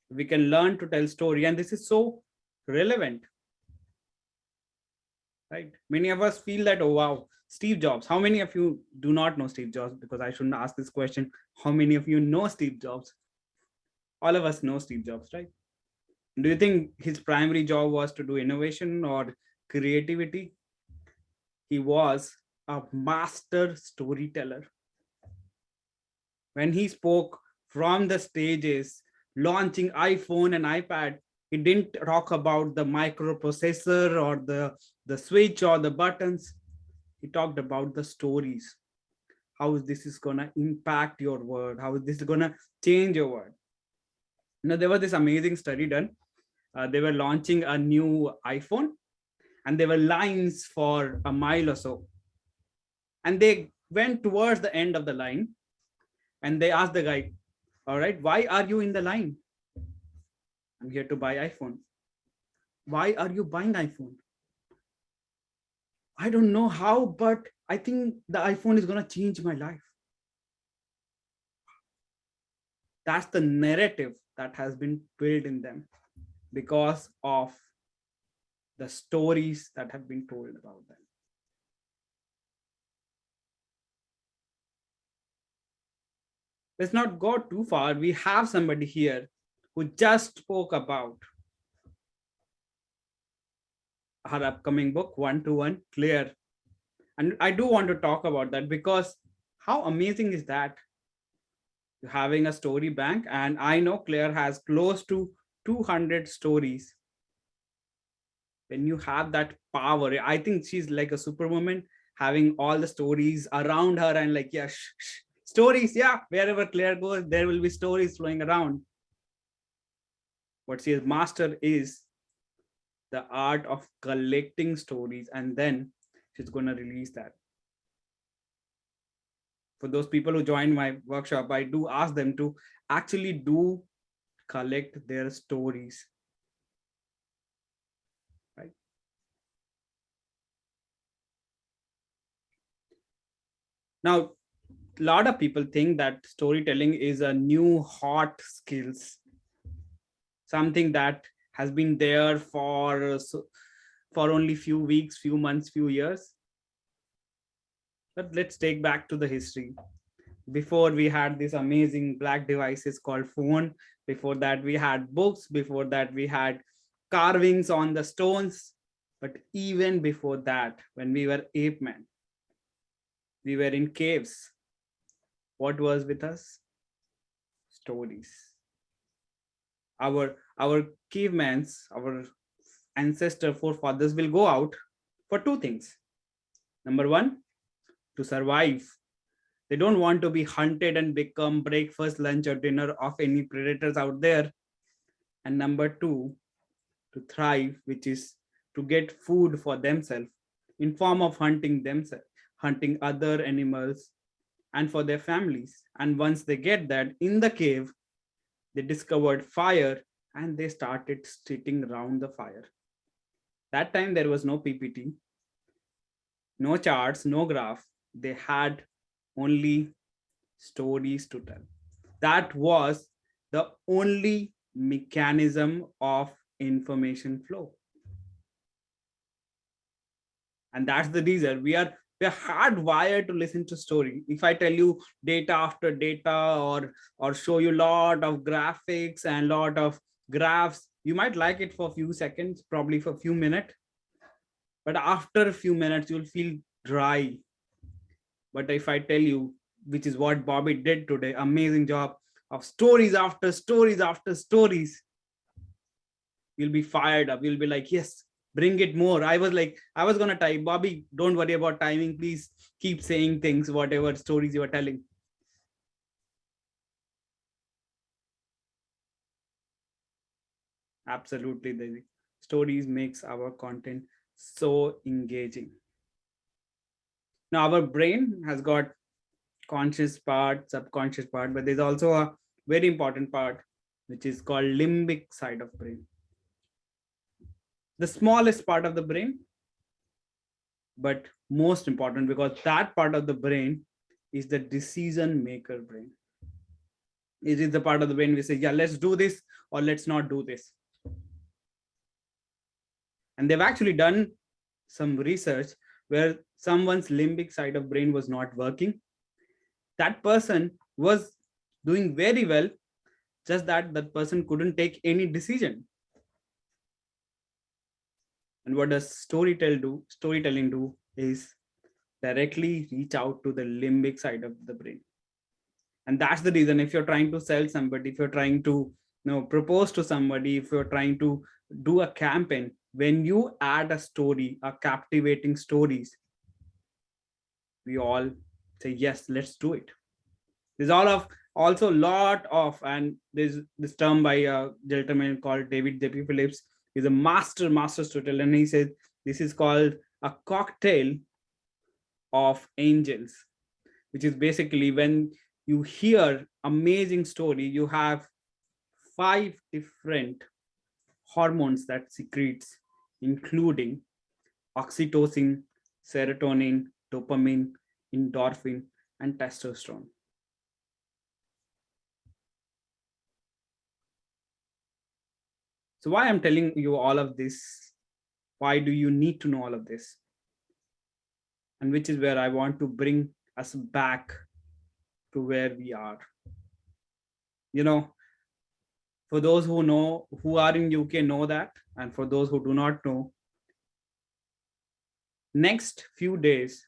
We can learn to tell story, and this is so relevant, right? Many of us feel that, oh wow, Steve Jobs. How many of you do not know Steve Jobs? Because I shouldn't ask this question. How many of you know Steve Jobs? All of us know Steve Jobs, right? Do you think his primary job was to do innovation or creativity? He was a master storyteller. When he spoke from the stages, launching iPhone and iPad, he didn't talk about the microprocessor or the switch or the buttons. He talked about the stories. How this is going to impact your world, how this is going to change your world. You know, there was this amazing study done. They were launching a new iPhone and there were lines for a mile or so. And they went towards the end of the line and they asked the guy, all right, why are you in the line? I'm here to buy iPhone. Why are you buying iPhone? I don't know how, but I think the iPhone is going to change my life. That's the narrative that has been built in them because of the stories that have been told about them. Let's not go too far. We have somebody here who just spoke about her upcoming book, One-to-One, Claire. And I do want to talk about that because how amazing is that? Having a story bank, and I know Claire has close to 200 stories. When you have that power, I think she's like a superwoman, having all the stories around her and like, yeah, stories, yeah, wherever Claire goes, there will be stories flowing around. What she has mastered is the art of collecting stories, and then she's going to release that. For those people who join my workshop, I do ask them to actually do collect their stories. Right? Now, a lot of people think that storytelling is a new hot skills, something that has been there for only few weeks, few months, few years. But let's take back to the history. Before we had these amazing black devices called phone. Before that we had books. Before that we had carvings on the stones. But even before that, when we were ape men, we were in caves. What was with us? Stories. Our cavemen, our ancestor forefathers will go out for two things. Number one, to survive. They don't want to be hunted and become breakfast, lunch, or dinner of any predators out there. And number two, to thrive, which is to get food for themselves in form of hunting themselves, hunting other animals and for their families. And once they get that in the cave, they discovered fire and they started sitting around the fire. That time there was no PPT, no charts, no graph. They had only stories to tell. That was the only mechanism of information flow. And that's the reason we are hardwired to listen to story. If I tell you data after data or show you a lot of graphics and lot of graphs, you might like it for a few seconds, probably for a few minutes. But after a few minutes, you'll feel dry. But if I tell you, which is what Bobby did today, amazing job of stories after stories after stories, you'll be fired up. You'll be like, yes, bring it more. I was going to type, Bobby, don't worry about timing. Please keep saying things, whatever stories you are telling. Absolutely, Daisy. Stories makes our content so engaging. Now, our brain has got conscious part, subconscious part, but there's also a very important part, which is called limbic side of brain. The smallest part of the brain, but most important, because that part of the brain is the decision maker brain. It is the part of the brain we say, yeah, let's do this or let's not do this. And they've actually done some research where someone's limbic side of brain was not working. That person was doing very well, just that that person couldn't take any decision. And what does storytelling do is directly reach out to the limbic side of the brain. And that's the reason, if you're trying to sell somebody, if you're trying to propose to somebody, if you're trying to do a campaign, when you add a story, a captivating stories, we all say, yes, let's do it. There's also a lot of, and there's this term by a gentleman called David J.P. Phillips. He's a master storyteller, and he says this is called a cocktail of angels, which is basically when you hear amazing story, you have 5 different hormones that secretes, including oxytocin, serotonin, dopamine, endorphin, and testosterone. So why I'm telling you all of this? Why do you need to know all of this? And which is where I want to bring us back to where we are. For those who know, who are in UK know that, and for those who do not know, next few days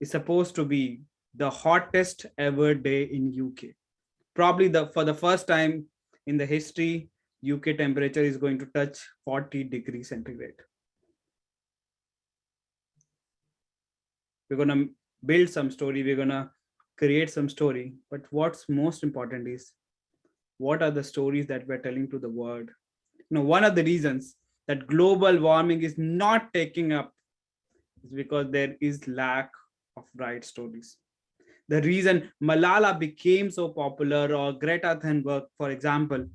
is supposed to be the hottest ever day in UK. Probably for the first time in the history, UK temperature is going to touch 40 degrees centigrade. We're going to build some story. We're going to create some story. But what's most important is, what are the stories that we're telling to the world? One of the reasons that global warming is not taking up is because there is lack of right stories. The reason Malala became so popular, or Greta Thunberg, for example,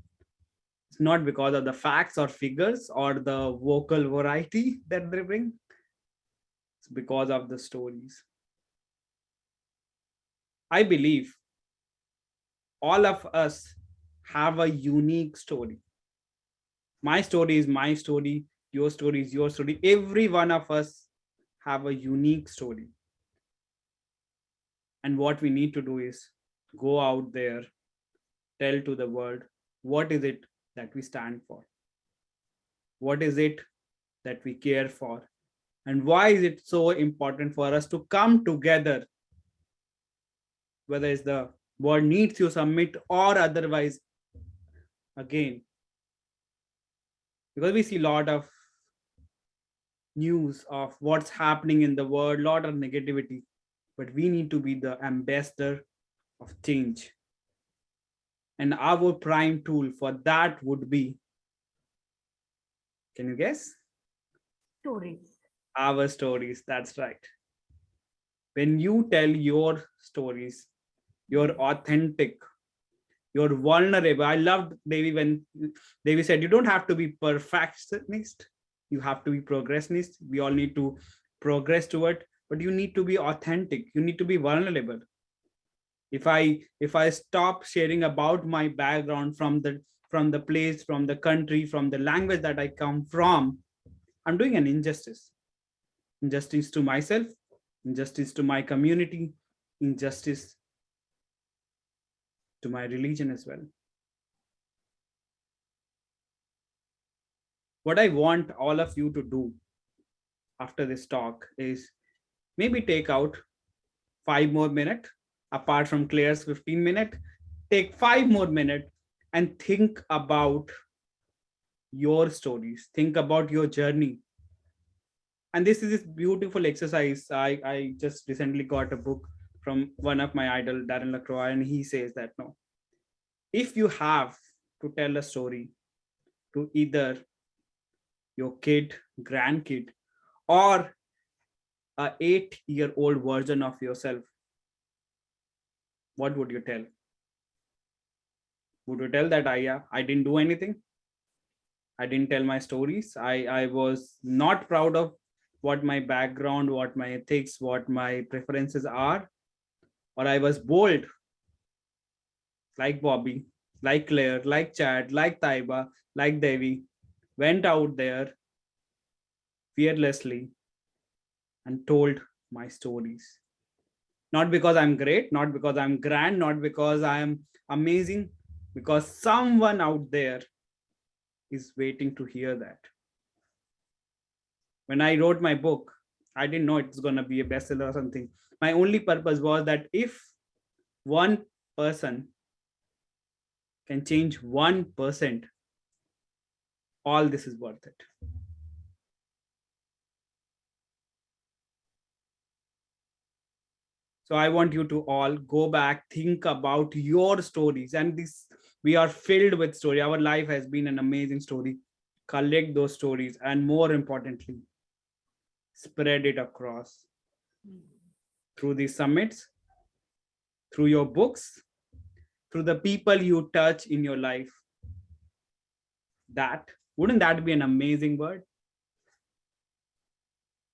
it's not because of the facts or figures or the vocal variety that they bring. It's because of the stories. I believe all of us have a unique story. My story is my story. Your story is your story. Every one of us have a unique story. And what we need to do is go out there, tell to the world, what is it that we stand for? What is it that we care for? And why is it so important for us to come together? Whether it's the world needs you submit or otherwise, again, because we see a lot of news of what's happening in the world, lot of negativity, but we need to be the ambassador of change. And our prime tool for that would be, can you guess? Stories. Our stories. That's right. When you tell your stories, you're authentic, you're vulnerable. I loved Devi when Devi said, you don't have to be perfectionist, you have to be progressionist. We all need to progress to it, but you need to be authentic. You need to be vulnerable. If I stop sharing about my background from the place, from the country, from the language that I come from, I'm doing an injustice. Injustice to myself, injustice to my community, injustice to my religion as well. What I want all of you to do after this talk is maybe take out 5 more minutes, apart from Claire's 15 minutes, take 5 more minutes and think about your stories, think about your journey. And this is this beautiful exercise. I just recently got a book from one of my idol, Darren Lacroix, and he says that no, if you have to tell a story to either your kid, grandkid, or a 8-year-old version of yourself, what would you tell? Would you tell that I didn't do anything? I didn't tell my stories. I was not proud of what my background, what my ethics, what my preferences are, or I was bold, like Bobby, like Claire, like Chad, like Taiba, like Devi, went out there fearlessly and told my stories. Not because I'm great, not because I'm grand, not because I'm amazing, because someone out there is waiting to hear that. When I wrote my book, I didn't know it's going to be a bestseller or something. My only purpose was that if one person can change 1%, all this is worth it. So I want you to all go back, think about your stories. And this, we are filled with story. Our life has been an amazing story. Collect those stories, and more importantly, spread it across through these summits, through your books, through the people you touch in your life. That, wouldn't that be an amazing word?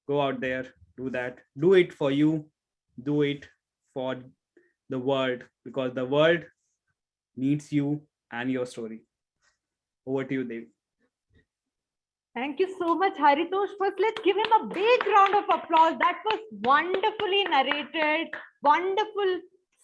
Go out there, do that. Do it for you. Do it for the world, because the world needs you and your story. Over to you, Devi. Thank you so much, Haritosh. First, let's give him a big round of applause. That was wonderfully narrated. Wonderful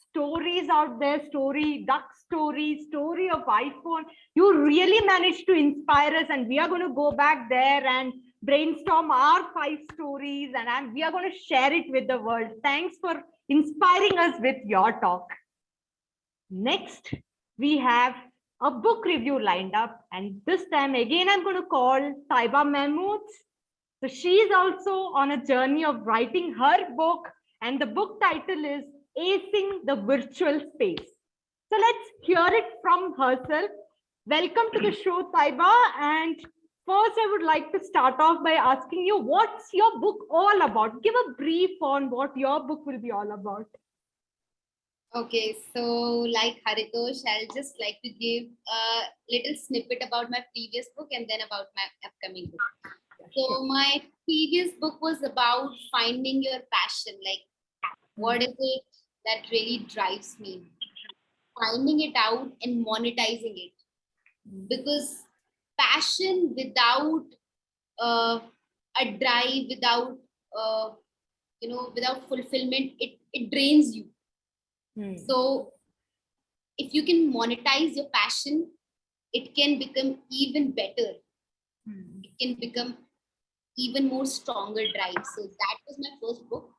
stories out there. Story, duck story, story of iPhone. You really managed to inspire us, and we are going to go back there and brainstorm our 5 stories, and we are going to share it with the world. Thanks for inspiring us with your talk. Next, we have a book review lined up, and this time again I'm going to call Taiba Mahmood. So she is also on a journey of writing her book, and the book title is Acing the Virtual Space. So let's hear it from herself. Welcome to the show, Taiba. And first, I would like to start off by asking you, what's your book all about? Give a brief on what your book will be all about. Okay, so like Haritosh, I'll just like to give a little snippet about my previous book and then about my upcoming book. So my previous book was about finding your passion, like what is it that really drives me, finding it out and monetizing it. Because passion without a drive, without without fulfillment, it drains you. Hmm. So if you can monetize your passion, it can become even better. Hmm. It can become even more stronger drive. So that was my first book.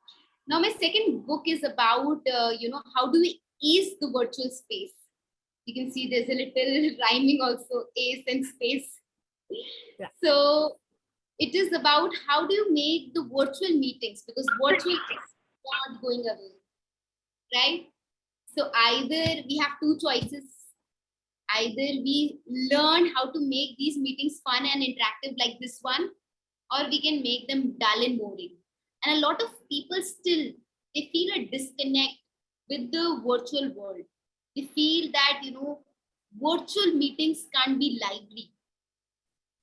Now my second book is about how do we ace the virtual space. You can see there's a little rhyming also, ace and space. Yeah. So it is about how do you make the virtual meetings, because virtual is not going away, right? So either we have two choices. Either we learn how to make these meetings fun and interactive like this one, or we can make them dull and boring. And a lot of people still, they feel a disconnect with the virtual world. They feel that, virtual meetings can't be lively.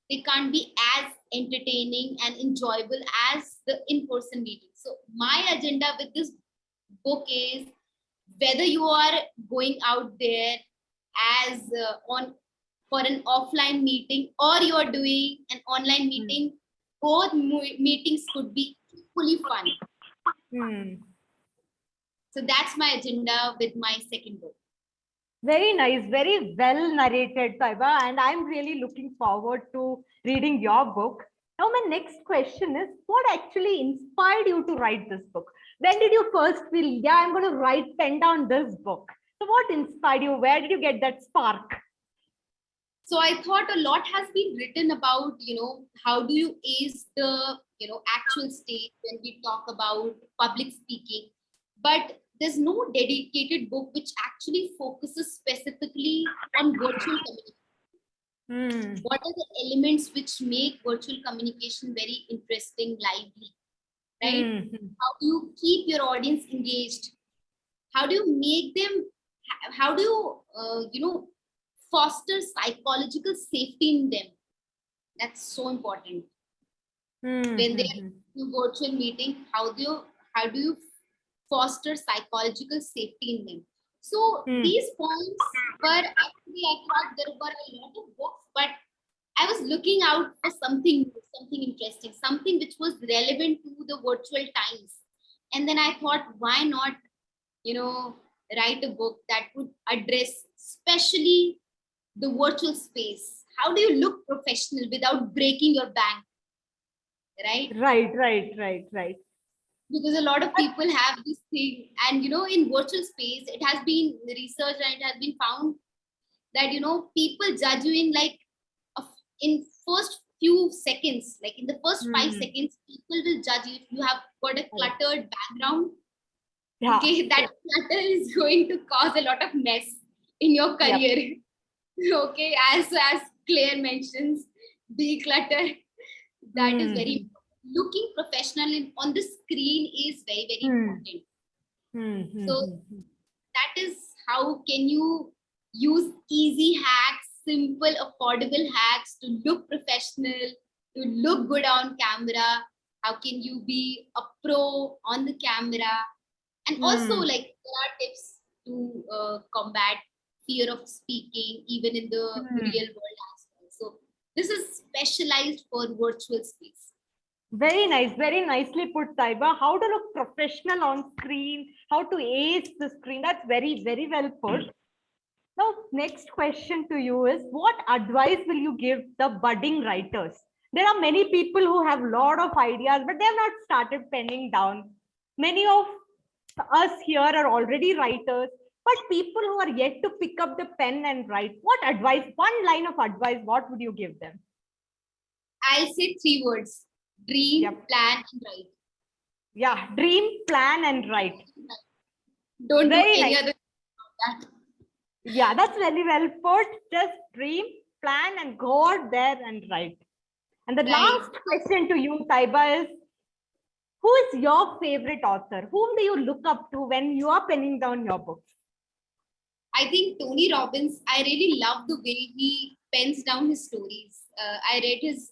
They can't be as entertaining and enjoyable as the in-person meeting. So my agenda with this book is, whether you are going out there as on for an offline meeting, or you are doing an online meeting, both meetings could be equally fun. Hmm. So that's my agenda with my second book. Very nice, very well narrated, Taiba, and I'm really looking forward to reading your book. Now, my next question is, what actually inspired you to write this book? When did you first feel, yeah, I'm going to pen down this book? So, what inspired you? Where did you get that spark? So I thought a lot has been written about, how do you ace the, actual stage when we talk about public speaking, but there's no dedicated book which actually focuses specifically on virtual communication. What are the elements which make virtual communication very interesting, lively, right? How do you keep your audience engaged? How do you make them, how do you, foster psychological safety in them? That's so important. When they're in a virtual meeting, how do you foster psychological safety in them? So these points were actually, I thought there were a lot of books, but I was looking out for something new, something interesting, something which was relevant to the virtual times. And then I thought, why not, write a book that would address especially the virtual space. How do you look professional without breaking your bank? Right. Because a lot of people have this thing, and in virtual space, it has been researched and it has been found that people judge you in in first few seconds, like in the first 5 seconds, people will judge you if you have got a cluttered background. Yeah. Okay, that clutter is going to cause a lot of mess in your career. Yep. Okay, as Claire mentions, declutter. That is very important. Looking professional on the screen is very, very important. So that is how can you use easy hacks, simple, affordable hacks to look professional, to look good on camera. How can you be a pro on the camera? And also, there are tips to combat fear of speaking, even in the real world as well. So this is specialized for virtual space. Very nice, very nicely put, Taiba. How to look professional on screen, how to ace the screen. That's very, very well put. Now, next question to you is, what advice will you give the budding writers? There are many people who have a lot of ideas, but they have not started penning down. Many of us here are already writers, but people who are yet to pick up the pen and write, what advice, one line of advice, what would you give them? I'll say 3 words: dream, plan, and write. Yeah, dream, plan, and write. Don't do any other that. Yeah, that's very well put. Just dream, plan, and go out there and write. And the last question to you, Taiba, is, who is your favorite author? Whom do you look up to when you are penning down your books? I think Tony Robbins, I really love the way he pens down his stories. I read his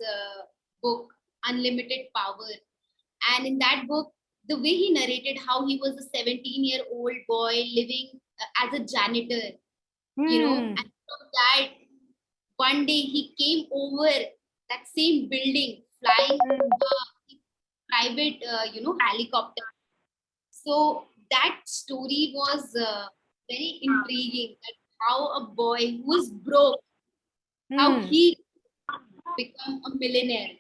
book, Unlimited Power. And in that book, the way he narrated how he was a 17-year-old boy living as a janitor, and from that, one day he came over that same building flying a private, helicopter. So that story was very intriguing. That how a boy who was broke, how he become a millionaire.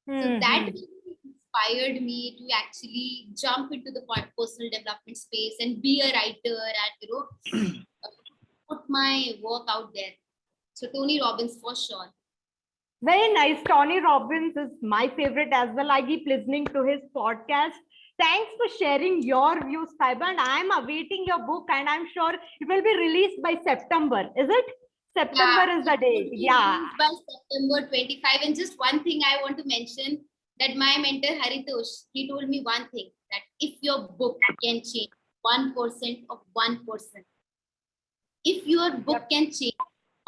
So that inspired me to actually jump into the personal development space and be a writer and put my work out there. So Tony Robbins for sure. Very nice. Tony Robbins is my favorite as well. I keep listening to his podcast. Thanks for sharing your views, Taiba. And I'm awaiting your book, and I'm sure it will be released by September. Is it? September is the day. Yeah. By September 25. And just one thing I want to mention, that my mentor Haritosh, he told me one thing, that if your book can change 1% of 1%, if your book can change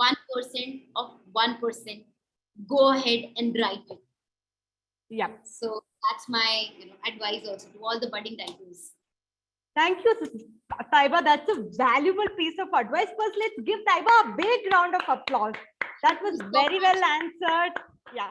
1% of 1%, go ahead and write it. Yeah. So that's my advice also to all the budding writers. Thank you, Taiba. That's a valuable piece of advice. First, let's give Taiba a big round of applause. That was very well answered. Yeah.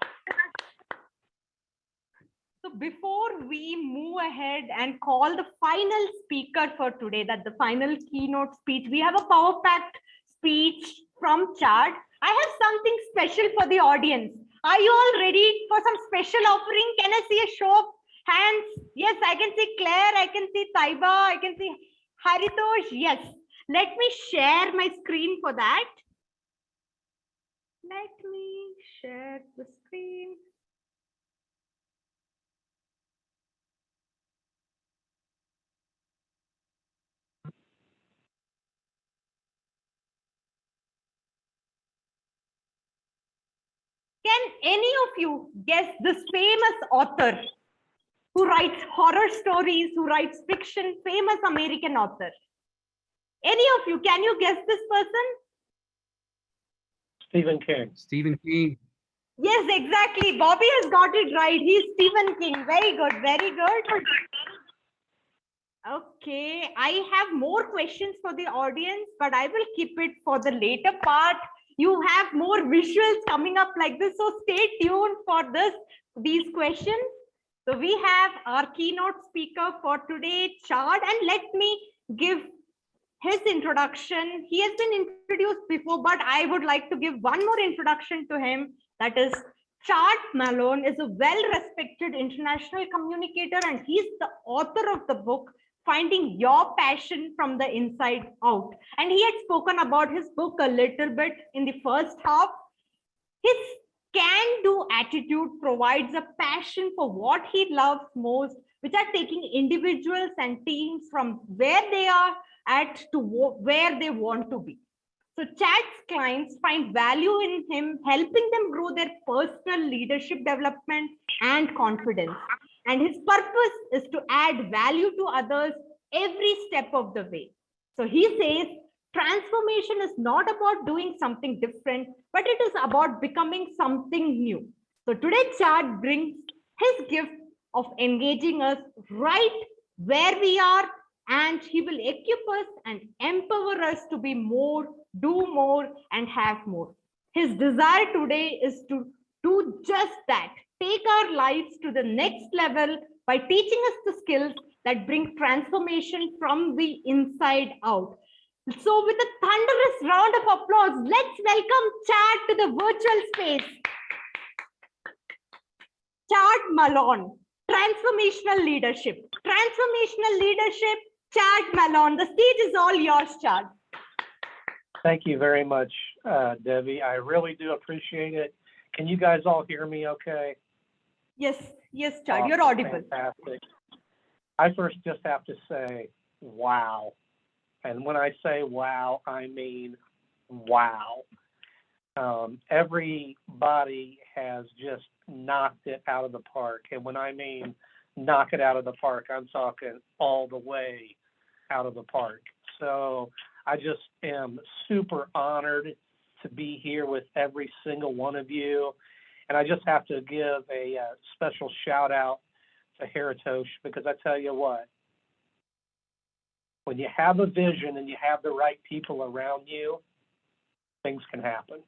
So before we move ahead and call the final speaker for today, that the final keynote speech, we have a power-packed speech from Chad. I have something special for the audience. Are you all ready for some special offering? Can I see a show of hands? Yes, I can see Claire, I can see Taiba, I can see Haritosh. Yes, let me share my screen for that. Let me share the screen. Can any of you guess this famous author who writes horror stories, who writes fiction, famous American author? Any of you, can you guess this person? Stephen King. Stephen King. Yes, exactly. Bobby has got it right. He's Stephen King. Very good, very good. Okay, I have more questions for the audience, but I will keep it for the later part. You have more visuals coming up like this, so stay tuned for these questions. So we have our keynote speaker for today, Chad, and let me give his introduction. He has been introduced before, but I would like to give one more introduction to him. That is, Chad Malone is a well-respected international communicator, and he's the author of the book, Finding Your Passion from the Inside Out. And he had spoken about his book a little bit in the first half. His can-do attitude provides a passion for what he loves most, which are taking individuals and teams from where they are at to where they want to be. So Chad's clients find value in him, helping them grow their personal leadership development and confidence. And his purpose is to add value to others every step of the way. So he says, transformation is not about doing something different, but it is about becoming something new. So today, Chad brings his gift of engaging us right where we are, and he will equip us and empower us to be more, do more, and have more. His desire today is to do just that, take our lives to the next level by teaching us the skills that bring transformation from the inside out. So with a thunderous round of applause, let's welcome Chad to the virtual space. Chad Malone, transformational leadership. Transformational leadership, Chad Malone. The stage is all yours, Chad. Thank you very much, Debbie. I really do appreciate it. Can you guys all hear me okay? Yes, yes, Chad, Awesome, you're audible. Fantastic. I first just have to say, wow. And when I say wow, I mean wow. Everybody has just knocked it out of the park. And when I mean knock it out of the park, I'm talking all the way out of the park. So I just am super honored to be here with every single one of you. And I just have to give a special shout out to Haritosh, because I tell you what, when you have a vision and you have the right people around you, things can happen.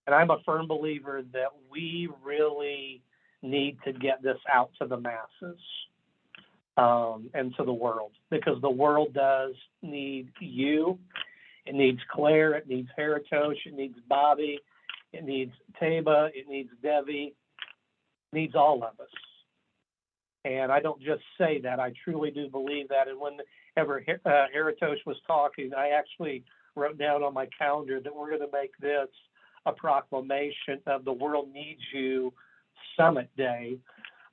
And I'm a firm believer that we really need to get this out to the masses. and to the world, because the world does need you. It needs Claire. It needs Haritosh. It needs Bobby. It needs Taba. It needs Devi. It needs all of us. And I don't just say that. I truly do believe that. And whenever Haritosh was talking, I actually wrote down on my calendar that we're going to make this a proclamation of the World Needs You Summit Day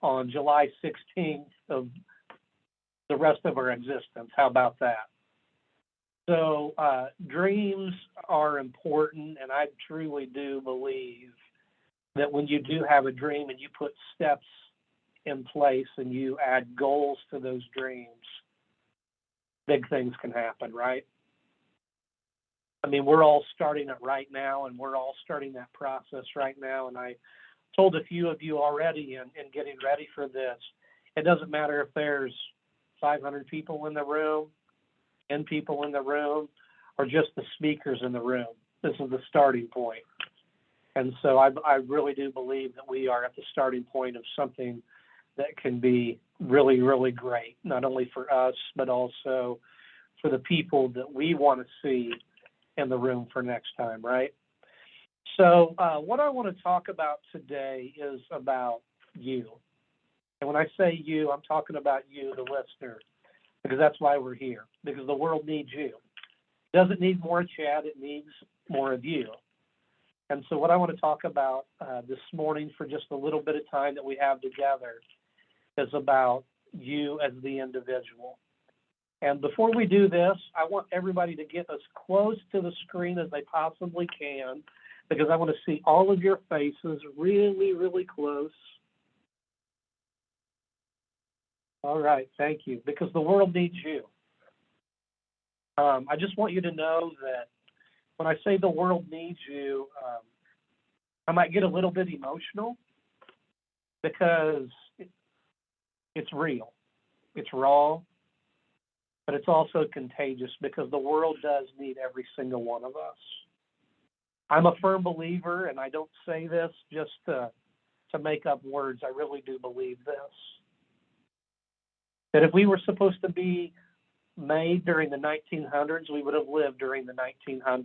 on July 16th of the rest of our existence. How about that? So dreams are important, and I truly do believe that when you do have a dream and you put steps in place and you add goals to those dreams, big things can happen, right? I mean, we're all starting it right now, and we're all starting that process right now. And I told a few of you already in getting ready for this, it doesn't matter if there's 500 people in the room, 10 people in the room, or just the speakers in the room. This is the starting point. And so I really do believe that we are at the starting point of something that can be really, really great, not only for us, but also for the people that we want to see in the room for next time, right? So what I want to talk about today is about you. And when I say you, I'm talking about you, the listener, because that's why we're here, because the world needs you. It doesn't need more Chad, it needs more of you. And so what I want to talk about this morning for just a little bit of time that we have together is about you as the individual. And before we do this, I want everybody to get as close to the screen as they possibly can, because I want to see all of your faces really, really close. All right, thank you, because the world needs you. I just want you to know that when I say the world needs you, I might get a little bit emotional because it's real, it's raw, but it's also contagious because the world does need every single one of us. I'm a firm believer, and I don't say this just to make up words. I really do believe this, that if we were supposed to be made during the 1900s, we would have lived during the 1900s.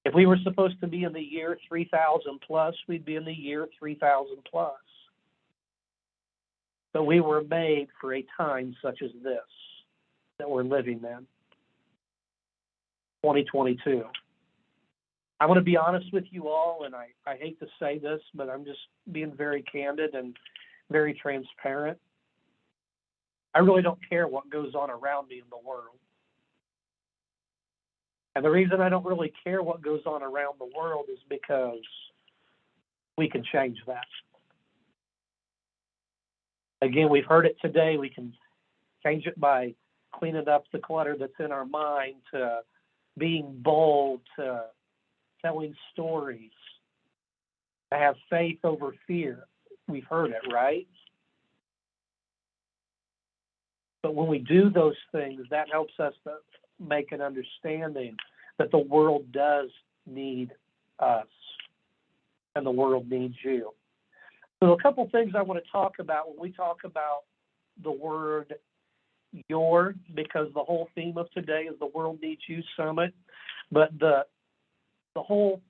If we were supposed to be in the year 3000 plus, we'd be in the year 3000 plus. But we were made for a time such as this that we're living in, 2022. I want to be honest with you all, and I hate to say this, but I'm just being very candid and very transparent. I really don't care what goes on around me in the world. And the reason I don't really care what goes on around the world is because we can change that. Again, we've heard it today. We can change it by cleaning up the clutter that's in our mind, to being bold, to telling stories, to have faith over fear. We've heard it, right? But when we do those things, that helps us to make an understanding that the world does need us and the world needs you. So a couple things I want to talk about when we talk about the word your, because the whole theme of today is the World Needs You Summit, but the whole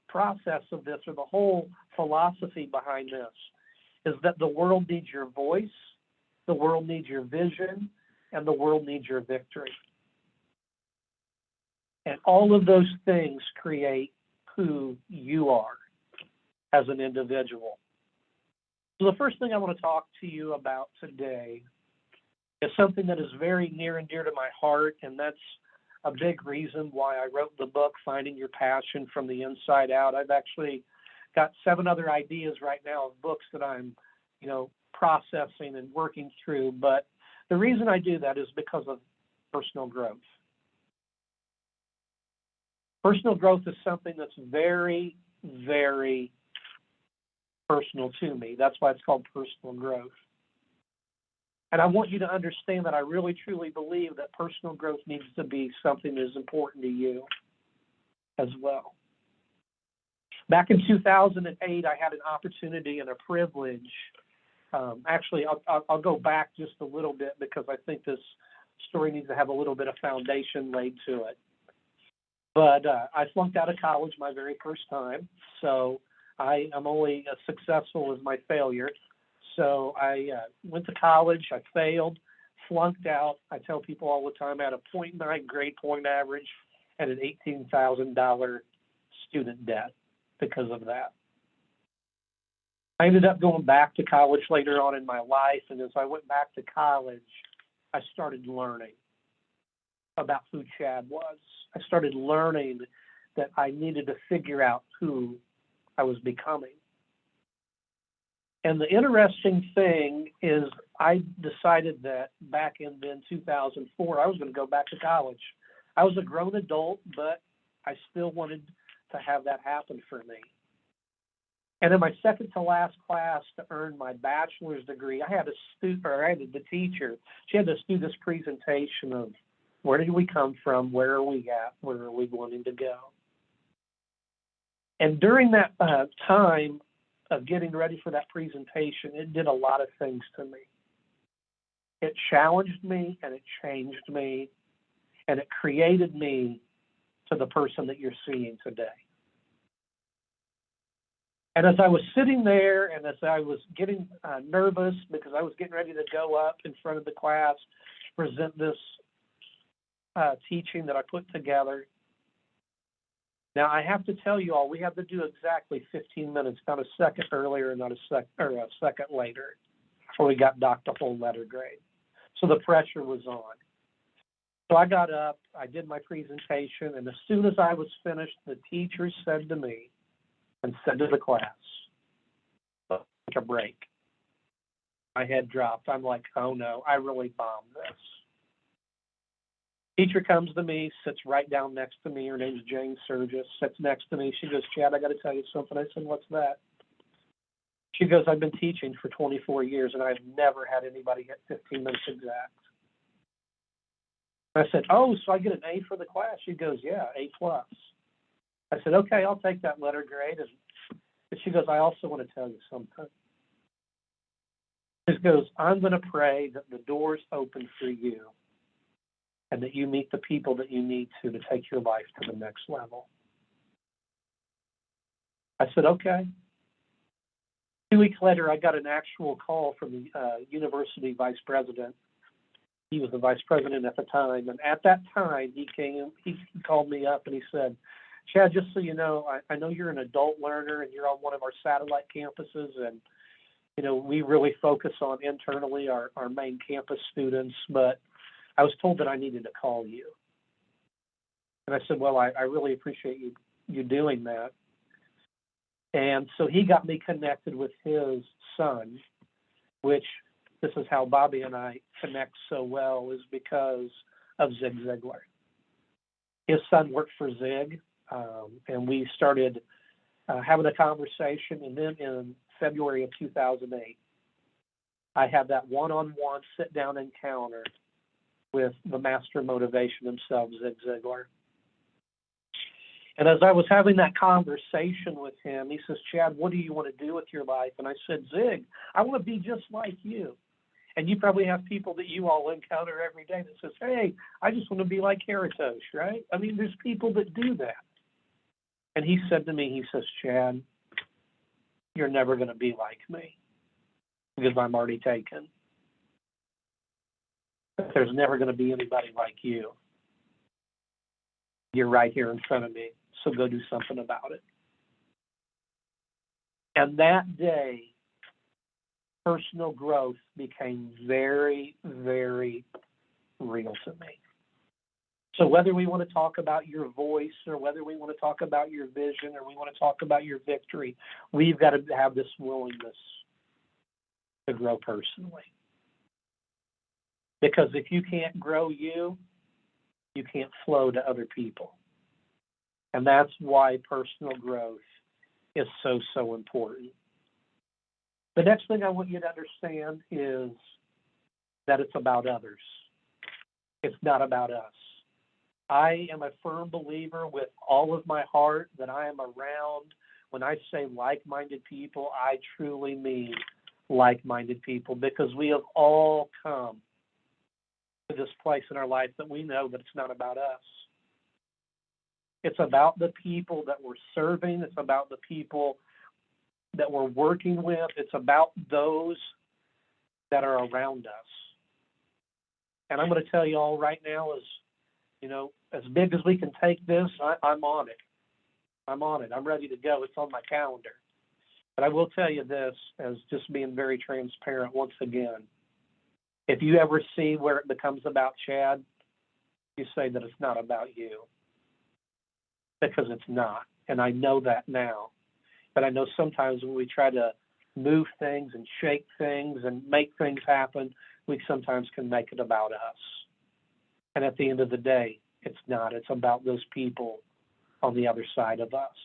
process of this, or the whole philosophy behind this, is that the world needs your voice, the world needs your vision, and the world needs your victory. And all of those things create who you are as an individual. So the first thing I want to talk to you about today is something that is very near and dear to my heart, and that's a big reason why I wrote the book, Finding Your Passion from the Inside Out. I've actually got 7 other ideas right now of books that I'm, processing and working through. But the reason I do that is because of personal growth. Personal growth is something that's very, very personal to me. That's why it's called personal growth. And I want you to understand that I really, truly believe that personal growth needs to be something that is important to you as well. Back in 2008, I had an opportunity and a privilege Actually, I'll go back just a little bit because I think this story needs to have a little bit of foundation laid to it. But I flunked out of college my very first time, so I am only as successful as my failure. So I went to college, I failed, flunked out. I tell people all the time I had a 0.9 grade point average and an $18,000 student debt because of that. I ended up going back to college later on in my life, and as I went back to college, I started learning about who Chad was. I started learning that I needed to figure out who I was becoming. And the interesting thing is I decided that back in 2004, I was going to go back to college. I was a grown adult, but I still wanted to have that happen for me. And in my second to last class to earn my bachelor's degree, I had the teacher, she had us do this presentation of where did we come from, where are we at, where are we wanting to go. And during that time of getting ready for that presentation, it did a lot of things to me. It challenged me and it changed me and it created me to the person that you're seeing today. And as I was sitting there and as I was getting nervous because I was getting ready to go up in front of the class, present this teaching that I put together. Now I have to tell you all, we have to do exactly 15 minutes, not a second earlier, not a second later, before we got docked a whole letter grade. So the pressure was on. So I got up, I did my presentation, and as soon as I was finished, the teacher said to me, and said to the class, take a break. My head dropped. I'm like, oh no, I really bombed this. Teacher comes to me, sits right down next to me. Her name's Jane Surgis, sits next to me. She goes, Chad, I got to tell you something. I said, what's that? She goes, I've been teaching for 24 years and I've never had anybody get 15 minutes exact. I said, oh, so I get an A for the class? She goes, yeah, A+. I said, okay, I'll take that letter grade. And she goes, I also want to tell you something. She goes, I'm going to pray that the doors open for you and that you meet the people that you need to take your life to the next level. I said, okay. 2 weeks later, I got an actual call from the university vice president. He was the vice president at the time. And at that time, he called me up and he said, Chad, just so you know, I know you're an adult learner and you're on one of our satellite campuses. And, you know, we really focus on internally our main campus students. But I was told that I needed to call you. And I said, well, I really appreciate you doing that. And so he got me connected with his son, which this is how Bobby and I connect so well, is because of Zig Ziglar. His son worked for Zig, and we started having a conversation. And then in February of 2008, I had that one-on-one sit-down encounter with the master motivation himself, Zig Ziglar. And as I was having that conversation with him, he says, Chad, what do you want to do with your life? And I said, Zig, I want to be just like you. And you probably have people that you all encounter every day that says, hey, I just want to be like Heritage, right? I mean, there's people that do that. And he said to me, he says, Chad, you're never going to be like me because I'm already taken. There's never going to be anybody like you. You're right here in front of me, so go do something about it. And that day, personal growth became very, very real to me. So whether we want to talk about your voice or whether we want to talk about your vision or we want to talk about your victory, we've got to have this willingness to grow personally. Because if you can't grow you can't flow to other people. And that's why personal growth is so, so important. The next thing I want you to understand is that it's about others. It's not about us. I am a firm believer with all of my heart that I am around. When I say like-minded people, I truly mean like-minded people, because we have all come to this place in our life that we know that it's not about us. It's about the people that we're serving. It's about the people that we're working with. It's about those that are around us. And I'm going to tell you all right now, as big as we can take this, I'm on it. I'm on it. I'm ready to go. It's on my calendar. But I will tell you this, as just being very transparent once again. If you ever see where it becomes about Chad, you say that it's not about you. Because it's not. And I know that now. But I know sometimes when we try to move things and shake things and make things happen, we sometimes can make it about us. And at the end of the day, it's not. It's about those people on the other side of us.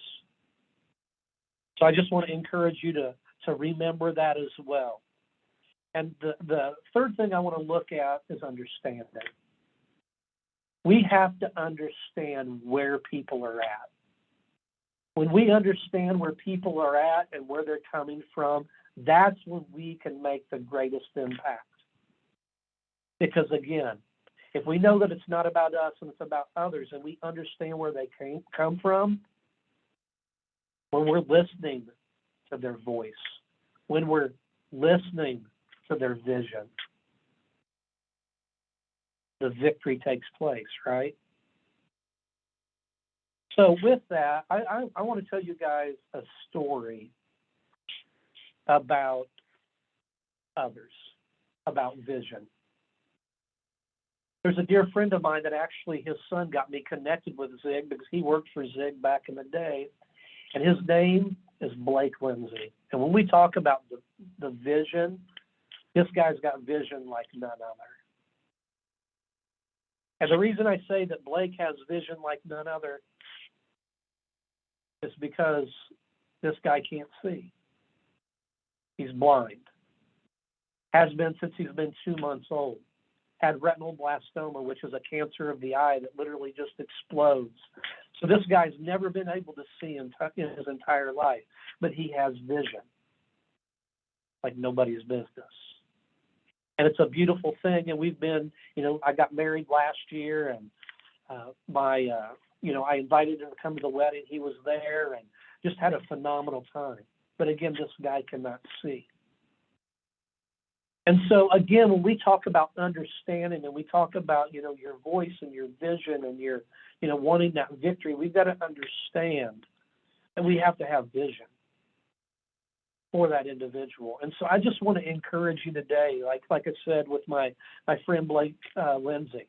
So I just want to encourage you to remember that as well. And the third thing I want to look at is understanding. We have to understand where people are at. When we understand where people are at and where they're coming from, that's when we can make the greatest impact. Because again, if we know that it's not about us and it's about others, and we understand where they come from, when we're listening to their voice, when we're listening to their vision, the victory takes place, right? So with that, I want to tell you guys a story about others, about vision. There's a dear friend of mine that actually his son got me connected with Zig because he worked for Zig back in the day. And his name is Blake Lindsay. And when we talk about the vision, this guy's got vision like none other. And the reason I say that Blake has vision like none other is because this guy can't see. He's blind. Has been since he's been 2 months old. Had retinal blastoma, which is a cancer of the eye that literally just explodes. So this guy's never been able to see in his entire life, but he has vision like nobody's business. And it's a beautiful thing. And we've been, I got married last year, and I invited him to come to the wedding. He was there and just had a phenomenal time. But again, this guy cannot see. And so again, when we talk about understanding and we talk about, your voice and your vision and your, wanting that victory, we've got to understand that we have to have vision for that individual. And so I just want to encourage you today, like I said with my friend Blake Lindsay.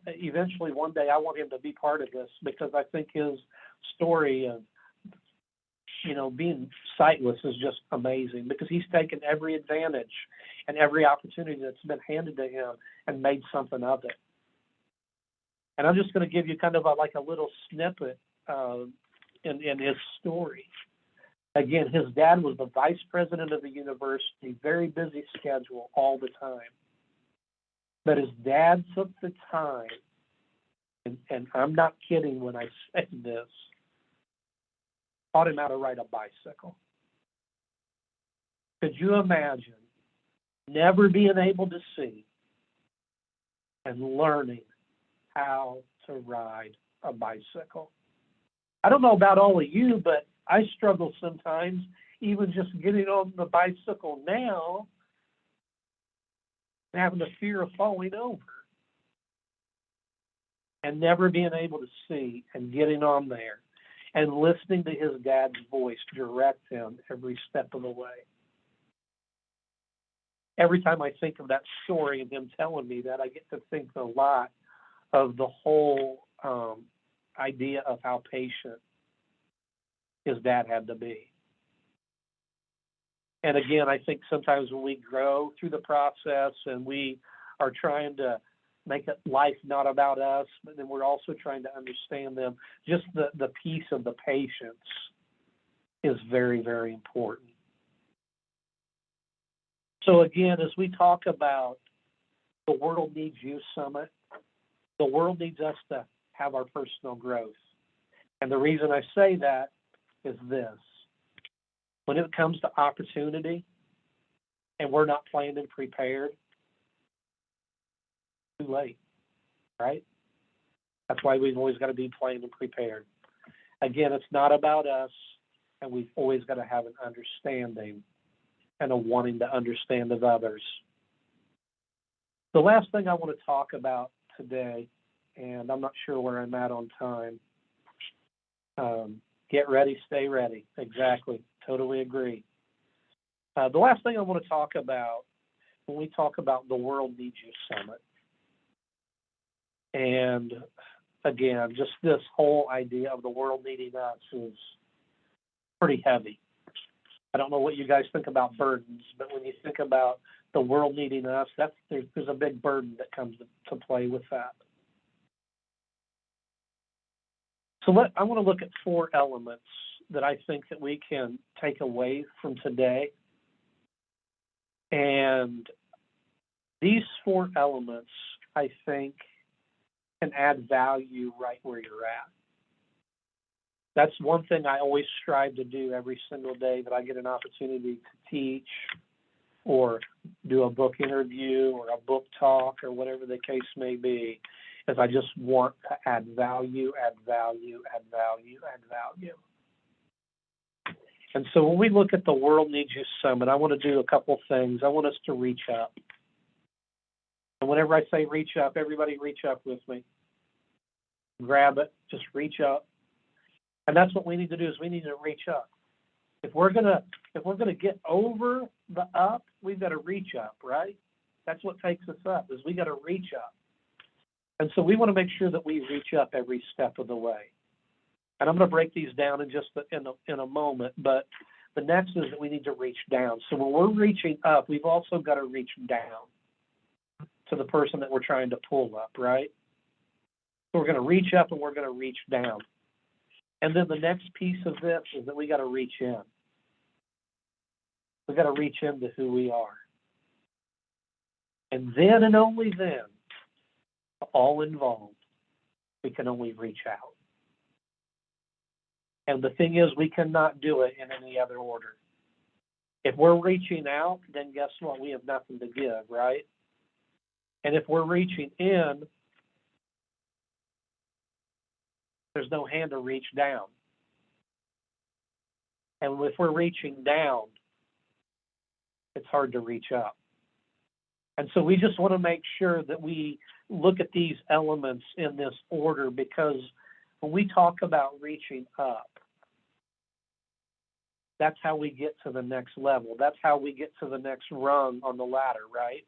Eventually one day I want him to be part of this, because I think his story of being sightless is just amazing, because he's taken every advantage and every opportunity that's been handed to him and made something of it. And I'm just going to give you kind of a little snippet in his story. Again, his dad was the vice president of the university, very busy schedule all the time. But his dad took the time, and I'm not kidding when I say this, taught him how to ride a bicycle. Could you imagine never being able to see and learning how to ride a bicycle? I don't know about all of you, but I struggle sometimes even just getting on the bicycle now and having the fear of falling over and never being able to see and getting on there and listening to his dad's voice direct him every step of the way. Every time I think of that story and him telling me that, I get to think a lot of the whole idea of how patient his dad had to be. And again, I think sometimes when we grow through the process and we are trying to make it life not about us, but then we're also trying to understand them, just the piece of the patience is very, very important. So again, as we talk about the World Needs You Summit, the world needs us to have our personal growth. And the reason I say that is this. When it comes to opportunity, and we're not planned and prepared, too late, right? That's why we've always got to be planned and prepared. Again, it's not about us, and we've always got to have an understanding and a wanting to understand of others. The last thing I want to talk about today, and I'm not sure where I'm at on time. Get ready, stay ready. Exactly. Totally agree. The last thing I want to talk about when we talk about the World Needs You Summit, and again, just this whole idea of the world needing us is pretty heavy. I don't know what you guys think about burdens, but when you think about the world needing us, there's a big burden that comes to play with that. So I want to look at 4 elements that I think that we can take away from today. And these 4 elements, I think, can add value right where you're at. That's one thing I always strive to do every single day that I get an opportunity to teach or do a book interview or a book talk or whatever the case may be, is I just want to add value, add value, add value, add value. And so when we look at the World Needs You Summit, I want to do a couple things. I want us to reach up. And whenever I say reach up, everybody reach up with me. Grab it, just reach up. And that's what we need to do, is we need to reach up. If we're gonna get over the up, we've got to reach up, right? That's what takes us up, is we got to reach up. And so we want to make sure that we reach up every step of the way. And I'm going to break these down in a moment, but the next is that we need to reach down. So when we're reaching up, we've also got to reach down to the person that we're trying to pull up, right? So we're going to reach up and we're going to reach down. And then the next piece of this is that we got to reach in. We got to reach into who we are. And then and only then, all involved, we can only reach out. And the thing is, we cannot do it in any other order. If we're reaching out, then guess what? We have nothing to give, right? And if we're reaching in, there's no hand to reach down. And if we're reaching down, it's hard to reach up. And so we just want to make sure that we look at these elements in this order, because when we talk about reaching up, that's how we get to the next level. That's how we get to the next rung on the ladder, right?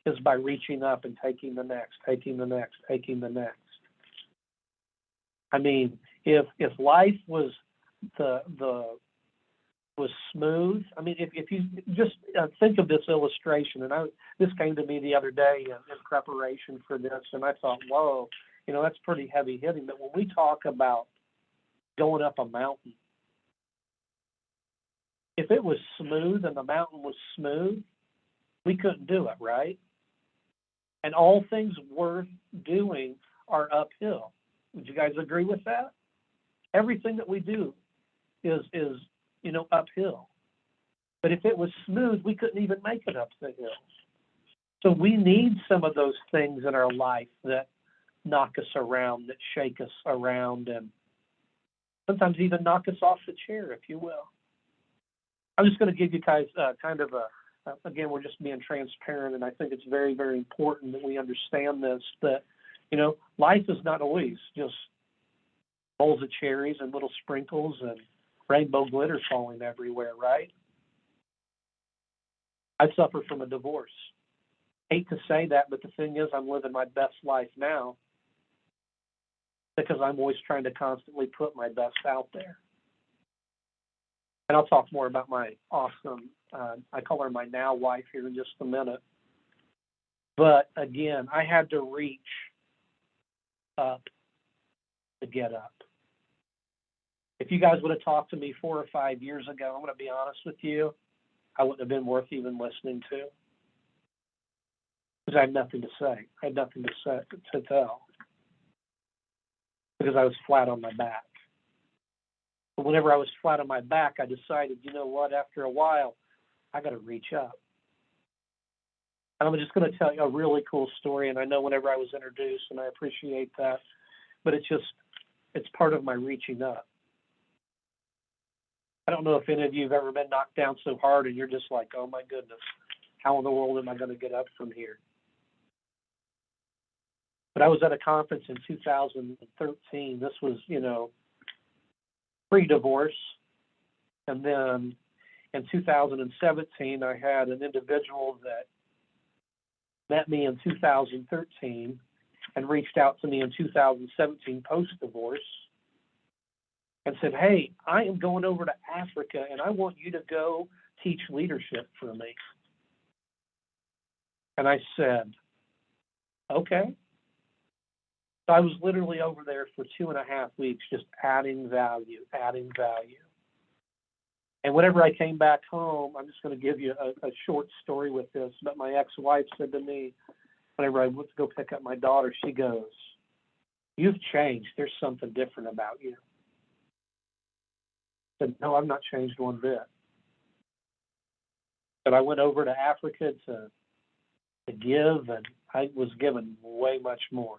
Is by reaching up and taking the next, taking the next, taking the next. I mean, if life was was smooth. I mean, if you just think of this illustration, and this came to me the other day in preparation for this, and I thought, whoa, that's pretty heavy hitting. But when we talk about going up a mountain, if it was smooth and the mountain was smooth, we couldn't do it, right? And all things worth doing are uphill. Would you guys agree with that? Everything that we do is uphill. But if it was smooth, we couldn't even make it up the hill. So we need some of those things in our life that knock us around, that shake us around, and sometimes even knock us off the chair, if you will. I'm just going to give you guys kind of again, we're just being transparent, and I think it's very, very important that we understand this, that, life is not always just bowls of cherries and little sprinkles and rainbow glitter falling everywhere, right? I suffer from a divorce. Hate to say that, but the thing is, I'm living my best life now because I'm always trying to constantly put my best out there. And I'll talk more about my awesome, I call her my now wife here in just a minute. But again, I had to reach up to get up. If you guys would have talked to me 4 or 5 years ago, I'm going to be honest with you, I wouldn't have been worth even listening to. Because I had nothing to say. I had nothing to tell. Because I was flat on my back. But whenever I was flat on my back, I decided, you know what, after a while, I got to reach up. And I'm just going to tell you a really cool story. And I know whenever I was introduced, and I appreciate that, but it's part of my reaching up. I don't know if any of you have ever been knocked down so hard and you're just like, oh my goodness, how in the world am I going to get up from here? But I was at a conference in 2013. This was, pre-divorce. And then in 2017, I had an individual that met me in 2013 and reached out to me in 2017 post-divorce and said, hey, I am going over to Africa and I want you to go teach leadership for me. And I said, okay. So I was literally over there for 2.5 weeks, just adding value. And whenever I came back home, I'm just going to give you a short story with this, but my ex-wife said to me, whenever I went to go pick up my daughter, she goes, you've changed. There's something different about you. I said, no, I've not changed one bit. But I went over to Africa to give, and I was given way much more.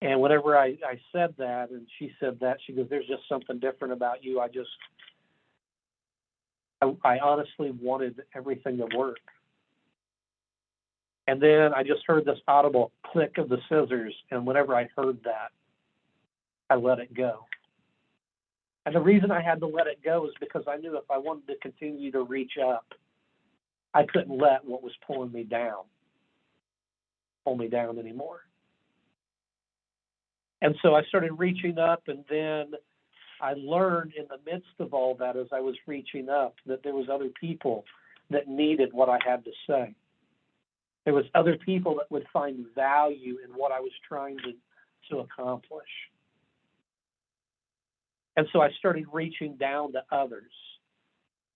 And whenever I said that, and she said that, she goes, there's just something different about you. I honestly wanted everything to work. And then I just heard this audible click of the scissors. And whenever I heard that, I let it go. And the reason I had to let it go is because I knew if I wanted to continue to reach up, I couldn't let what was pulling me down pull me down anymore. And so I started reaching up, and then I learned in the midst of all that, as I was reaching up, that there was other people that needed what I had to say. There was other people that would find value in what I was trying to accomplish. And so I started reaching down to others,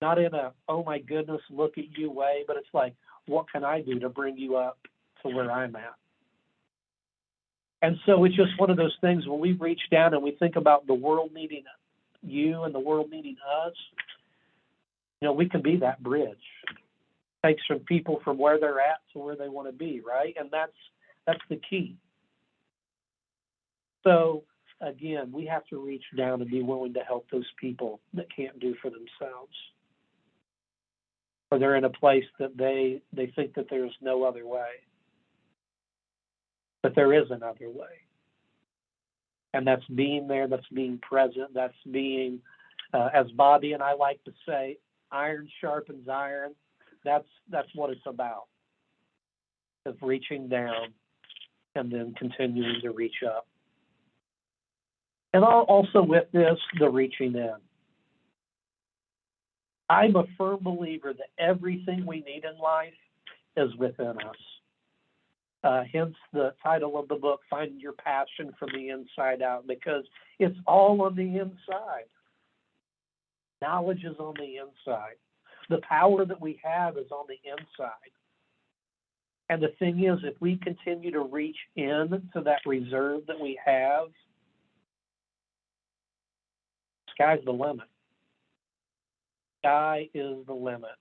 not in a, oh my goodness, look at you way, but it's like, what can I do to bring you up to where I'm at? And so it's just one of those things when we reach down and we think about the world needing you and the world needing us, you know, we can be that bridge. It takes from people from where they're at to where they want to be, right? And that's the key. So again, we have to reach down and be willing to help those people that can't do for themselves. Or they're in a place that they think that there's no other way. But there is another way. And that's being there, that's being present, that's being, as Bobby and I like to say, iron sharpens iron. That's what it's about. Of reaching down and then continuing to reach up. And also with this, the reaching in. I'm a firm believer that everything we need in life is within us. Hence the title of the book, Finding Your Passion from the Inside Out, because it's all on the inside. Knowledge is on the inside. The power that we have is on the inside. And the thing is, if we continue to reach in to that reserve that we have, sky's the limit. Sky is the limit.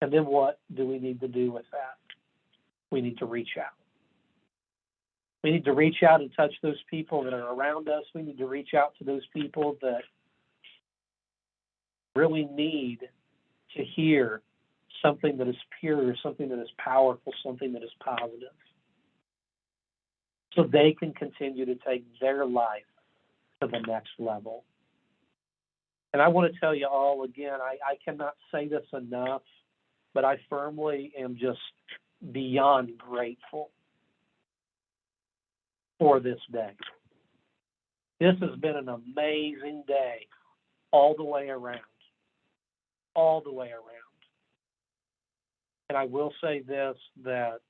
And then what do we need to do with that? We need to reach out. We need to reach out and touch those people that are around us. We need to reach out to those people that really need to hear something that is pure, something that is powerful, something that is positive, so they can continue to take their life to the next level. And I want to tell you all again, I cannot say this enough, but I firmly am just beyond grateful for this day. This has been an amazing day all the way around. All the way around. And I will say this, that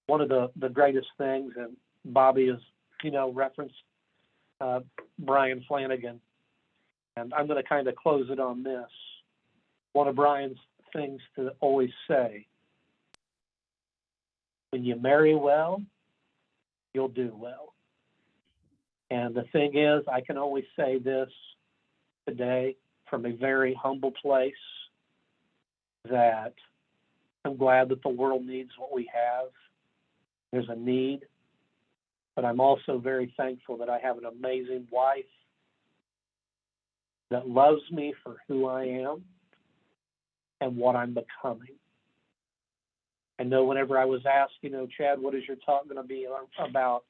one of the greatest things, and Bobby has, referenced Brian Flanagan, and I'm going to kind of close it on this. One of Brian's things to always say: when you marry well, you'll do well. And the thing is, I can always say this today from a very humble place that I'm glad that the world needs what we have. There's a need, but I'm also very thankful that I have an amazing wife that loves me for who I am and what I'm becoming. I know whenever I was asked, Chad, what is your talk going to be about?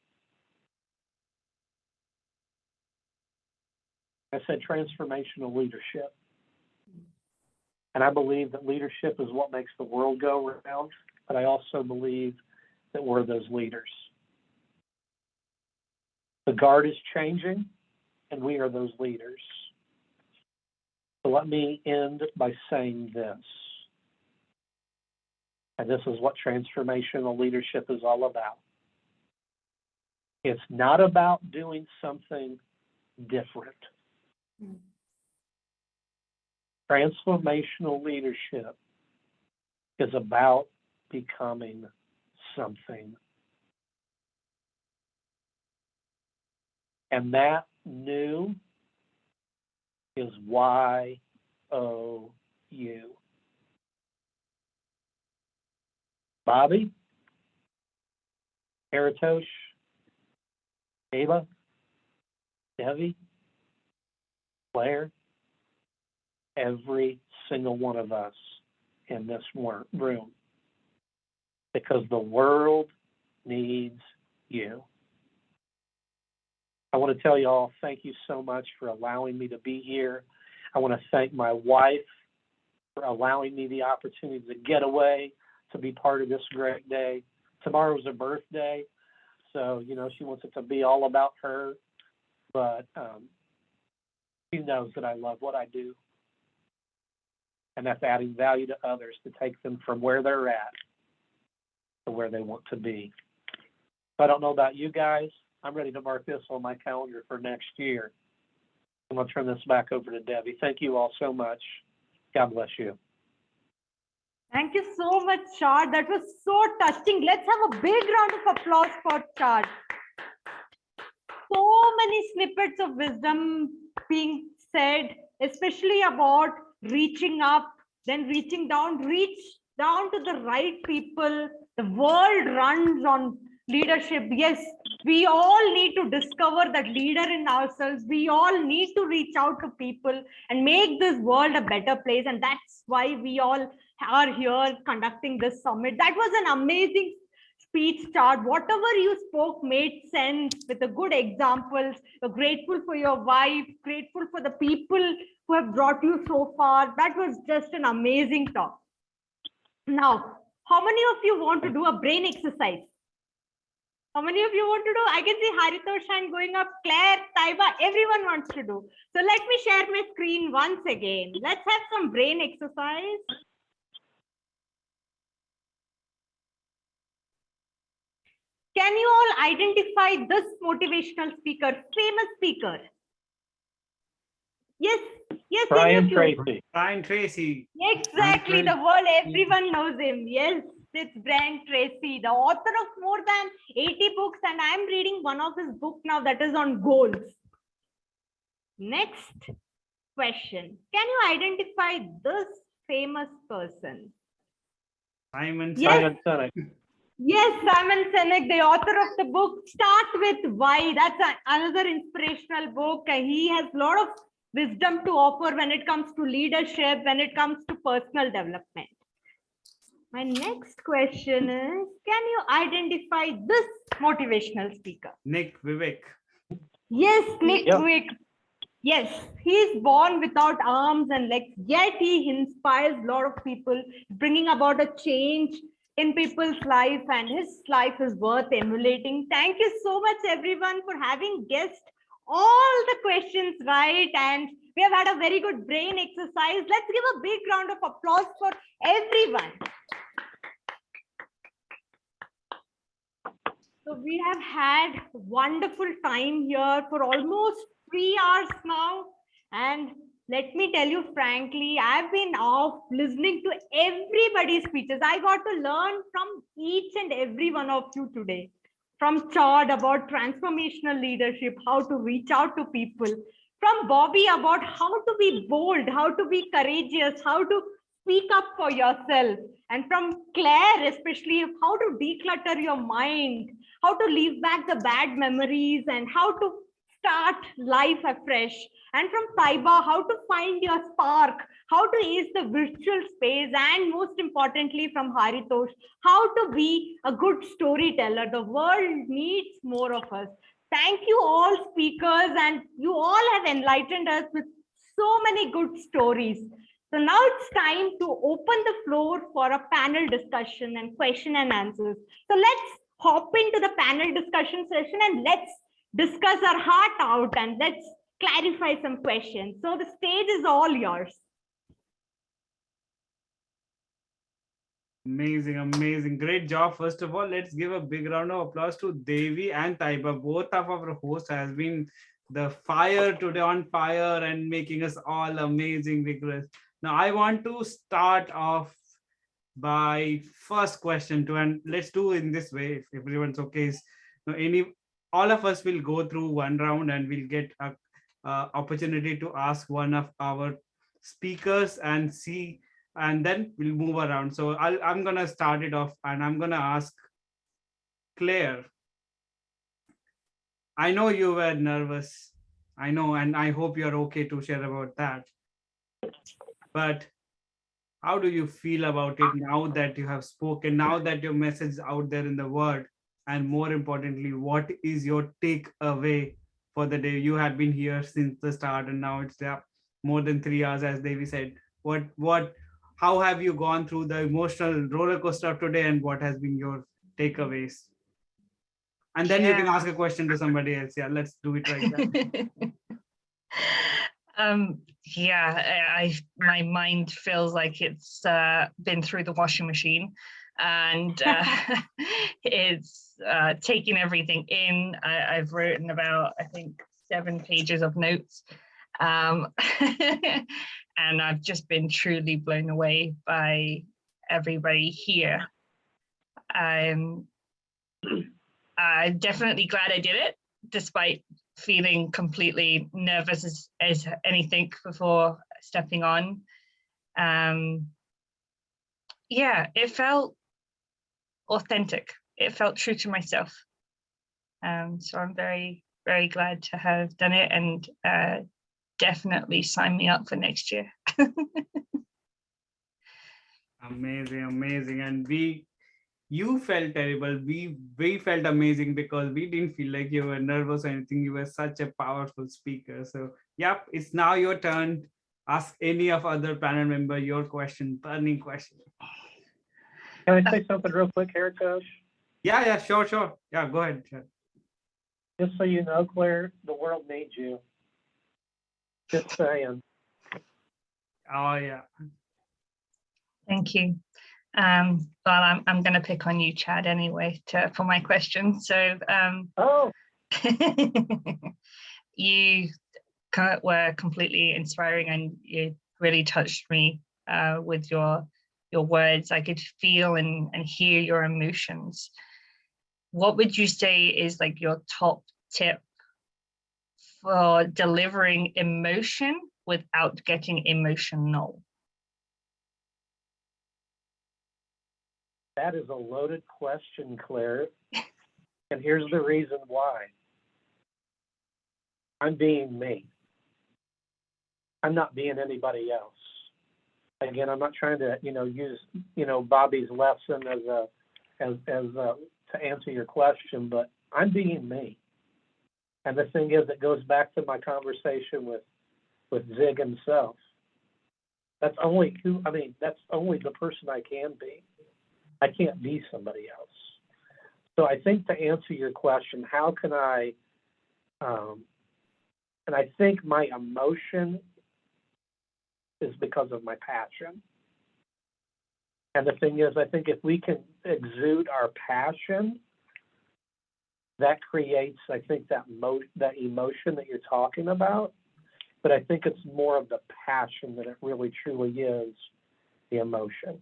I said transformational leadership. And I believe that leadership is what makes the world go round, but I also believe that we're those leaders. The guard is changing, and we are those leaders. So let me end by saying this. And this is what transformational leadership is all about. It's not about doing something different. Transformational leadership is about becoming something. And that new is Y-O-U. Bobby, Paratosh, Ava, Devi, Claire, every single one of us in this room, because the world needs you. I want to tell you all, thank you so much for allowing me to be here. I want to thank my wife for allowing me the opportunity to get away, to be part of this great day. Tomorrow's her birthday, so, she wants it to be all about her, but she knows that I love what I do, and that's adding value to others to take them from where they're at to where they want to be. I don't know about you guys. I'm ready to mark this on my calendar for next year. I'm going to turn this back over to Debbie. Thank you all so much. God bless you. Thank you so much, Chad. That was so touching. Let's have a big round of applause for Chad. So many snippets of wisdom being said, especially about reaching up, then reaching down, reach down to the right people. The world runs on leadership. Yes, we all need to discover that leader in ourselves. We all need to reach out to people and make this world a better place. And that's why we all are here conducting this summit. That was an amazing speech, Chad. Whatever you spoke made sense with the good examples. You're grateful for your wife, grateful for the people who have brought you so far. That was just an amazing talk. Now, how many of you want to do a brain exercise? How many of you want to do? I can see Haritosh hand going up, Claire, Taiba, everyone wants to do. So let me share my screen once again. Let's have some brain exercise. Can you all identify this motivational speaker, famous speaker? Yes, yes. Brian Tracy. Brian Tracy. Exactly, the world, everyone knows him. Yes, it's Brian Tracy, the author of more than 80 books, and I'm reading one of his books now that is on goals. Next question. Can you identify this famous person? Simon Sinek. Yes, Simon Sinek, the author of the book Start With Why. That's another inspirational book. He has a lot of wisdom to offer when it comes to leadership, when it comes to personal development. My next question is, can you identify this motivational speaker? Nick Vivek. Yes, Nick Yep. Vivek. Yes, he is born without arms and legs, yet he inspires a lot of people, bringing about a change in people's life, and his life is worth emulating. Thank you so much, everyone, for having guessed all the questions right, and we have had a very good brain exercise. Let's give a big round of applause for everyone. So we have had wonderful time here for almost 3 hours now, and let me tell you frankly, I've been off listening to everybody's speeches. I got to learn from each and every one of you today. From Chad about transformational leadership, how to reach out to people. from Bobby about how to be bold, how to be courageous, how to speak up for yourself. And from Claire, especially, how to declutter your mind, how to leave back the bad memories, and how to start life afresh. And from Taiba, how to find your spark, how to ease the virtual space, and most importantly, from Haritosh, how to be a good storyteller. The world needs more of us. Thank you all speakers, and you all have enlightened us with so many good stories. So now it's time to open the floor for a panel discussion and question and answers. So let's hop into the panel discussion session and let's discuss our heart out and let's clarify some questions. So the stage is all yours. Amazing, amazing. Great job. First of all, let's give a big round of applause to Devi and Taiba. Both of our hosts has been the fire today, on fire and making us all amazing, vigorous. Now, I want to start off by first question to, and let's do in this way, if everyone's okay. All of us will go through one round and we'll get a opportunity to ask one of our speakers and see, and then we'll move around. So I'm gonna start it off and I'm gonna ask Claire. I know you were nervous. I know, and I hope you're okay to share about that. But how do you feel about it now that you have spoken, now that your message is out there in the world? And more importantly, what is your takeaway for the day? You had been here since the start and now it's more than 3 hours, as Devi said. How have you gone through the emotional roller coaster of today and what has been your takeaways? And then you can ask a question to somebody else. Yeah, let's do it right now. My mind feels like it's been through the washing machine and it's taking everything in. I've written about, I think, 7 pages of notes. And I've just been truly blown away by everybody here. I'm definitely glad I did it, despite feeling completely nervous as anything before stepping on. It felt authentic. It felt true to myself. So I'm very, very glad to have done it, and definitely sign me up for next year. Amazing. And you felt terrible. We felt amazing because we didn't feel like you were nervous or anything. You were such a powerful speaker. So yep, it's now your turn. Ask any of other panel member your question, burning question. Can I say something real quick, Haritosh? Yeah, sure. Yeah, go ahead. Sure. Just so you know, Claire, the world needs you. Just saying. Oh yeah. Thank you. Well, I'm going to pick on you, Chad, anyway, for my question. So, you were completely inspiring, and you really touched me with your words. I could feel and hear your emotions. What would you say is like your top tip for delivering emotion without getting emotional? That is a loaded question, Claire. And here's the reason why. I'm being me. I'm not being anybody else. Again, I'm not trying to, use, Bobby's lesson as to answer your question, but I'm being me. And the thing is, it goes back to my conversation with Zig himself. That's only the person I can be. I can't be somebody else. So I think to answer your question, how can I, and I think my emotion is because of my passion. And the thing is, I think if we can exude our passion, that creates, I think, that emotion that you're talking about. But I think it's more of the passion than it really truly is the emotion.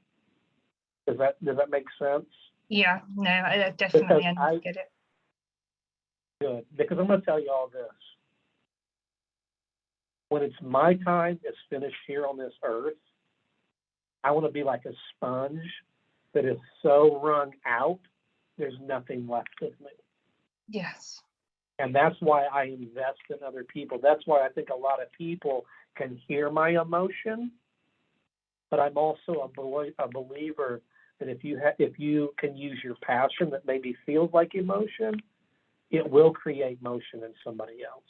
Does that make sense? Yeah, no, I definitely get it. Good, because I'm going to tell you all this. when it's my time is finished here on this earth, I want to be like a sponge that is so wrung out, there's nothing left of me. Yes. And that's why I invest in other people. That's why I think a lot of people can hear my emotion, but I'm also a believer that if you can use your passion that maybe feels like emotion, it will create motion in somebody else.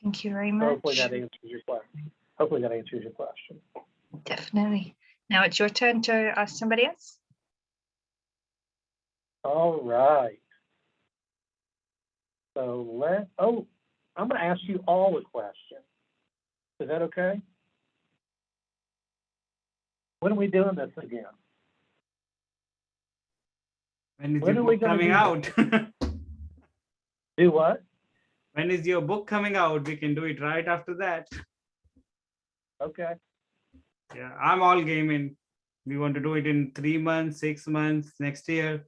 Thank you very So much. hopefully that answers your question. Hopefully that answers your question. Definitely. Now it's your turn to ask somebody else. All right. So I'm going to ask you all a question. Is that okay? When are we doing this again? When is When your are we book gonna coming do out? Do what? When is your book coming out? We can do it right after that. Okay. Yeah, I'm all game in. We want to do it in 3 months, 6 months, next year.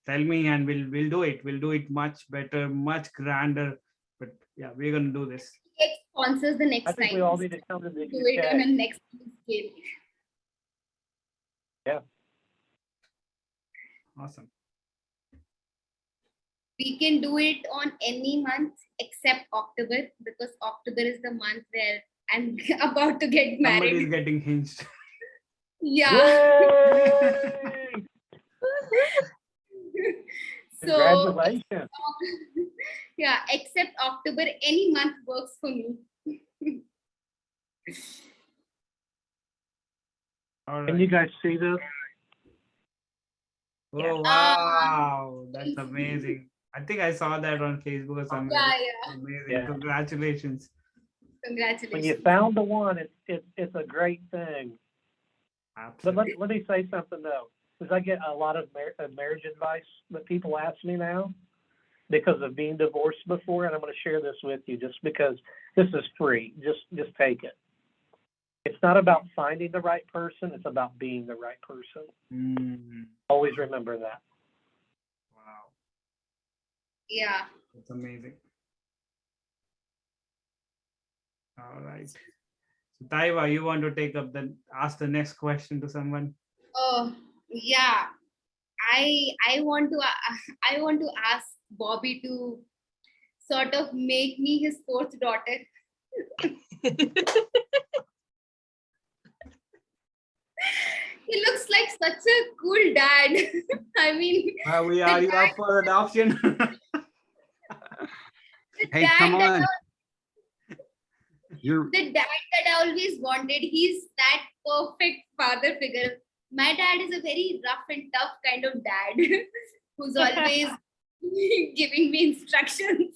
Tell me and we'll do it. We'll do it much better, much grander. But yeah, we're gonna do this. Get sponsors the next I think time. we all need to come to the Do it on a UK. next scale. Yeah. Awesome. We can do it on any month except October, because October is the month where I'm about to get Somebody is married. getting hinged. Yeah. Yay! So Congratulations. yeah, except October, any month works for me. All Can you right. guys see this? Oh wow, that's amazing. I think I saw that on Facebook or somewhere. Yeah. Amazing. Yeah. Congratulations. When Congratulations. you found the one, it's a great thing. But Absolutely. let me say something though, because I get a lot of marriage advice that people ask me now because of being divorced before, and I'm going to share this with you just because this is free. Just take it. It's not about finding the right person; it's about being the right person. Mm, Always remember that. wow, Yeah. that's amazing. All right. So Taiva, you want to ask the next question to someone? Oh, yeah. I want to ask Bobby to sort of make me his fourth daughter. He looks like such a cool dad. I mean, Are you dad- up for adoption? the Hey, dad come that on. You're the dad that I always wanted. He's that perfect father figure. My dad is a very rough and tough kind of dad who's always giving me instructions.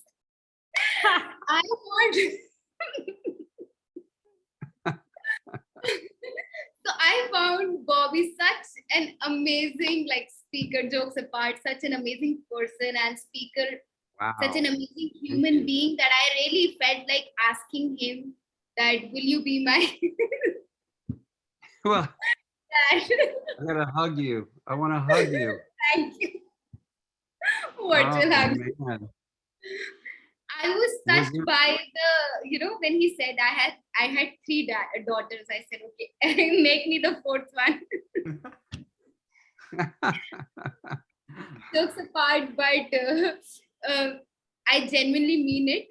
I want. So I found Bobby such an amazing, like, speaker, jokes apart, such an amazing person and speaker, wow. such an amazing human you. being that I really felt like asking him that, will you be my Well, dad? I'm gonna hug you. I want to hug you. Thank you. Virtual Oh, hug. man. I was Was touched you- by when he said I had three daughters. I said, okay, make me the fourth one. Jokes apart, but I genuinely mean it.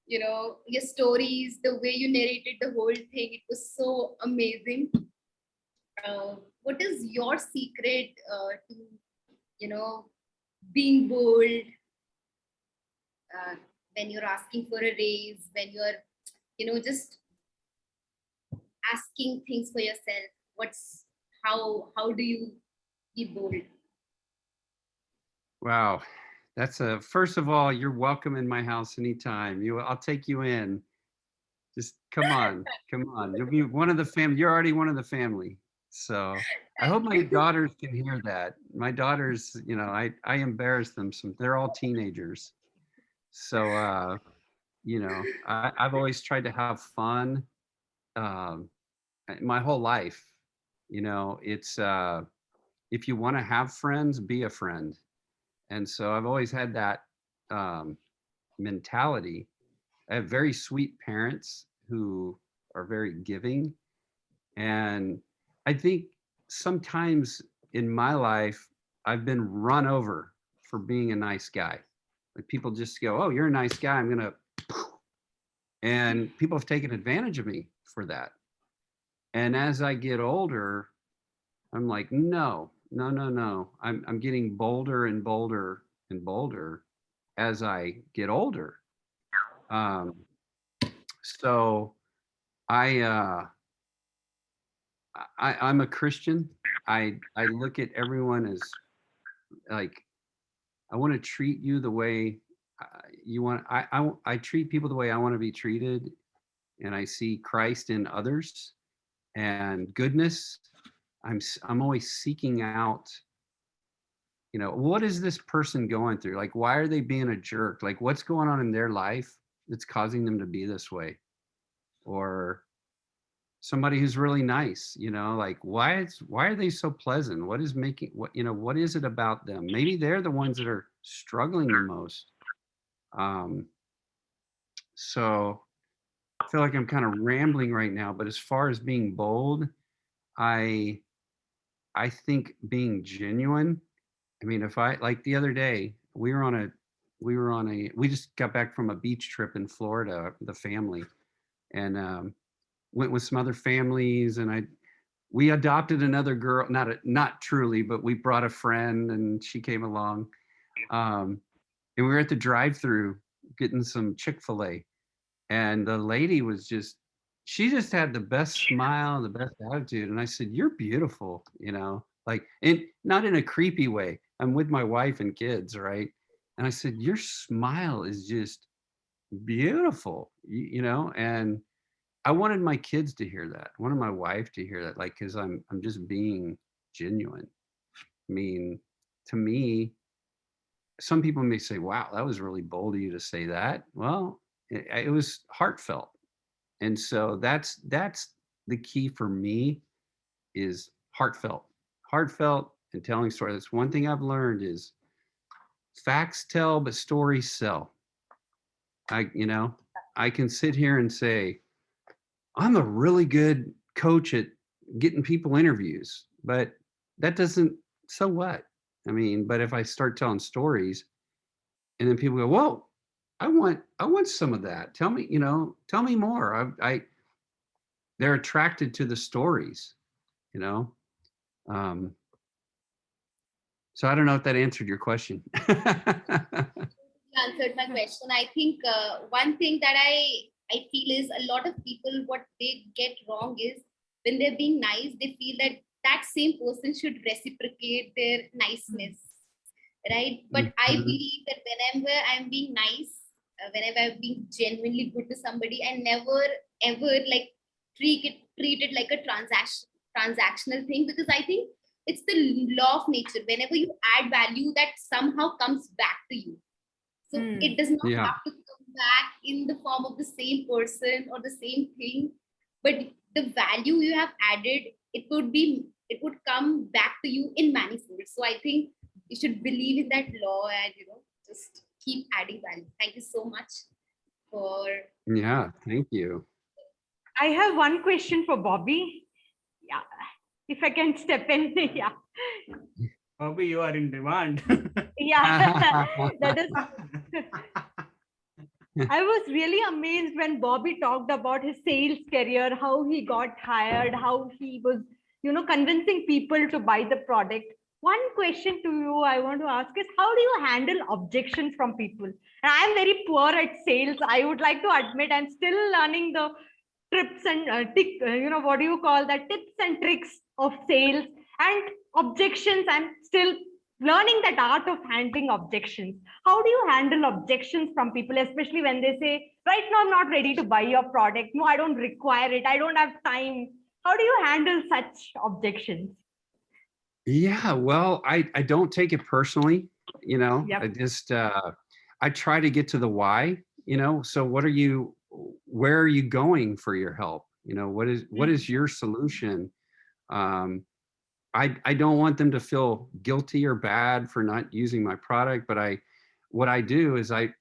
Your stories, the way you narrated the whole thing, it was so amazing. What is your secret to, being bold when you're asking for a raise, when you're, just asking things for yourself? How do you be bold? Wow. That's first of all, you're welcome in my house anytime. I'll take you in. Just come on. You'll be one of the family. You're already one of the family. So I hope my daughters can hear that. My daughters, I embarrass them they're all teenagers. So I've always tried to have fun my whole life. It's if you want to have friends, be a friend. And so I've always had that mentality. I have very sweet parents who are very giving. And I think sometimes in my life, I've been run over for being a nice guy. Like people just go, oh, you're a nice guy. I'm going to, and people have taken advantage of me for that. And as I get older, I'm like, no. I'm getting bolder and bolder and bolder as I get older. So I'm a Christian. I look at everyone as like, I want to treat you the way you want. I treat people the way I want to be treated, and I see Christ in others and goodness. I'm always seeking out, what is this person going through? Like, why are they being a jerk? Like, what's going on in their life that's causing them to be this way? Or somebody who's really nice, like why are they so pleasant? What is making, what is it about them? Maybe they're the ones that are struggling the most. So I feel like I'm kind of rambling right now, but as far as being bold, I think being genuine. I mean, if I, like the other day, we just got back from a beach trip in Florida, the family, and went with some other families, and we adopted another girl, not truly, but we brought a friend and she came along. And we were at the drive-through getting some Chick-fil-A, and the lady she just had the best smile, the best attitude. And I said, you're beautiful, like, and not in a creepy way. I'm with my wife and kids, right? And I said, your smile is just beautiful, and I wanted my kids to hear that. I wanted my wife to hear that, like, because I'm just being genuine. I mean, to me, some people may say, wow, that was really bold of you to say that. Well, it was heartfelt. And so that's the key for me, is heartfelt and telling stories. That's one thing I've learned, is facts tell, but stories sell. I can sit here and say, I'm a really good coach at getting people interviews, but that doesn't, so what? I mean, but if I start telling stories and then people go, whoa, I want some of that. Tell me more. They're attracted to the stories, so I don't know if that answered your question. You answered my question. I think one thing that I feel is a lot of people, what they get wrong is when they're being nice, they feel that same person should reciprocate their niceness, right? But I believe that whenever I'm being nice, whenever I'm being genuinely good to somebody, I never ever like treat it like a transactional thing, because I think it's the law of nature. Whenever you add value, that somehow comes back to you. So it does not have to come back in the form of the same person or the same thing, but the value you have added, it would come back to you in manifold. So I think you should believe in that law and just keep adding value. Thank you so much for. Yeah, thank you. I have one question for Bobby. Yeah, if I can step in. Yeah. Bobby, you are in demand. Yeah, that is. I was really amazed when Bobby talked about his sales career, how he got hired, how he was, convincing people to buy the product. One question to you I want to ask is, how do you handle objections from people? And I'm very poor at sales. I would like to admit I'm still learning the tips and what do you call that, tips and tricks of sales and objections. I'm still learning that art of handling objections. How do you handle objections from people, especially when they say, right now I'm not ready to buy your product, no, I don't require it, I don't have time? How do you handle such objections? Yeah, well, I don't take it personally, Yep. I just I try to get to the why, so where are you going for your help? What is your solution? I don't want them to feel guilty or bad for not using my product, but what I do is I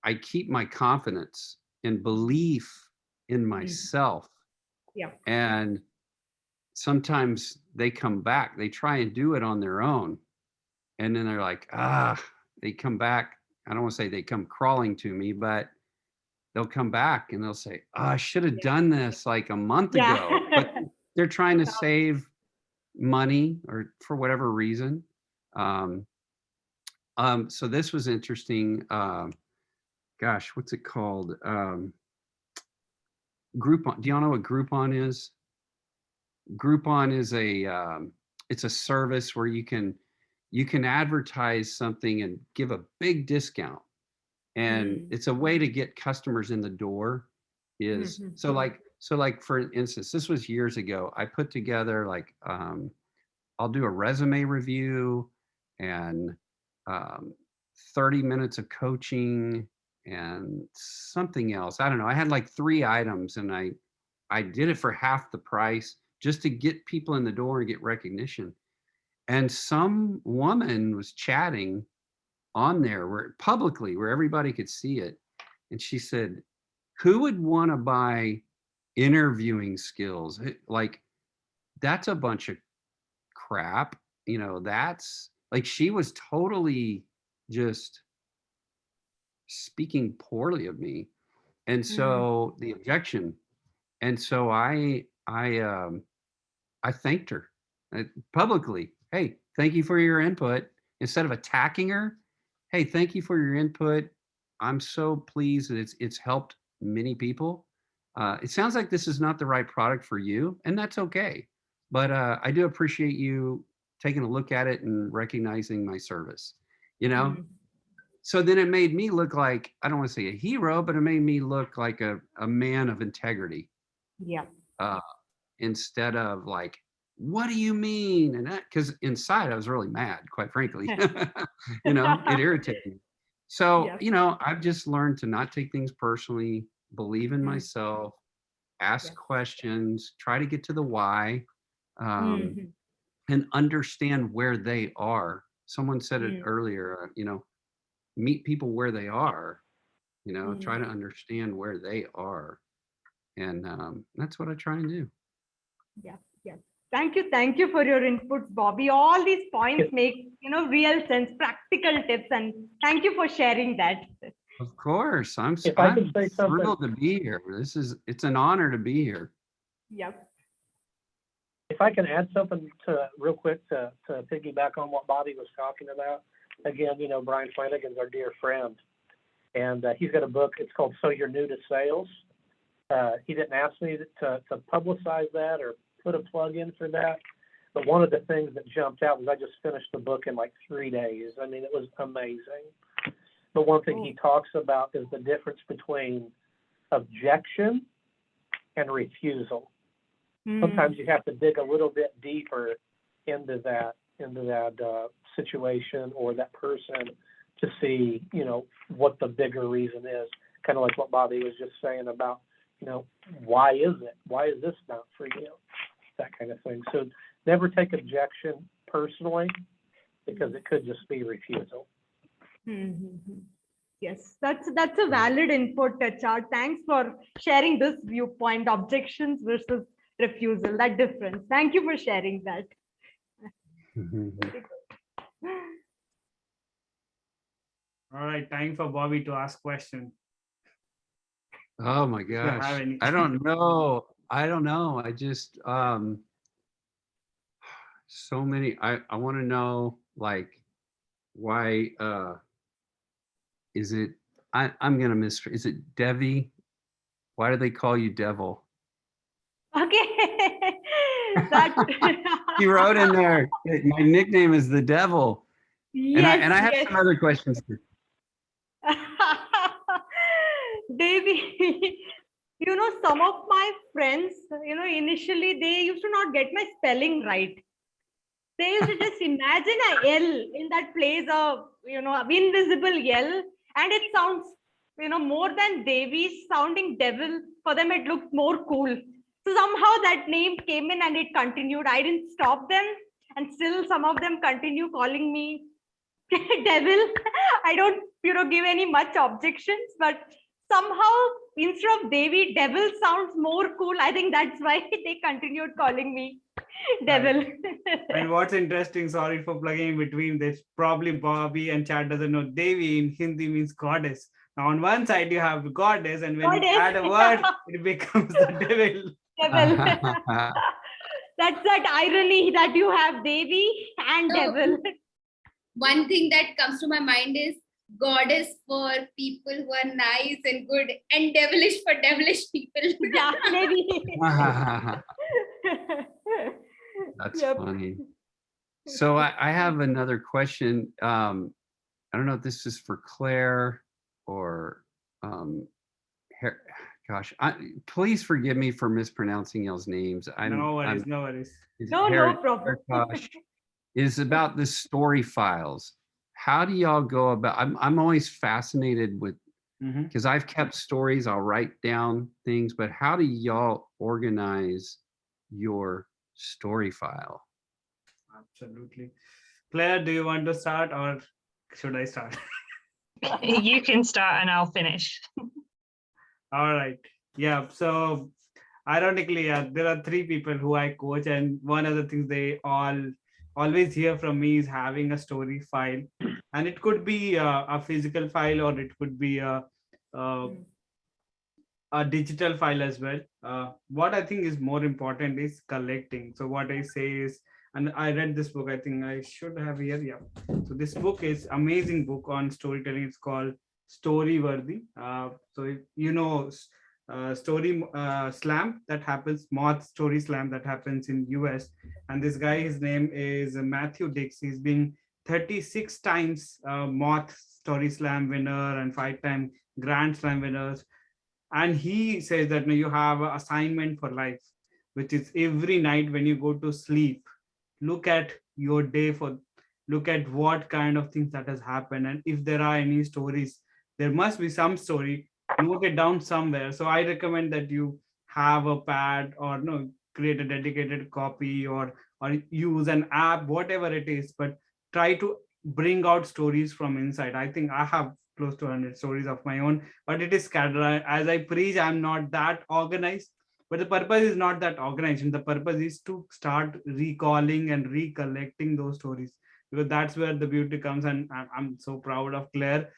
I keep my confidence and belief in myself. Yeah. And sometimes they come back, they try and do it on their own. And then they're like, they come back. I don't want to say they come crawling to me, but they'll come back and they'll say, I should have done this like a month ago. But they're trying to save money or for whatever reason. So this was interesting. Gosh, what's it called? Groupon. Do y'all know what Groupon is? Groupon is it's a service where you can advertise something and give a big discount. And it's a way to get customers in the door. So like for instance, this was years ago. I put together like I'll do a resume review and 30 minutes of coaching and something else. I don't know. I had like 3 items and I did it for half the price just to get people in the door and get recognition. And some woman was chatting on there publicly where everybody could see it. And she said, who would want to buy interviewing skills? Like, that's a bunch of crap. You know, that's like, she was totally just speaking poorly of me. And so the objection. And so I thanked her publicly. Hey, thank you for your input. Instead of attacking her, hey, thank you for your input. I'm so pleased that it's helped many people. It sounds like this is not the right product for you, and that's okay. But I do appreciate you taking a look at it and recognizing my service, you know? So then it made me look like, I don't want to say a hero, but it made me look like a man of integrity. Yeah. Instead of like, what do you mean? And that, because inside I was really mad, quite frankly. You know, it irritated me. So, you know, I've just learned to not take things personally, believe in myself, ask questions, try to get to the why, and understand where they are. Someone said it earlier, you know, meet people where they are, you know, try to understand where they are. And that's what I try and do. Yeah. Thank you for your inputs, Bobby. All these points make, you know, real sense, practical tips, and thank you for sharing that. Of course, I'm If I could say something. thrilled to be here. It's an honor to be here. Yep. If I can add something to real quick to piggyback on what Bobby was talking about. Again, you know, Brian Flanagan's our dear friend, and he's got a book. It's called So You're New to Sales. He didn't ask me to publicize that or put a plug in for that. But one of the things that jumped out was I just finished the book in like 3 days. I mean, it was amazing. But one thing he talks about is the difference between objection and refusal. Sometimes you have to dig a little bit deeper into that situation or that person to see, you know, what the bigger reason is. Kind of like what Bobby was just saying about, you know, why is it? Why is this not for you? That kind of thing. So never take objection personally, because it could just be refusal. Yes, that's a valid input, Chad. Thanks for sharing this viewpoint, objections versus refusal, that difference. Thank you for sharing that. All right, time for Bobby to ask question. Oh my gosh. I don't know. I just, so many, I want to know, like, why, is it, I'm going to is it Devi? Why do they call you Devil? Okay. You wrote in there, my nickname is the Devil. Yes, and I have some other questions too. Devi, you know, some of my friends, you know, initially they used to not get my spelling right. They used to just imagine a L in that place of, you know, invisible L, and it sounds, you know, more than Devi sounding devil. For them, it looked more cool. So somehow that name came in and it continued. I didn't stop them, and still some of them continue calling me devil. I don't, give any much objections, but somehow instead of Devi, devil sounds more cool. I think that's why they continued calling me devil. And what's interesting, sorry for plugging in between this, probably Bobby and Chad doesn't know Devi in Hindi means goddess. Now on one side you have goddess, and when you add a word, it becomes the devil. Devil. That's that irony that you have Devi and So- devil. One thing that comes to my mind is goddess for people who are nice and good, and devilish for devilish people. Yeah, maybe. That's Yep. funny. So I have another question. I don't know if this is for Claire or gosh, please forgive me for mispronouncing y'all's names. No worries, no worries. No problem. Haritosh is about the story files. How do y'all go about? I'm always fascinated with, Mhm. because I've kept stories. I'll write down things, but how do y'all organize your story file? Absolutely. Claire, do you want to start or should I start? You can start and I'll finish. All right. Yeah. So ironically, there are three people who I coach, and one of the things they always hear from me is having a story file, and it could be a physical file or it could be a digital file as well. What I think is more important is collecting. So what I say is, and I read this book, I think I should have here. Yeah. So this book is amazing book on storytelling. It's called Storyworthy. So if you know story slam that happens, Moth Story Slam that happens in US. And this guy, his name is Matthew Dix. He's been 36 times Moth Story Slam winner and 5-time Grand Slam winners. And he says that you have an assignment for life, which is every night when you go to sleep, look at your day, look at what kind of things that has happened. And if there are any stories, there must be some story, note it down somewhere. So I recommend that you have a pad or create a dedicated copy or use an app, whatever it is, but try to bring out stories from inside. I think I have close to 100 stories of my own, but it is scattered. As I preach, I'm not that organized, but the purpose is not that organization. The purpose is to start recalling and recollecting those stories, because that's where the beauty comes. And I'm so proud of Claire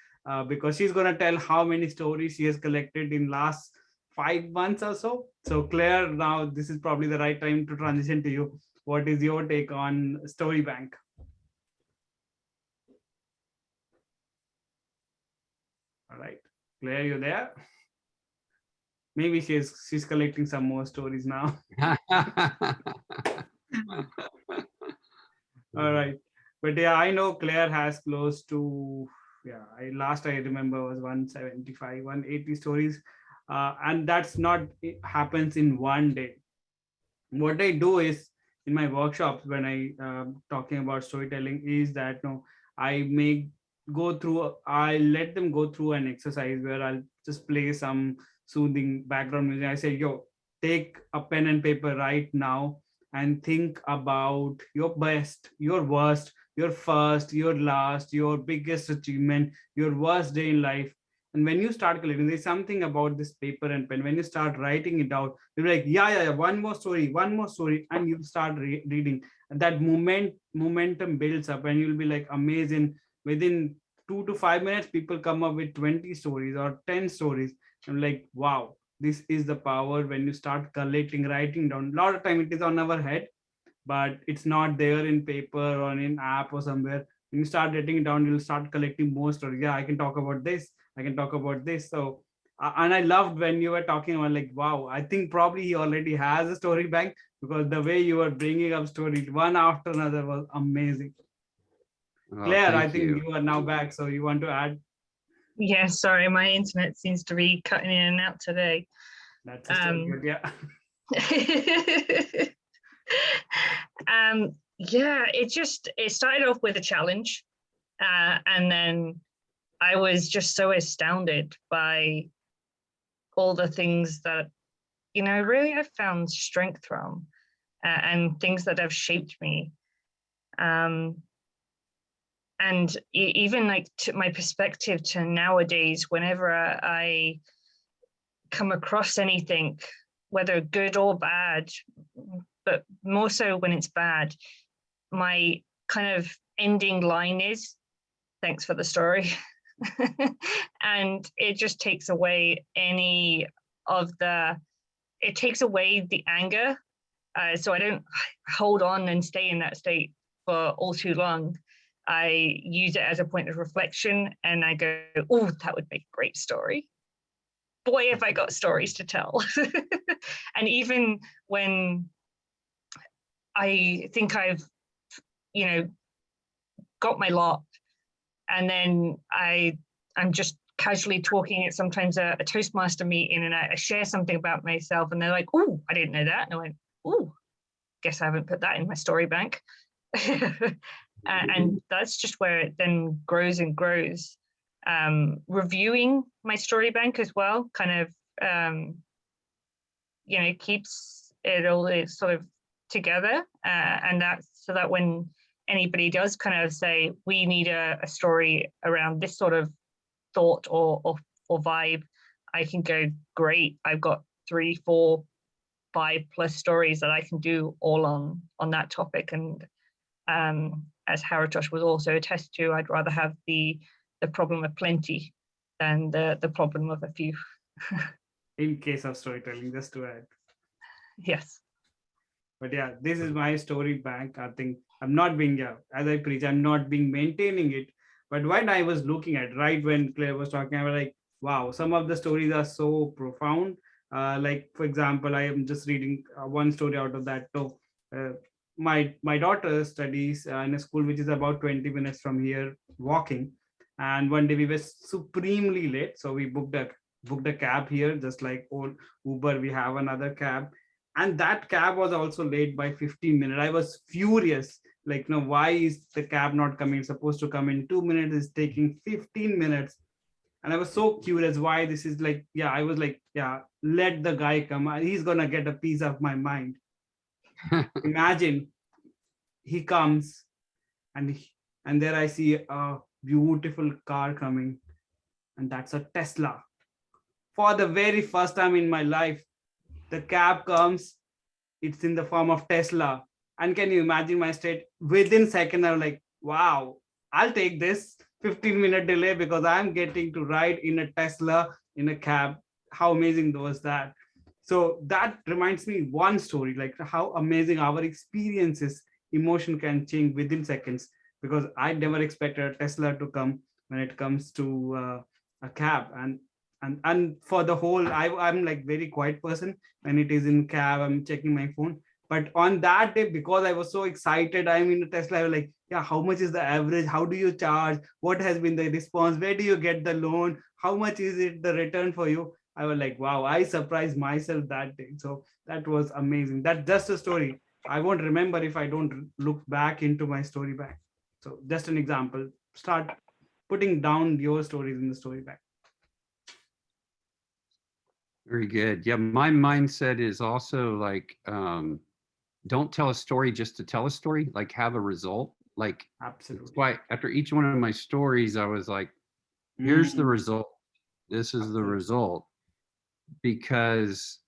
because she's going to tell how many stories she has collected in last 5 months or so. So Claire, now this is probably the right time to transition to you. What is your take on Story Bank? All right, Claire, you there? Maybe she's collecting some more stories now. All right, but yeah, I know Claire has close to last I remember was 175, 180 stories, and that's not it happens in one day. What I do is in my workshops when I talking about storytelling is that I let them go through an exercise where I'll just play some soothing background music. I say, take a pen and paper right now and think about your best, your worst, your first, your last, your biggest achievement, your worst day in life. And when you start collecting, there's something about this paper and pen. When you start writing it out, you're like, one more story, and you start reading. And that momentum builds up, and you'll be like amazing. Within 2 to 5 minutes, people come up with 20 stories or 10 stories. I'm like, wow, this is the power when you start collecting, writing down. A lot of time it is on our head, but it's not there in paper or in app or somewhere. When you start writing it down, you'll start collecting more stories. Yeah, I can talk about this. I can talk about this. So, and I loved when you were talking about like, wow, I think probably he already has a story bank, because the way you were bringing up stories one after another was amazing. Claire, I think you are now back. So you want to add? Yeah, sorry, my internet seems to be cutting in and out today. That's good, yeah. Yeah, it started off with a challenge, and then I was just so astounded by all the things that really I've found strength from, and things that have shaped me. and even like to my perspective to nowadays, whenever I come across anything, whether good or bad, but more so when it's bad, my kind of ending line is, thanks for the story. And it just takes away any of it takes away the anger. So I don't hold on and stay in that state for all too long. I use it as a point of reflection and I go, oh, that would make a great story. Boy, have I got stories to tell. And even when I think I've, got my lot, and then I'm just casually talking at sometimes a Toastmaster meeting, and I share something about myself, and they're like, oh, I didn't know that. And I went, oh, guess I haven't put that in my story bank. And that's just where it then grows and grows. Reviewing my story bank as well kind of, keeps it all sort of together. And that's so that when anybody does kind of say, we need a story around this sort of thought or vibe, I can go, great, I've got 3, 4, 5+ stories that I can do all on that topic. And as Haritosh was also attest to, I'd rather have the problem of plenty than the problem of a few. In case of storytelling, just to add. Yes. But yeah, this is my story bank. I think I'm not being, as I preach, I'm not being maintaining it. But when I was looking at, right when Claire was talking, I was like, wow, some of the stories are so profound. Like, for example, I am just reading one story out of that. So my daughter studies in a school which is about 20 minutes from here walking. And one day we were supremely late. So we booked a cab here, just like old Uber, we have another cab. And that cab was also late by 15 minutes. I was furious. Like, why is the cab not coming? It's supposed to come in 2 minutes. It's taking 15 minutes. And I was so curious why this is like, I was like, let the guy come. He's going to get a piece of my mind. Imagine he comes and there I see a beautiful car coming. And that's a Tesla. For the very first time in my life, the cab comes, it's in the form of Tesla. And can you imagine my state? Within second, I'm like, wow, I'll take this 15-minute delay because I'm getting to ride in a Tesla in a cab. How amazing was that? So that reminds me one story, like how amazing our experiences, emotion can change within seconds, because I never expected a Tesla to come when it comes to a cab. And for the whole, I'm like very quiet person. When it is in cab, I'm checking my phone. But on that day, because I was so excited, I'm in a Tesla, I was like, how much is the average? How do you charge? What has been the response? Where do you get the loan? How much is it the return for you? I was like, wow, I surprised myself that day. So that was amazing. That's just a story. I won't remember if I don't look back into my story bank. So just an example, start putting down your stories in the story bank. Very good. Yeah, my mindset is also like, don't tell a story just to tell a story, like have a result. Like, absolutely. That's why after each one of my stories, I was like, here's the result. This is the result. Because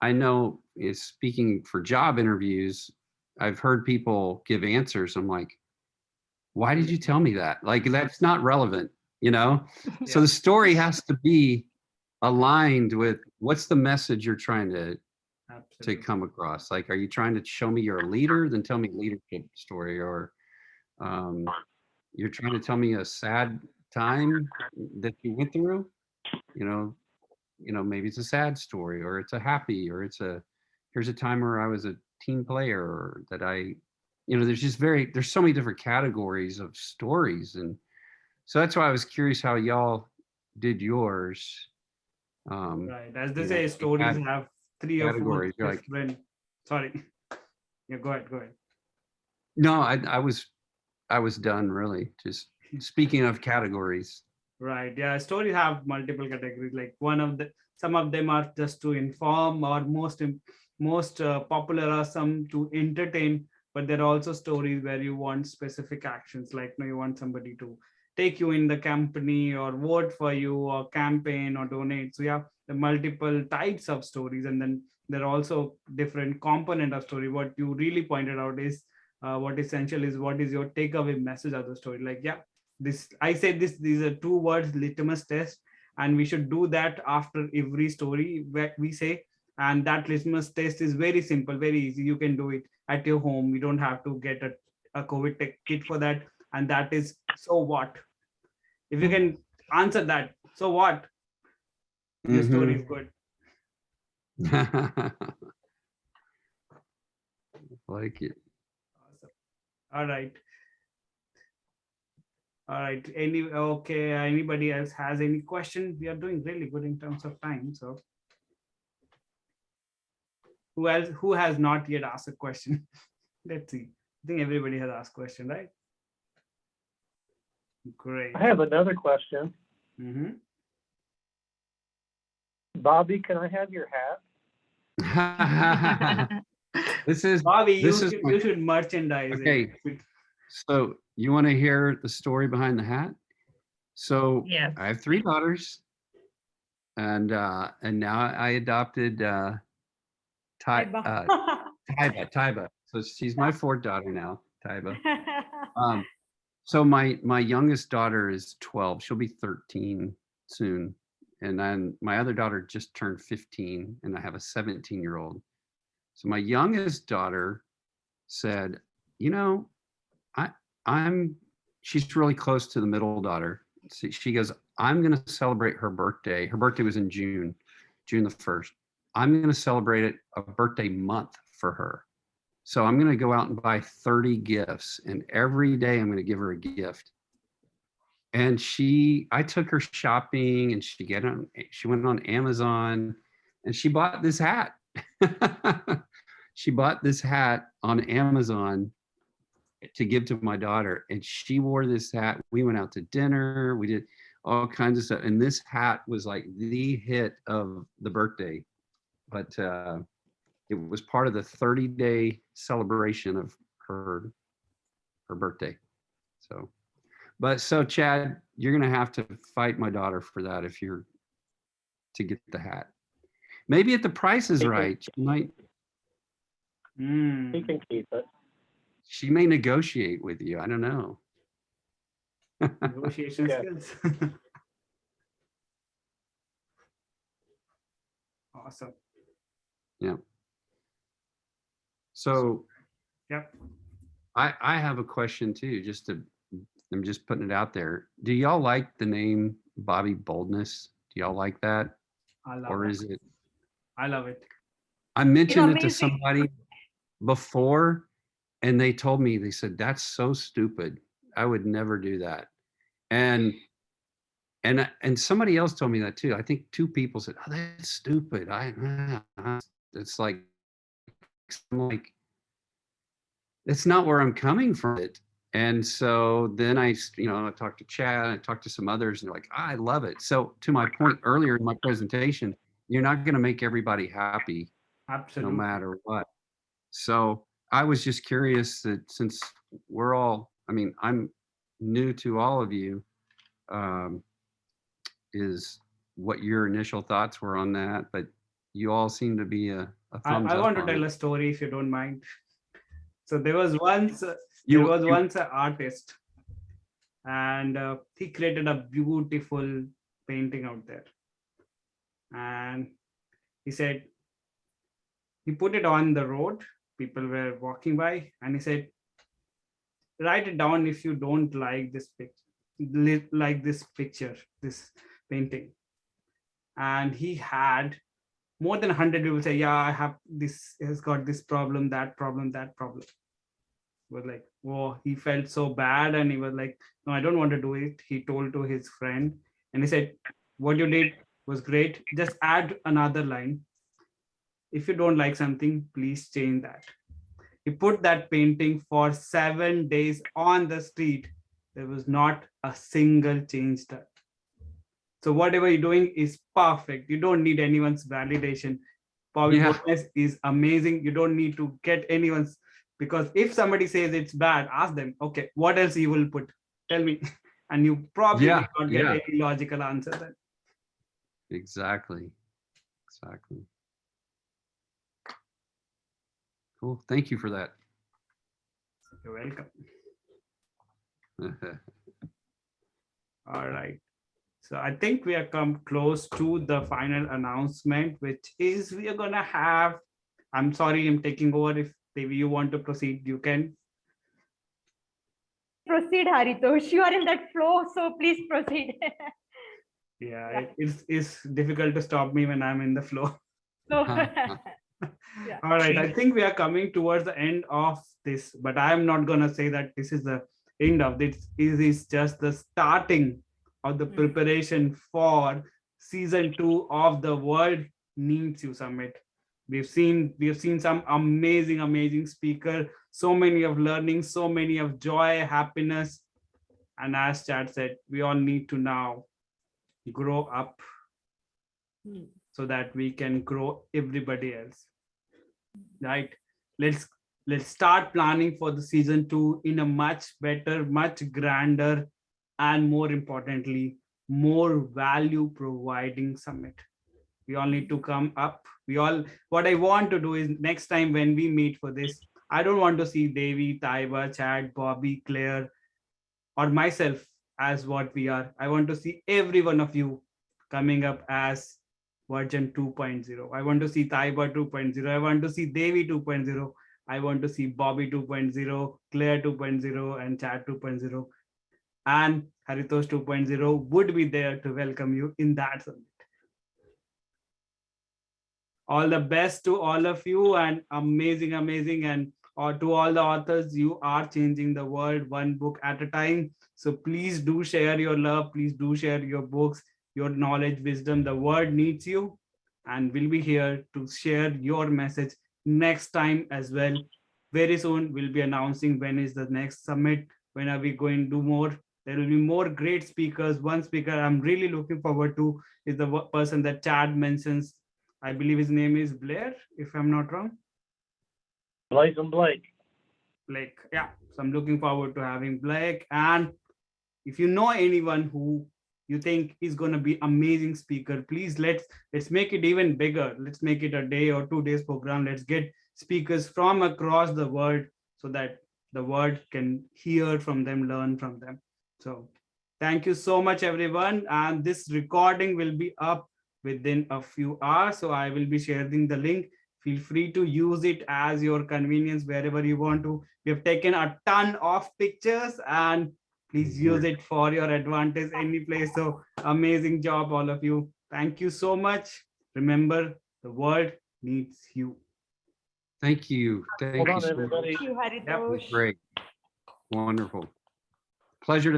I know, speaking for job interviews, I've heard people give answers. I'm like, why did you tell me that? Like, that's not relevant, So the story has to be aligned with what's the message you're trying to come across. Like, are you trying to show me you're a leader? Then tell me a leadership story. Or you're trying to tell me a sad time that you went through, maybe it's a sad story, or it's a happy, or here's a time where I was a team player, or that there's so many different categories of stories. And so that's why I was curious how y'all did yours. Right. As they say, stories have 3 or 4 different. Sorry. Yeah, go ahead. No, I was done, really. Just speaking of categories. Right. Yeah. Stories have multiple categories. Like some of them are just to inform, or most popular are some to entertain. but there are also stories where you want specific actions, like you want somebody to take you in the company or vote for you or campaign or donate. So yeah, the multiple types of stories, and then there are also different component of story. What you really pointed out is what essential is, what is your takeaway message of the story. Like, yeah, this, I said this, these are 2 words, litmus test, and we should do that after every story where we say. And that litmus test is very simple, very easy. You can do it at your home. You don't have to get a COVID kit for that. And that is, so what? If you can answer that, so what? Your story is good. Like it. Awesome. All right. All right. Anybody else has any question? We are doing really good in terms of time. So who has not yet asked a question? Let's see. I think everybody has asked a question, right? Great. I have another question. Bobby, can I have your hat? This is Bobby, you this is should, my- you should merchandise Okay. it. So you want to hear the story behind the hat? So Yes. I have 3 daughters, and now I adopted Taiba. So she's my 4th daughter now, Taiba. So my youngest daughter is 12. She'll be 13 soon. And then my other daughter just turned 15, and I have a 17-year-old. So my youngest daughter said, you know, she's really close to the middle daughter. She goes, I'm going to celebrate her birthday. Her birthday was in June the 1st. I'm going to celebrate a birthday month for her. So I'm going to go out and buy 30 gifts, and every day I'm going to give her a gift. And I took her shopping, and she went on Amazon, and she bought this hat. She bought this hat on Amazon to give to my daughter, and she wore this hat. We went out to dinner. We did all kinds of stuff, and this hat was like the hit of the birthday. But it was part of the 30-day celebration of her birthday. So Chad, you're gonna have to fight my daughter for that to get the hat. Maybe if the price is right, she might. He can keep it. She may negotiate with you. I don't know. Negotiation Yeah. skills. Awesome. Yeah. So Yep. I have a question too. I'm just putting it out there. Do y'all like the name Bobby Boldness? Do y'all like that? I love Or it. is it? I love it. I mentioned it to amazing. somebody before, and they told me, they said, that's so stupid. I would never do that. And somebody else told me that too. I think 2 people said, oh, that's stupid. It's like, I'm like, it's not where I'm coming from it. And so then I talked to Chad, I talked to some others, and they're like, I love it. So to my point earlier in my presentation, you're not going to make everybody happy Absolutely. no matter what. So I was just curious that since I'm new to all of you, is what your initial thoughts were on that, but you all seem to be a thumbs I up want to on tell it. a story if you don't mind. So there was once You- an artist, and he created a beautiful painting out there. And he said, he put it on the road. People were walking by, and he said, write it down if you don't like this picture, this painting. And he had more than 100 people say, yeah, I have this, has got this problem, that problem, that problem. Was like, whoa, he felt so bad, and he was like, no, I don't want to do it. He told to his friend, and he said, what you did was great. Just add another line. If you don't like something, please change that. He put that painting for 7 days on the street. There was not a single change done. So whatever you're doing is perfect. You don't need anyone's validation. Bobby Yeah. Boldness is amazing. You don't need to get anyone's Because if somebody says it's bad, ask them, okay, what else you will put? Tell me. And you probably Yeah, will not get yeah. any logical answer then. Exactly. Exactly. Cool. Thank you for that. You're welcome. All right. So I think we are come close to the final announcement, which is we are gonna have. I'm sorry, I'm taking over. If maybe you want to proceed, you can. Proceed, Haritosh. You are in that flow, so please proceed. Yeah, it's difficult to stop me when I'm in the flow. So, Yeah. All right, I think we are coming towards the end of this, but I'm not gonna say that this is the end of this. It is just the starting of the preparation for season 2 of the World Needs You Summit. We've seen some amazing speaker, so many of learning, so many of joy, happiness, and as Chad said, we all need to now grow up so that we can grow everybody else, right? Let's start planning for the season 2 in a much better, much grander, and more importantly, more value providing summit. We all need to come up. What I want to do is next time when we meet for this, I don't want to see Devi, Taiba, Chad, Bobby, Claire, or myself as what we are. I want to see every one of you coming up as version 2.0. I want to see Taiba 2.0. I want to see Devi 2.0. I want to see Bobby 2.0, Claire 2.0, and Chad 2.0. And Haritosh 2.0 would be there to welcome you in that summit. All the best to all of you, and amazing. And to all the authors, you are changing the world one book at a time. So please do share your love. Please do share your books, your knowledge, wisdom. The world needs you, and we'll be here to share your message next time as well. Very soon, we'll be announcing when is the next summit, when are we going to do more. There will be more great speakers. One speaker I'm really looking forward to is the person that Chad mentions. I believe his name is Blair, if I'm not wrong. Blazing Blake. Blake, yeah. So I'm looking forward to having Blake. And if you know anyone who you think is going to be amazing speaker, please let's make it even bigger. Let's make it a day or 2 days program. Let's get speakers from across the world so that the world can hear from them, learn from them. So thank you so much, everyone. And this recording will be up within a few hours. So I will be sharing the link. Feel free to use it as your convenience wherever you want to. We have taken a ton of pictures, and please use it for your advantage any place. So amazing job, all of you. Thank you so much. Remember, the world needs you. Thank you. Thank Hold you. on, so much. everybody. Thank you, That was Haritosh. great. Wonderful. Pleasure to